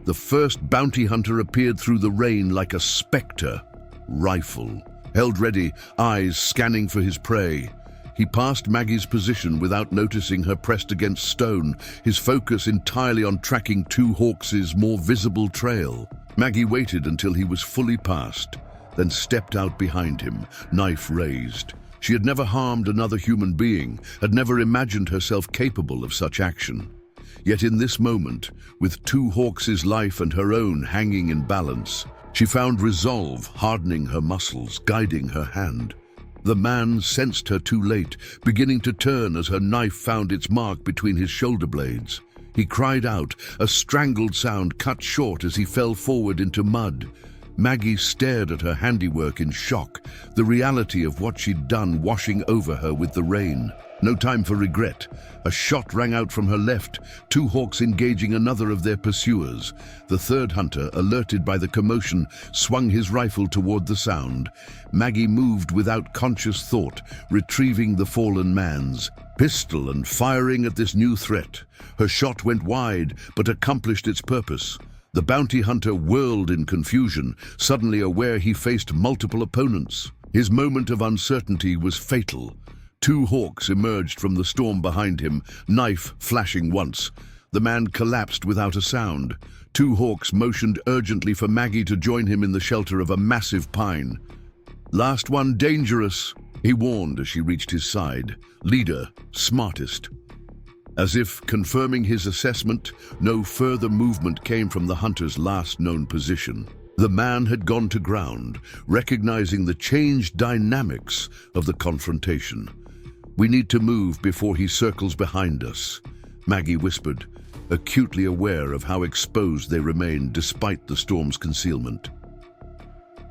The first bounty hunter appeared through the rain like a specter, rifle held ready, eyes scanning for his prey. He passed Maggie's position without noticing her pressed against stone, his focus entirely on tracking Two Hawks' more visible trail. Maggie waited until he was fully past, then stepped out behind him, knife raised. She had never harmed another human being, had never imagined herself capable of such action. Yet in this moment, with Two Hawks' life and her own hanging in balance, she found resolve hardening her muscles, guiding her hand. The man sensed her too late, beginning to turn as her knife found its mark between his shoulder blades. He cried out, a strangled sound cut short as he fell forward into mud. Maggie stared at her handiwork in shock, the reality of what she'd done washing over her with the rain. No time for regret. A shot rang out from her left, Two Hawks engaging another of their pursuers. The third hunter, alerted by the commotion, swung his rifle toward the sound. Maggie moved without conscious thought, retrieving the fallen man's pistol and firing at this new threat. Her shot went wide, but accomplished its purpose. The bounty hunter whirled in confusion, suddenly aware he faced multiple opponents. His moment of uncertainty was fatal. Two Hawks emerged from the storm behind him, knife flashing once. The man collapsed without a sound. Two Hawks motioned urgently for Maggie to join him in the shelter of a massive pine. Last one dangerous, he warned as she reached his side. Leader, smartest. As if confirming his assessment, no further movement came from the hunter's last known position. The man had gone to ground, recognizing the changed dynamics of the confrontation. We need to move before he circles behind us, Maggie whispered, acutely aware of how exposed they remained despite the storm's concealment.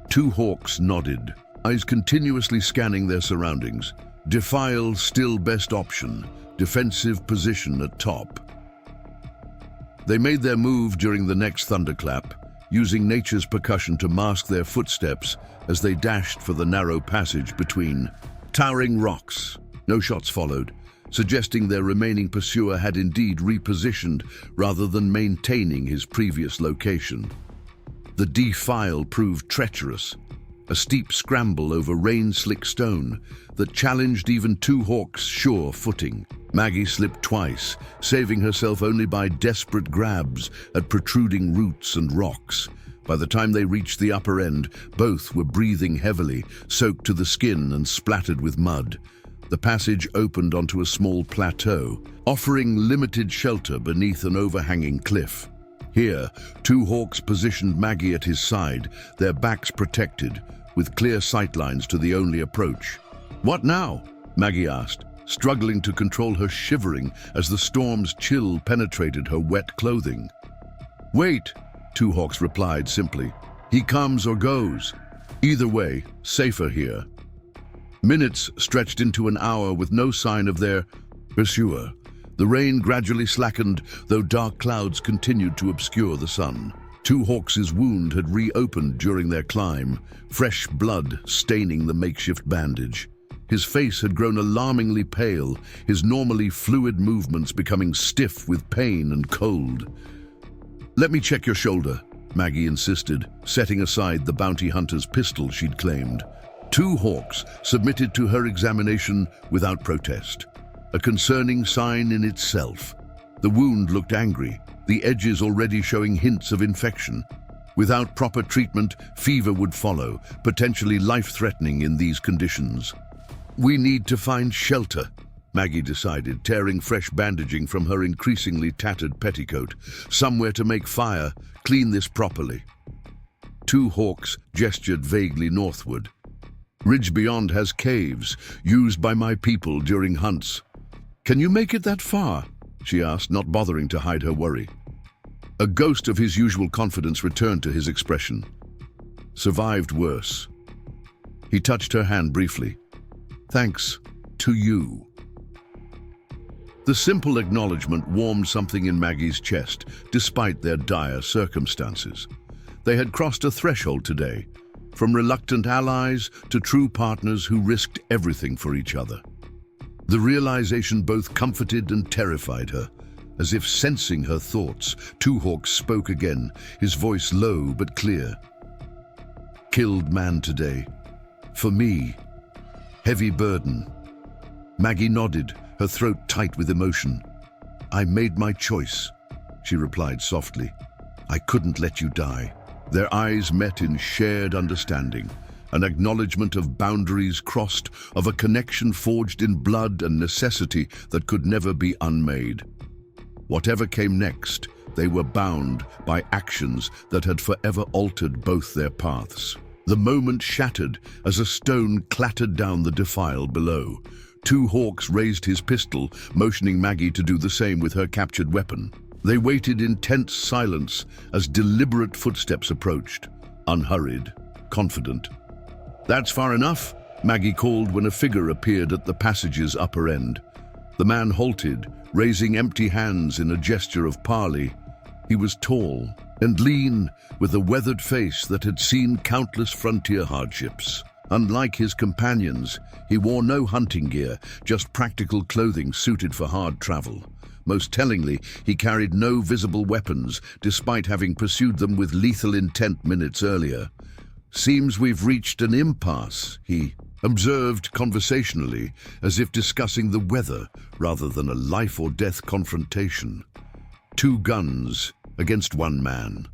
Two Hawks nodded, eyes continuously scanning their surroundings. Defile still best option, defensive position at top. They made their move during the next thunderclap, using nature's percussion to mask their footsteps as they dashed for the narrow passage between towering rocks. No shots followed, suggesting their remaining pursuer had indeed repositioned rather than maintaining his previous location. The defile proved treacherous, a steep scramble over rain-slick stone that challenged even Two Hawks' sure footing. Maggie slipped twice, saving herself only by desperate grabs at protruding roots and rocks. By the time they reached the upper end, both were breathing heavily, soaked to the skin and splattered with mud. The passage opened onto a small plateau, offering limited shelter beneath an overhanging cliff. Here, Two Hawks positioned Maggie at his side, their backs protected, with clear sightlines to the only approach. "What now?" Maggie asked, struggling to control her shivering as the storm's chill penetrated her wet clothing. "Wait," Two Hawks replied simply. "He comes or goes. Either way, safer here." Minutes stretched into an hour with no sign of their pursuer. The rain gradually slackened, though dark clouds continued to obscure the sun. Two Hawks' wound had reopened during their climb, fresh blood staining the makeshift bandage. His face had grown alarmingly pale, his normally fluid movements becoming stiff with pain and cold. "Let me check your shoulder," Maggie insisted, setting aside the bounty hunter's pistol she'd claimed. Two Hawks submitted to her examination without protest, a concerning sign in itself. The wound looked angry, the edges already showing hints of infection. Without proper treatment, fever would follow, potentially life-threatening in these conditions. "We need to find shelter," Maggie decided, tearing fresh bandaging from her increasingly tattered petticoat. "Somewhere to make fire, clean this properly." Two Hawks gestured vaguely northward. "Ridge beyond has caves, used by my people during hunts." "Can you make it that far?" she asked, not bothering to hide her worry. A ghost of his usual confidence returned to his expression. "Survived worse." He touched her hand briefly. "Thanks to you." The simple acknowledgement warmed something in Maggie's chest, despite their dire circumstances. They had crossed a threshold today, from reluctant allies to true partners who risked everything for each other. The realization both comforted and terrified her. As if sensing her thoughts, Two Hawks spoke again, his voice low but clear. "Killed man today. For me. Heavy burden." Maggie nodded, her throat tight with emotion. "I made my choice," she replied softly. "I couldn't let you die." Their eyes met in shared understanding, an acknowledgement of boundaries crossed, of a connection forged in blood and necessity that could never be unmade. Whatever came next, they were bound by actions that had forever altered both their paths. The moment shattered as a stone clattered down the defile below. Two Hawks raised his pistol, motioning Maggie to do the same with her captured weapon. They waited in tense silence as deliberate footsteps approached, unhurried, confident. "That's far enough," Maggie called when a figure appeared at the passage's upper end. The man halted, raising empty hands in a gesture of parley. He was tall and lean, with a weathered face that had seen countless frontier hardships. Unlike his companions, he wore no hunting gear, just practical clothing suited for hard travel. Most tellingly, he carried no visible weapons, despite having pursued them with lethal intent minutes earlier. "Seems we've reached an impasse," he observed conversationally, as if discussing the weather rather than a life-or-death confrontation. Two guns against one man.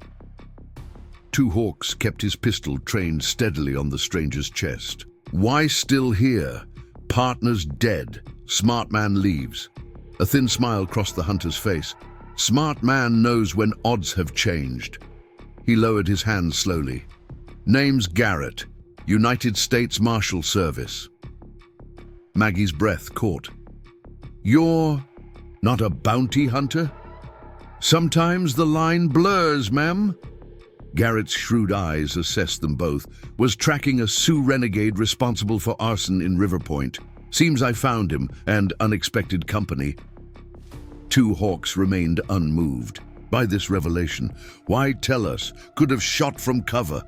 Two Hawks kept his pistol trained steadily on the stranger's chest. "Why still here? Partner's dead. Smart man leaves." A thin smile crossed the hunter's face. "Smart man knows when odds have changed." He lowered his hands slowly. "Name's Garrett, United States Marshal Service." Maggie's breath caught. "You're not a bounty hunter?" "Sometimes the line blurs, ma'am." Garrett's shrewd eyes assessed them both. "Was tracking a Sioux renegade responsible for arson in Riverpoint. Seems I found him, and unexpected company. Two Hawks remained unmoved by this revelation. Why tell us? Could have shot from cover.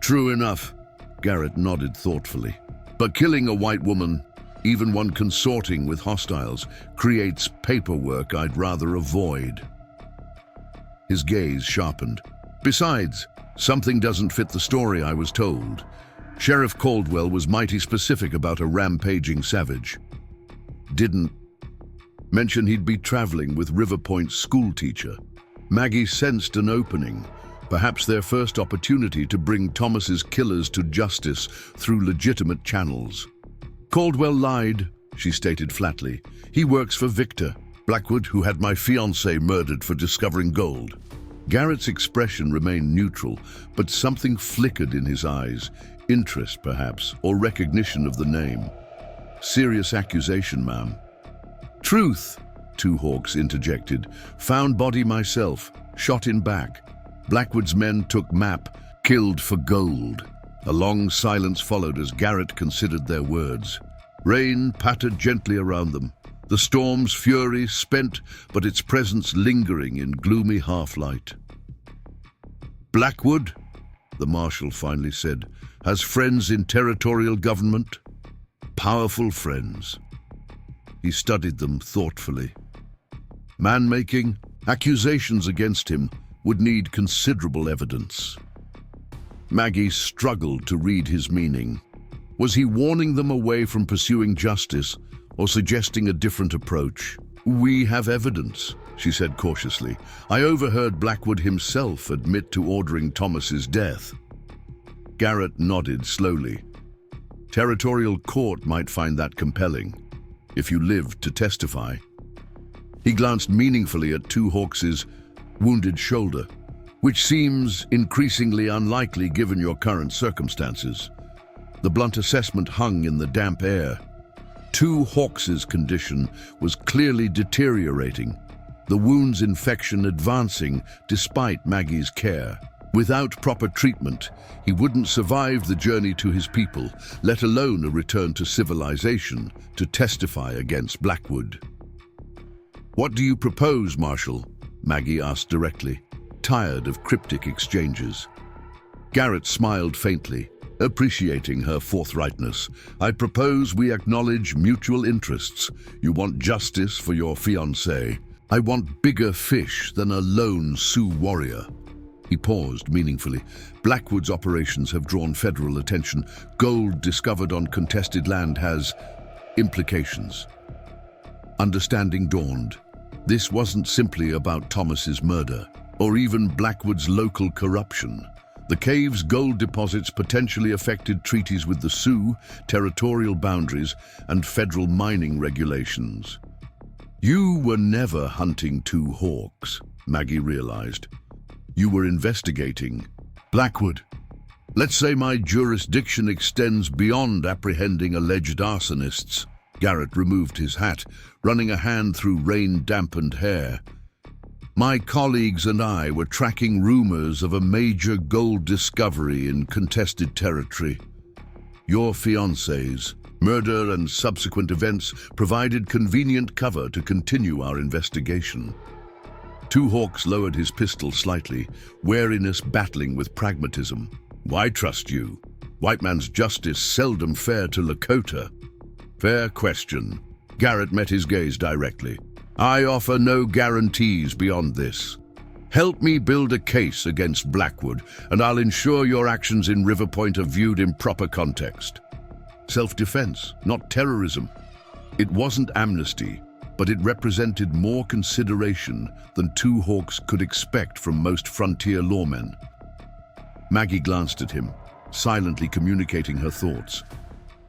True enough, Garrett nodded thoughtfully. But killing a white woman, even one consorting with hostiles, creates paperwork I'd rather avoid. His gaze sharpened. Besides, something doesn't fit the story I was told. Sheriff Caldwell was mighty specific about a rampaging savage. Didn't mention he'd be traveling with Riverpoint's schoolteacher. Maggie sensed an opening, perhaps their first opportunity to bring Thomas's killers to justice through legitimate channels. Caldwell lied, she stated flatly. He works for Victor Blackwood, who had my fiancée murdered for discovering gold. Garrett's expression remained neutral, but something flickered in his eyes. Interest, perhaps, or recognition of the name. Serious accusation, ma'am. Truth, Two Hawks interjected. Found body myself, shot in back. Blackwood's men took map, killed for gold. A long silence followed as Garrett considered their words. Rain pattered gently around them. The storm's fury spent, but its presence lingering in gloomy half-light. Blackwood, the marshal finally said, has friends in territorial government. Powerful friends. He studied them thoughtfully. Man-making, accusations against him would need considerable evidence. Maggie struggled to read his meaning. Was he warning them away from pursuing justice or suggesting a different approach? We have evidence, she said cautiously. I overheard Blackwood himself admit to ordering Thomas's death. Garrett nodded slowly. Territorial court might find that compelling, if you lived to testify. He glanced meaningfully at Two Hawks' wounded shoulder, which seems increasingly unlikely given your current circumstances. The blunt assessment hung in the damp air. Two Hawks' condition was clearly deteriorating, the wound's infection advancing despite Maggie's care. Without proper treatment, he wouldn't survive the journey to his people, let alone a return to civilization to testify against Blackwood. What do you propose, Marshal? Maggie asked directly, tired of cryptic exchanges. Garrett smiled faintly, appreciating her forthrightness. I propose we acknowledge mutual interests. You want justice for your fiancée. I want bigger fish than a lone Sioux warrior. He paused meaningfully. Blackwood's operations have drawn federal attention. Gold discovered on contested land has implications. Understanding dawned. This wasn't simply about Thomas's murder, or even Blackwood's local corruption. The cave's gold deposits potentially affected treaties with the Sioux, territorial boundaries, and federal mining regulations. You were never hunting Two Hawks, Maggie realized. You were investigating Blackwood. Let's say my jurisdiction extends beyond apprehending alleged arsonists. Garrett removed his hat, running a hand through rain-dampened hair. My colleagues and I were tracking rumors of a major gold discovery in contested territory. Your fiancé's murder and subsequent events provided convenient cover to continue our investigation. Two Hawks lowered his pistol slightly, wariness battling with pragmatism. Why trust you? White man's justice seldom fair to Lakota. Fair question. Garrett met his gaze directly. I offer no guarantees beyond this. Help me build a case against Blackwood, and I'll ensure your actions in Riverpoint are viewed in proper context. Self-defense, not terrorism. It wasn't amnesty, but it represented more consideration than Two Hawks could expect from most frontier lawmen. Maggie glanced at him, silently communicating her thoughts.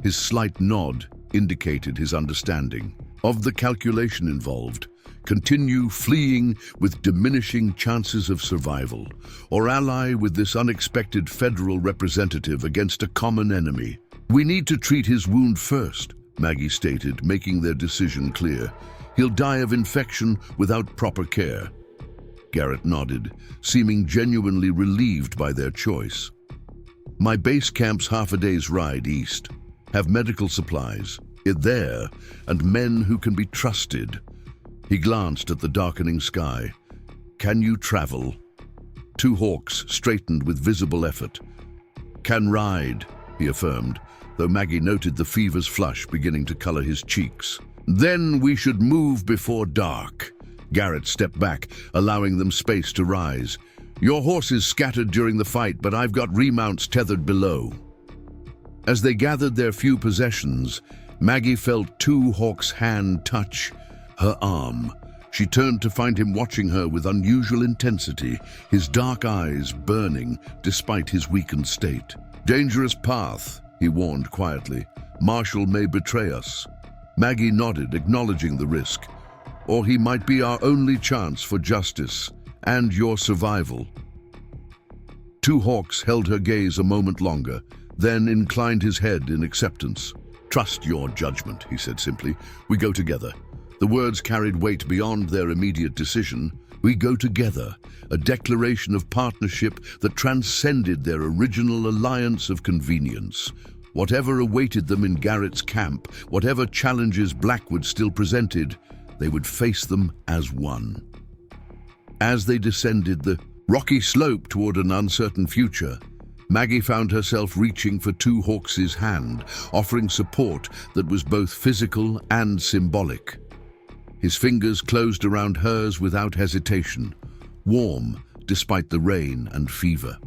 His slight nod indicated his understanding of the calculation involved. Continue fleeing with diminishing chances of survival, or ally with this unexpected federal representative against a common enemy. We need to treat his wound first, Maggie stated, making their decision clear. He'll die of infection without proper care. Garrett nodded, seeming genuinely relieved by their choice. My base camp's half a day's ride east. Have medical supplies. there, and men who can be trusted. He glanced at the darkening sky. Can you travel? Two hawks straightened with visible effort. Can ride, he affirmed, though Maggie noted the fever's flush beginning to color his cheeks. Then we should move before dark. Garrett stepped back, allowing them space to rise. Your horses scattered during the fight, but I've got remounts tethered below. As they gathered their few possessions, Maggie felt Two Hawk's hand touch her arm. She turned to find him watching her with unusual intensity, his dark eyes burning despite his weakened state. Dangerous path, he warned quietly. Marshall may betray us. Maggie nodded, acknowledging the risk. Or he might be our only chance for justice and your survival. Two Hawks held her gaze a moment longer, then inclined his head in acceptance. Trust your judgment, he said simply. We go together. The words carried weight beyond their immediate decision. We go together, a declaration of partnership that transcended their original alliance of convenience. Whatever awaited them in Garrett's camp, whatever challenges Blackwood still presented, they would face them as one. As they descended the rocky slope toward an uncertain future, Maggie found herself reaching for Two Hawks' hand, offering support that was both physical and symbolic. His fingers closed around hers without hesitation, warm despite the rain and fever.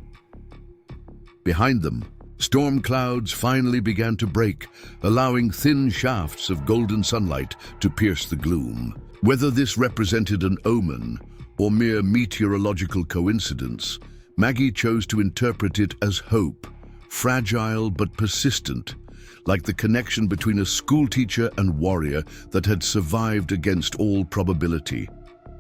Behind them, storm clouds finally began to break, allowing thin shafts of golden sunlight to pierce the gloom. Whether this represented an omen or mere meteorological coincidence, Maggie chose to interpret it as hope, fragile but persistent, like the connection between a schoolteacher and warrior that had survived against all probability.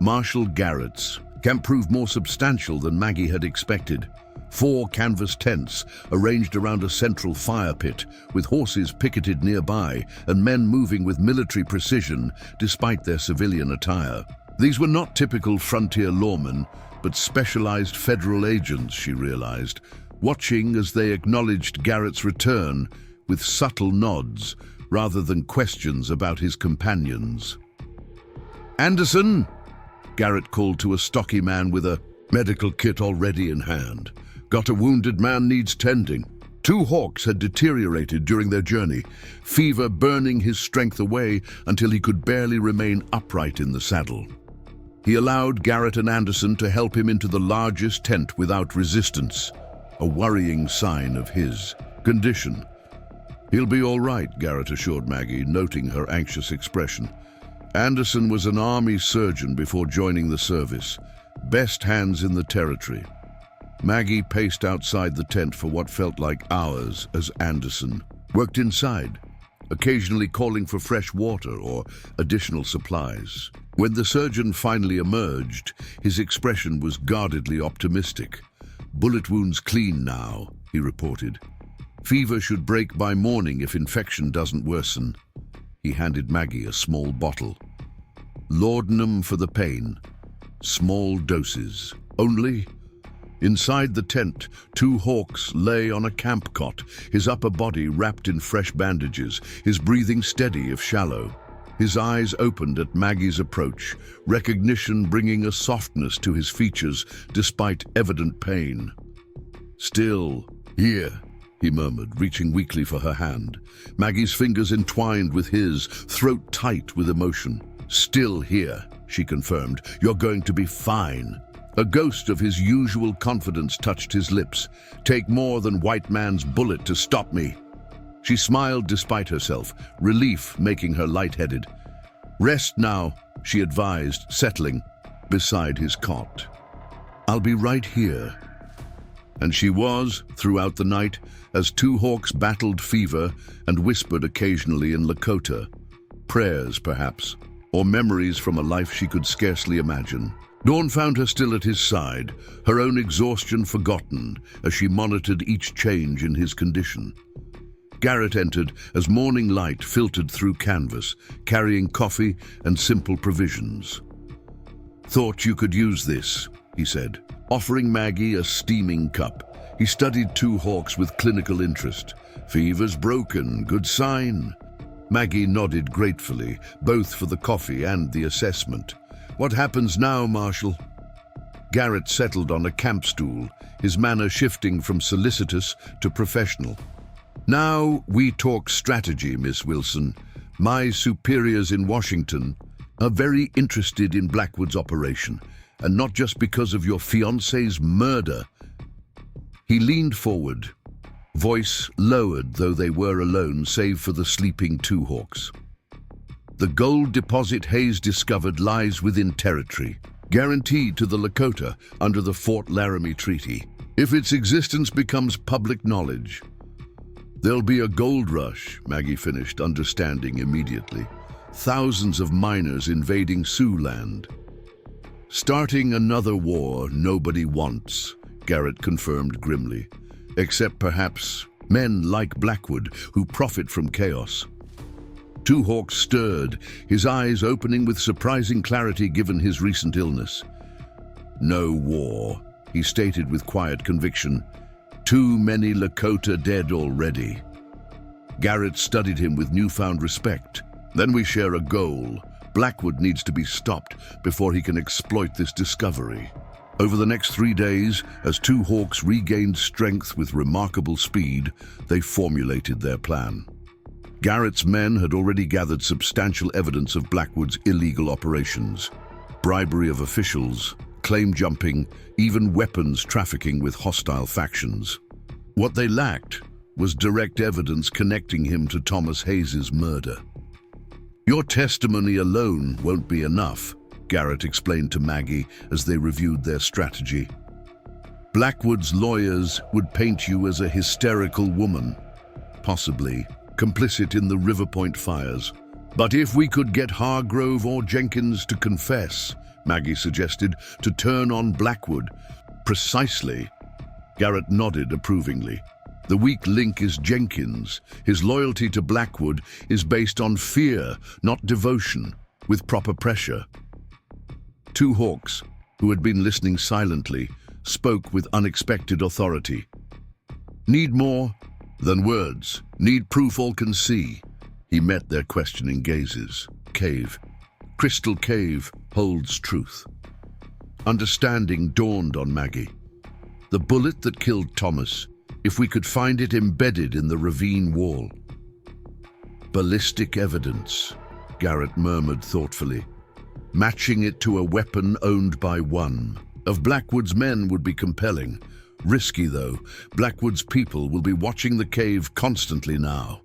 Marshall Garrett's camp proved more substantial than Maggie had expected. 4 canvas tents arranged around a central fire pit, with horses picketed nearby and men moving with military precision despite their civilian attire. These were not typical frontier lawmen, but specialized federal agents, she realized, watching as they acknowledged Garrett's return with subtle nods rather than questions about his companions. Anderson, Garrett called to a stocky man with a medical kit already in hand. Got a wounded man needs tending. Two Hawks had deteriorated during their journey, fever burning his strength away until he could barely remain upright in the saddle. He allowed Garrett and Anderson to help him into the largest tent without resistance, a worrying sign of his condition. He'll be all right, Garrett assured Maggie, noting her anxious expression. Anderson was an army surgeon before joining the service. Best hands in the territory. Maggie paced outside the tent for what felt like hours as Anderson worked inside, occasionally calling for fresh water or additional supplies. When the surgeon finally emerged, his expression was guardedly optimistic. Bullet wounds clean now, he reported. Fever should break by morning if infection doesn't worsen. He handed Maggie a small bottle. Laudanum for the pain. Small doses. Only? Inside the tent, Two Hawks lay on a camp cot, his upper body wrapped in fresh bandages, his breathing steady if shallow. His eyes opened at Maggie's approach, recognition bringing a softness to his features despite evident pain. Still, here, he murmured, reaching weakly for her hand. Maggie's fingers entwined with his, throat tight with emotion. Still here, she confirmed. You're going to be fine. A ghost of his usual confidence touched his lips. Take more than white man's bullet to stop me. She smiled despite herself, relief making her lightheaded. Rest now, she advised, settling beside his cot. I'll be right here. And she was, throughout the night, as Two Hawks battled fever and whispered occasionally in Lakota. Prayers, perhaps, or memories from a life she could scarcely imagine. Dawn found her still at his side, her own exhaustion forgotten as she monitored each change in his condition. Garrett entered as morning light filtered through canvas, carrying coffee and simple provisions. Thought you could use this, he said, offering Maggie a steaming cup. He studied Two Hawks with clinical interest. Fever's broken, good sign. Maggie nodded gratefully, both for the coffee and the assessment. "What happens now, Marshal?" Garrett settled on a camp stool, his manner shifting from solicitous to professional. "Now we talk strategy, Miss Wilson. My superiors in Washington are very interested in Blackwood's operation, and not just because of your fiancé's murder." He leaned forward, voice lowered though they were alone save for the sleeping Two Hawks. "The gold deposit Hayes discovered lies within territory, guaranteed to the Lakota under the Fort Laramie Treaty. If its existence becomes public knowledge, there'll be a gold rush," Maggie finished, understanding immediately. "Thousands of miners invading Sioux land. Starting another war nobody wants," Garrett confirmed grimly. "Except perhaps men like Blackwood who profit from chaos." Two Hawks stirred, his eyes opening with surprising clarity given his recent illness. "No war," he stated with quiet conviction. "Too many Lakota dead already." Garrett studied him with newfound respect. "Then we share a goal. Blackwood needs to be stopped before he can exploit this discovery." Over the next 3 days, as Two Hawks regained strength with remarkable speed, they formulated their plan. Garrett's men had already gathered substantial evidence of Blackwood's illegal operations: bribery of officials, claim jumping, even weapons trafficking with hostile factions. What they lacked was direct evidence connecting him to Thomas Hayes's murder. "Your testimony alone won't be enough," Garrett explained to Maggie as they reviewed their strategy. "Blackwood's lawyers would paint you as a hysterical woman, possibly complicit in the Riverpoint fires. But if we could get Hargrove or Jenkins to confess," Maggie suggested, "to turn on Blackwood." "Precisely." Garrett nodded approvingly. "The weak link is Jenkins. His loyalty to Blackwood is based on fear, not devotion, with proper pressure." Two Hawks, who had been listening silently, spoke with unexpected authority. "Need more than words. Need proof all can see." He met their questioning gazes. "Cave. Crystal Cave holds truth." Understanding dawned on Maggie. "The bullet that killed Thomas, if we could find it embedded in the ravine wall." "Ballistic evidence," Garrett murmured thoughtfully. "Matching it to a weapon owned by one of Blackwood's men would be compelling. Risky, though. Blackwood's people will be watching the cave constantly now."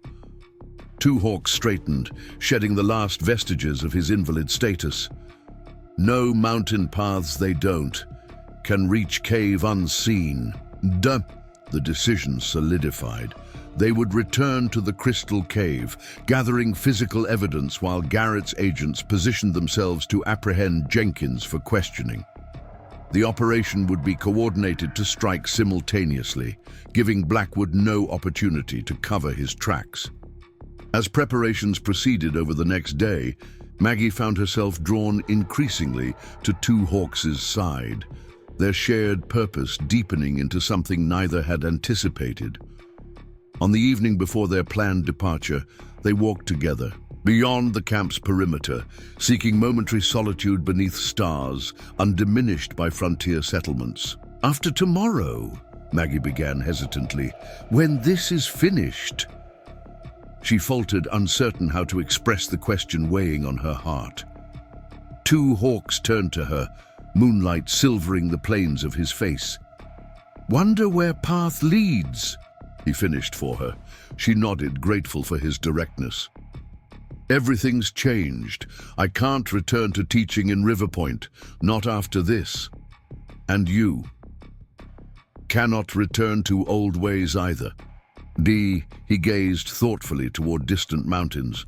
Two Hawks straightened, shedding the last vestiges of his invalid status. "No mountain paths they don't. Can reach cave unseen." The decision solidified. They would return to the Crystal Cave, gathering physical evidence while Garrett's agents positioned themselves to apprehend Jenkins for questioning. The operation would be coordinated to strike simultaneously, giving Blackwood no opportunity to cover his tracks. As preparations proceeded over the next day, Maggie found herself drawn increasingly to Two Hawks' side, their shared purpose deepening into something neither had anticipated. On the evening before their planned departure, they walked together, beyond the camp's perimeter, seeking momentary solitude beneath stars, undiminished by frontier settlements. "After tomorrow," Maggie began hesitantly, "when this is finished." She faltered, uncertain how to express the question weighing on her heart. Two Hawks turned to her, moonlight silvering the planes of his face. "Wonder where path leads," he finished for her. She nodded, grateful for his directness. "Everything's changed. I can't return to teaching in Riverpoint, not after this. And you cannot return to old ways either." He gazed thoughtfully toward distant mountains.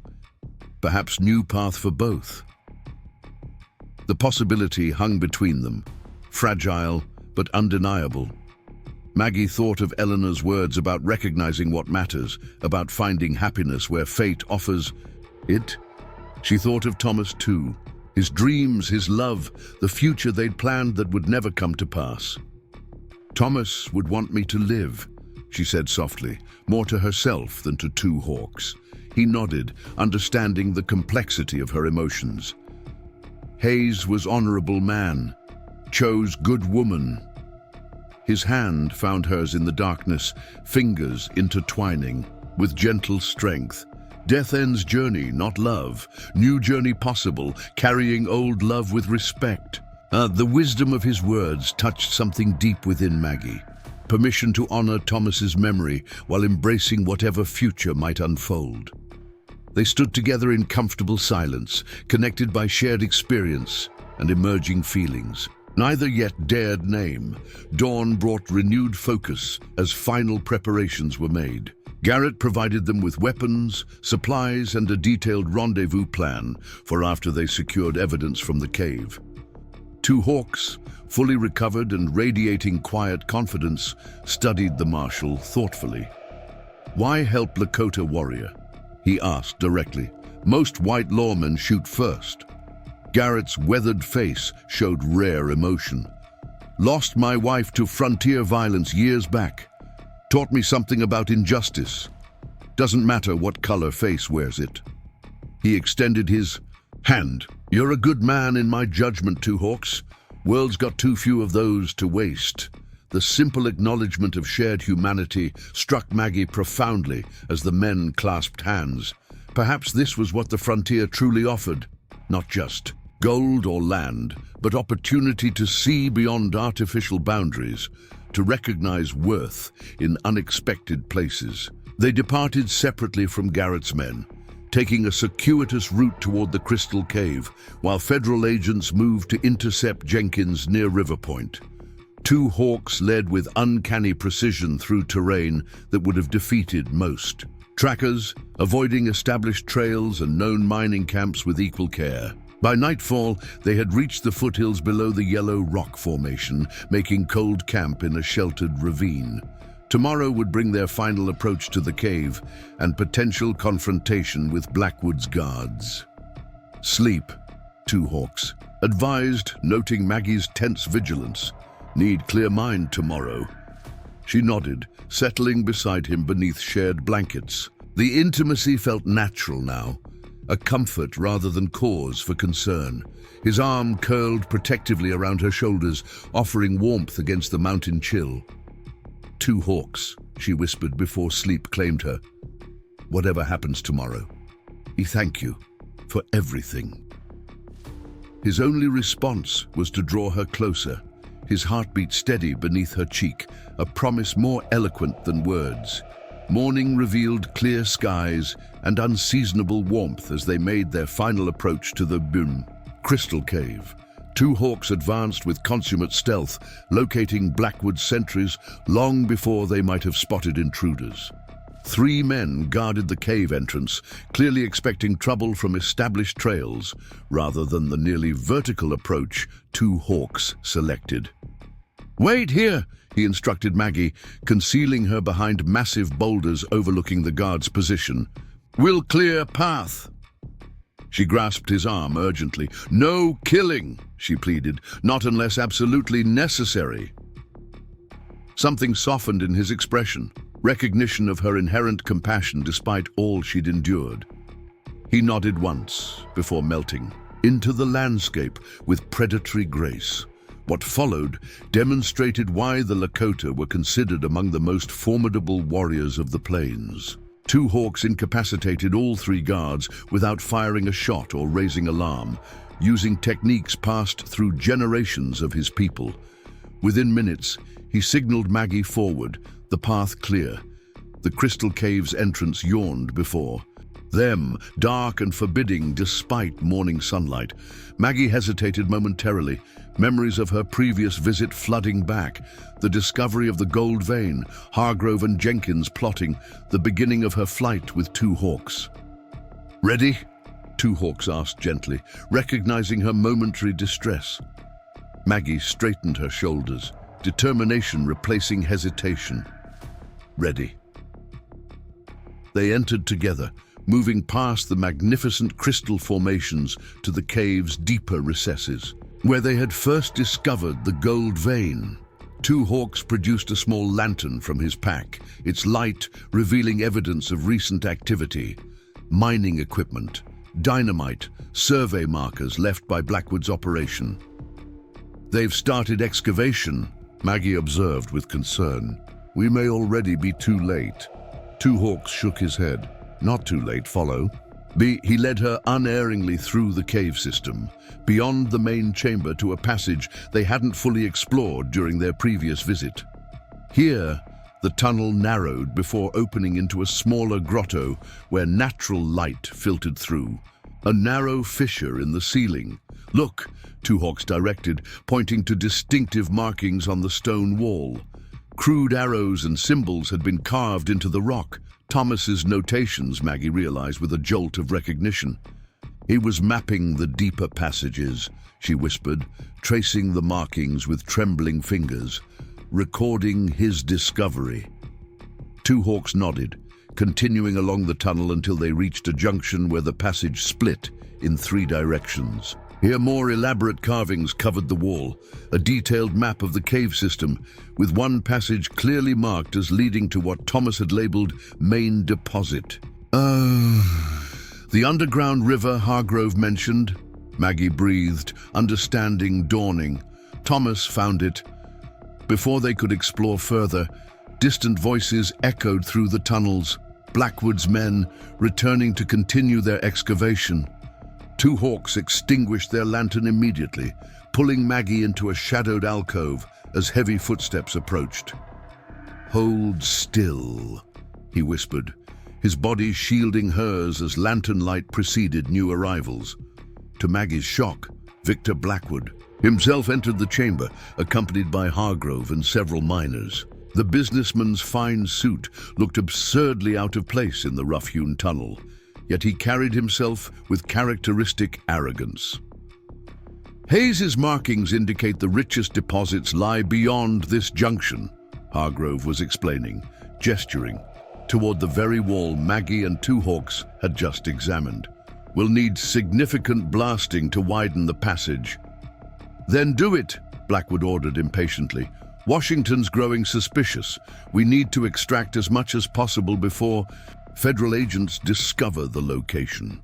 Perhaps new path for both. The possibility hung between them, fragile but undeniable. Maggie thought of Eleanor's words about recognizing what matters, about finding happiness where fate offers it. She thought of Thomas too, his dreams, his love, the future they'd planned that would never come to pass. "Thomas would want me to live," she said softly, more to herself than to Two Hawks. He nodded, understanding the complexity of her emotions. Hayes was honorable man, chose good woman. His hand found hers in the darkness, fingers intertwining, with gentle strength. Death ends journey, not love. New journey possible, carrying old love with respect. The wisdom of his words touched something deep within Maggie. Permission to honor Thomas's memory while embracing whatever future might unfold. They stood together in comfortable silence, connected by shared experience and emerging feelings. Neither yet dared name. Dawn brought renewed focus as final preparations were made. Garrett provided them with weapons, supplies, and a detailed rendezvous plan for after they secured evidence from the cave. Two hawks, fully recovered and radiating quiet confidence, studied the marshal thoughtfully. "Why help Lakota warrior?" he asked directly. "Most white lawmen shoot first." Garrett's weathered face showed rare emotion. "Lost my wife to frontier violence years back. Taught me something about injustice. Doesn't matter what color face wears it." He extended his hand. "You're a good man in my judgment, Two Hawks. World's got too few of those to waste." The simple acknowledgement of shared humanity struck Maggie profoundly as the men clasped hands. Perhaps this was what the frontier truly offered. Not just gold or land, but opportunity to see beyond artificial boundaries, to recognize worth in unexpected places. They departed separately from Garrett's men, taking a circuitous route toward the Crystal Cave, while federal agents moved to intercept Jenkins near Riverpoint. Two hawks led with uncanny precision through terrain that would have defeated most. Trackers, avoiding established trails and known mining camps with equal care. By nightfall, they had reached the foothills below the yellow rock formation, making cold camp in a sheltered ravine. Tomorrow would bring their final approach to the cave and potential confrontation with Blackwood's guards. "Sleep," Two Hawks advised, noting Maggie's tense vigilance. "Need clear mind tomorrow." She nodded, settling beside him beneath shared blankets. The intimacy felt natural now, a comfort rather than cause for concern. His arm curled protectively around her shoulders, offering warmth against the mountain chill. "Two Hawks," she whispered before sleep claimed her. "Whatever happens tomorrow, I thank you for everything." His only response was to draw her closer, his heartbeat steady beneath her cheek, a promise more eloquent than words. Morning revealed clear skies and unseasonable warmth as they made their final approach to the Crystal Cave. Two hawks advanced with consummate stealth, locating Blackwood's sentries long before they might have spotted intruders. 3 men guarded the cave entrance, clearly expecting trouble from established trails, rather than the nearly vertical approach Two Hawks selected. "Wait here," he instructed Maggie, concealing her behind massive boulders overlooking the guard's position. "We'll clear path." She grasped his arm urgently. "No killing," she pleaded, "not unless absolutely necessary." Something softened in his expression, recognition of her inherent compassion despite all she'd endured. He nodded once before melting into the landscape with predatory grace. What followed demonstrated why the Lakota were considered among the most formidable warriors of the plains. Two hawks incapacitated all 3 guards without firing a shot or raising alarm, using techniques passed through generations of his people. Within minutes, he signaled Maggie forward, the path clear. The Crystal Cave's entrance yawned before them, dark and forbidding despite morning sunlight. Maggie hesitated momentarily, memories of her previous visit flooding back, the discovery of the gold vein, Hargrove and Jenkins plotting, the beginning of her flight with Two Hawks. "Ready?" Two Hawks asked gently, recognizing her momentary distress. Maggie straightened her shoulders, determination replacing hesitation. "Ready." They entered together, moving past the magnificent crystal formations to the cave's deeper recesses, where they had first discovered the gold vein. Two Hawks produced a small lantern from his pack, its light revealing evidence of recent activity. mining equipment, dynamite, survey markers left by Blackwood's operation. "They've started excavation," Maggie observed with concern. "We may already be too late." Two Hawks shook his head. "Not too late, follow." He led her unerringly through the cave system, beyond the main chamber to a passage they hadn't fully explored during their previous visit. Here, the tunnel narrowed before opening into a smaller grotto where natural light filtered through. A narrow fissure in the ceiling. "Look," Two Hawks directed, pointing to distinctive markings on the stone wall. Crude arrows and symbols had been carved into the rock. Thomas's notations, Maggie realized with a jolt of recognition. He was mapping the deeper passages, she whispered, tracing the markings with trembling fingers, recording his discovery. Two Hawks nodded, continuing along the tunnel until they reached a junction where the passage split in 3 directions. Here more elaborate carvings covered the wall, a detailed map of the cave system, with one passage clearly marked as leading to what Thomas had labeled main deposit. The underground river Hargrove mentioned, Maggie breathed, understanding dawning. Thomas found it. Before they could explore further, distant voices echoed through the tunnels, Blackwood's men returning to continue their excavation. Two Hawks extinguished their lantern immediately, pulling Maggie into a shadowed alcove as heavy footsteps approached. "Hold still," he whispered, his body shielding hers as lantern light preceded new arrivals. To Maggie's shock, Victor Blackwood himself entered the chamber, accompanied by Hargrove and several miners. The businessman's fine suit looked absurdly out of place in the rough-hewn tunnel, yet he carried himself with characteristic arrogance. "Hayes's markings indicate the richest deposits lie beyond this junction," Hargrove was explaining, gesturing toward the very wall Maggie and Two Hawks had just examined. "We'll need significant blasting to widen the passage." "Then do it," Blackwood ordered impatiently. "Washington's growing suspicious. We need to extract as much as possible before federal agents discover the location."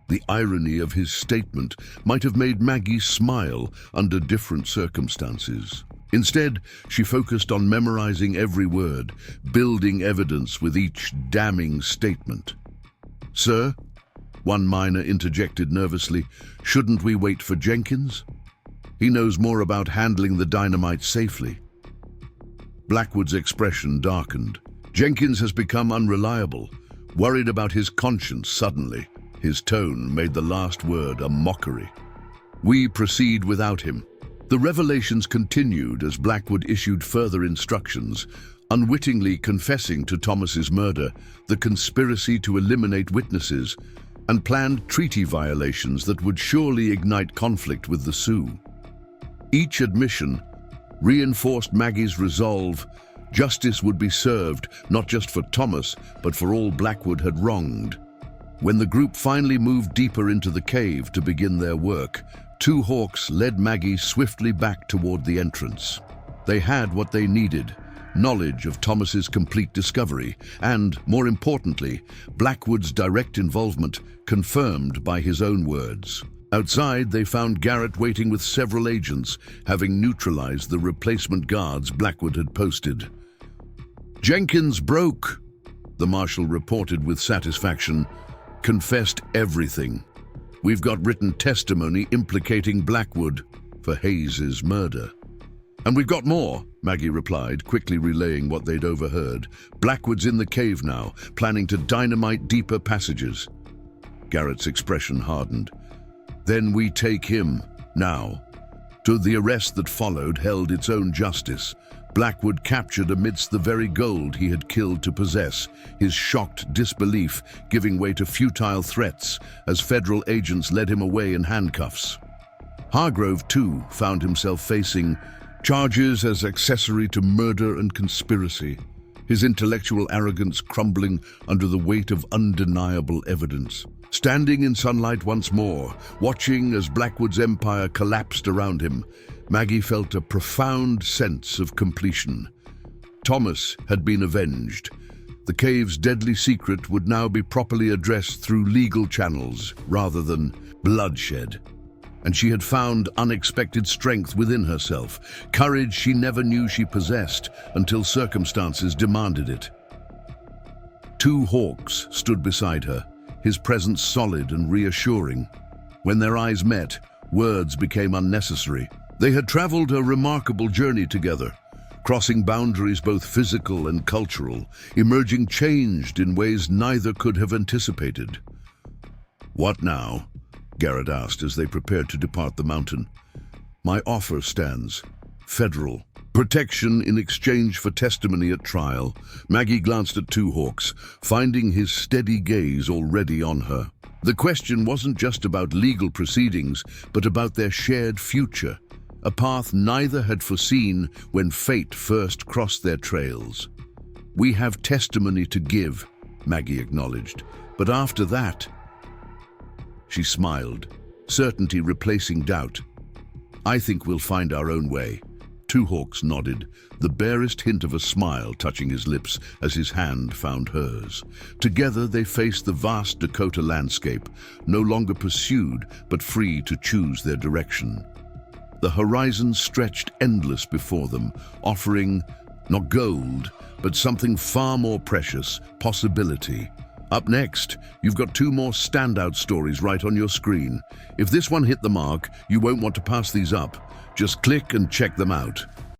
The irony of his statement might have made Maggie smile under different circumstances. Instead, she focused on memorizing every word, building evidence with each damning statement. "Sir," one miner interjected nervously, "shouldn't we wait for Jenkins? He knows more about handling the dynamite safely." Blackwood's expression darkened. "Jenkins has become unreliable, worried about his conscience suddenly." His tone made the last word a mockery. "We proceed without him." The revelations continued as Blackwood issued further instructions, unwittingly confessing to Thomas's murder, the conspiracy to eliminate witnesses, and planned treaty violations that would surely ignite conflict with the Sioux. Each admission reinforced Maggie's resolve. Justice would be served, not just for Thomas, but for all Blackwood had wronged. When the group finally moved deeper into the cave to begin their work, Two Hawks led Maggie swiftly back toward the entrance. They had what they needed: knowledge of Thomas's complete discovery, and, more importantly, Blackwood's direct involvement, confirmed by his own words. Outside, they found Garrett waiting with several agents, having neutralized the replacement guards Blackwood had posted. "Jenkins broke," the marshal reported with satisfaction. "Confessed everything. We've got written testimony implicating Blackwood for Hayes's murder." "And we've got more," Maggie replied, quickly relaying what they'd overheard. "Blackwood's in the cave now, planning to dynamite deeper passages." Garrett's expression hardened. "Then we take him, now." To the arrest that followed held its own justice. Blackwood captured amidst the very gold he had killed to possess, his shocked disbelief giving way to futile threats as federal agents led him away in handcuffs. Hargrove, too, found himself facing charges as accessory to murder and conspiracy, his intellectual arrogance crumbling under the weight of undeniable evidence. Standing in sunlight once more, watching as Blackwood's empire collapsed around him, Maggie felt a profound sense of completion. Thomas had been avenged. The cave's deadly secret would now be properly addressed through legal channels rather than bloodshed. And she had found unexpected strength within herself, courage she never knew she possessed until circumstances demanded it. Two hawks stood beside her, his presence solid and reassuring. When their eyes met, words became unnecessary. They had traveled a remarkable journey together, crossing boundaries both physical and cultural, emerging changed in ways neither could have anticipated. "What now?" Garrett asked as they prepared to depart the mountain. "My offer stands. Federal. Protection in exchange for testimony at trial." Maggie glanced at Two Hawks, finding his steady gaze already on her. The question wasn't just about legal proceedings, but about their shared future, a path neither had foreseen when fate first crossed their trails. "We have testimony to give," Maggie acknowledged, "but after that..." She smiled, certainty replacing doubt. "I think we'll find our own way." Two Hawks nodded, the barest hint of a smile touching his lips as his hand found hers. Together they faced the vast Dakota landscape, no longer pursued but free to choose their direction. The horizon stretched endless before them, offering not gold, but something far more precious, possibility. Up next, you've got two more standout stories right on your screen. If this one hit the mark, you won't want to pass these up. Just click and check them out.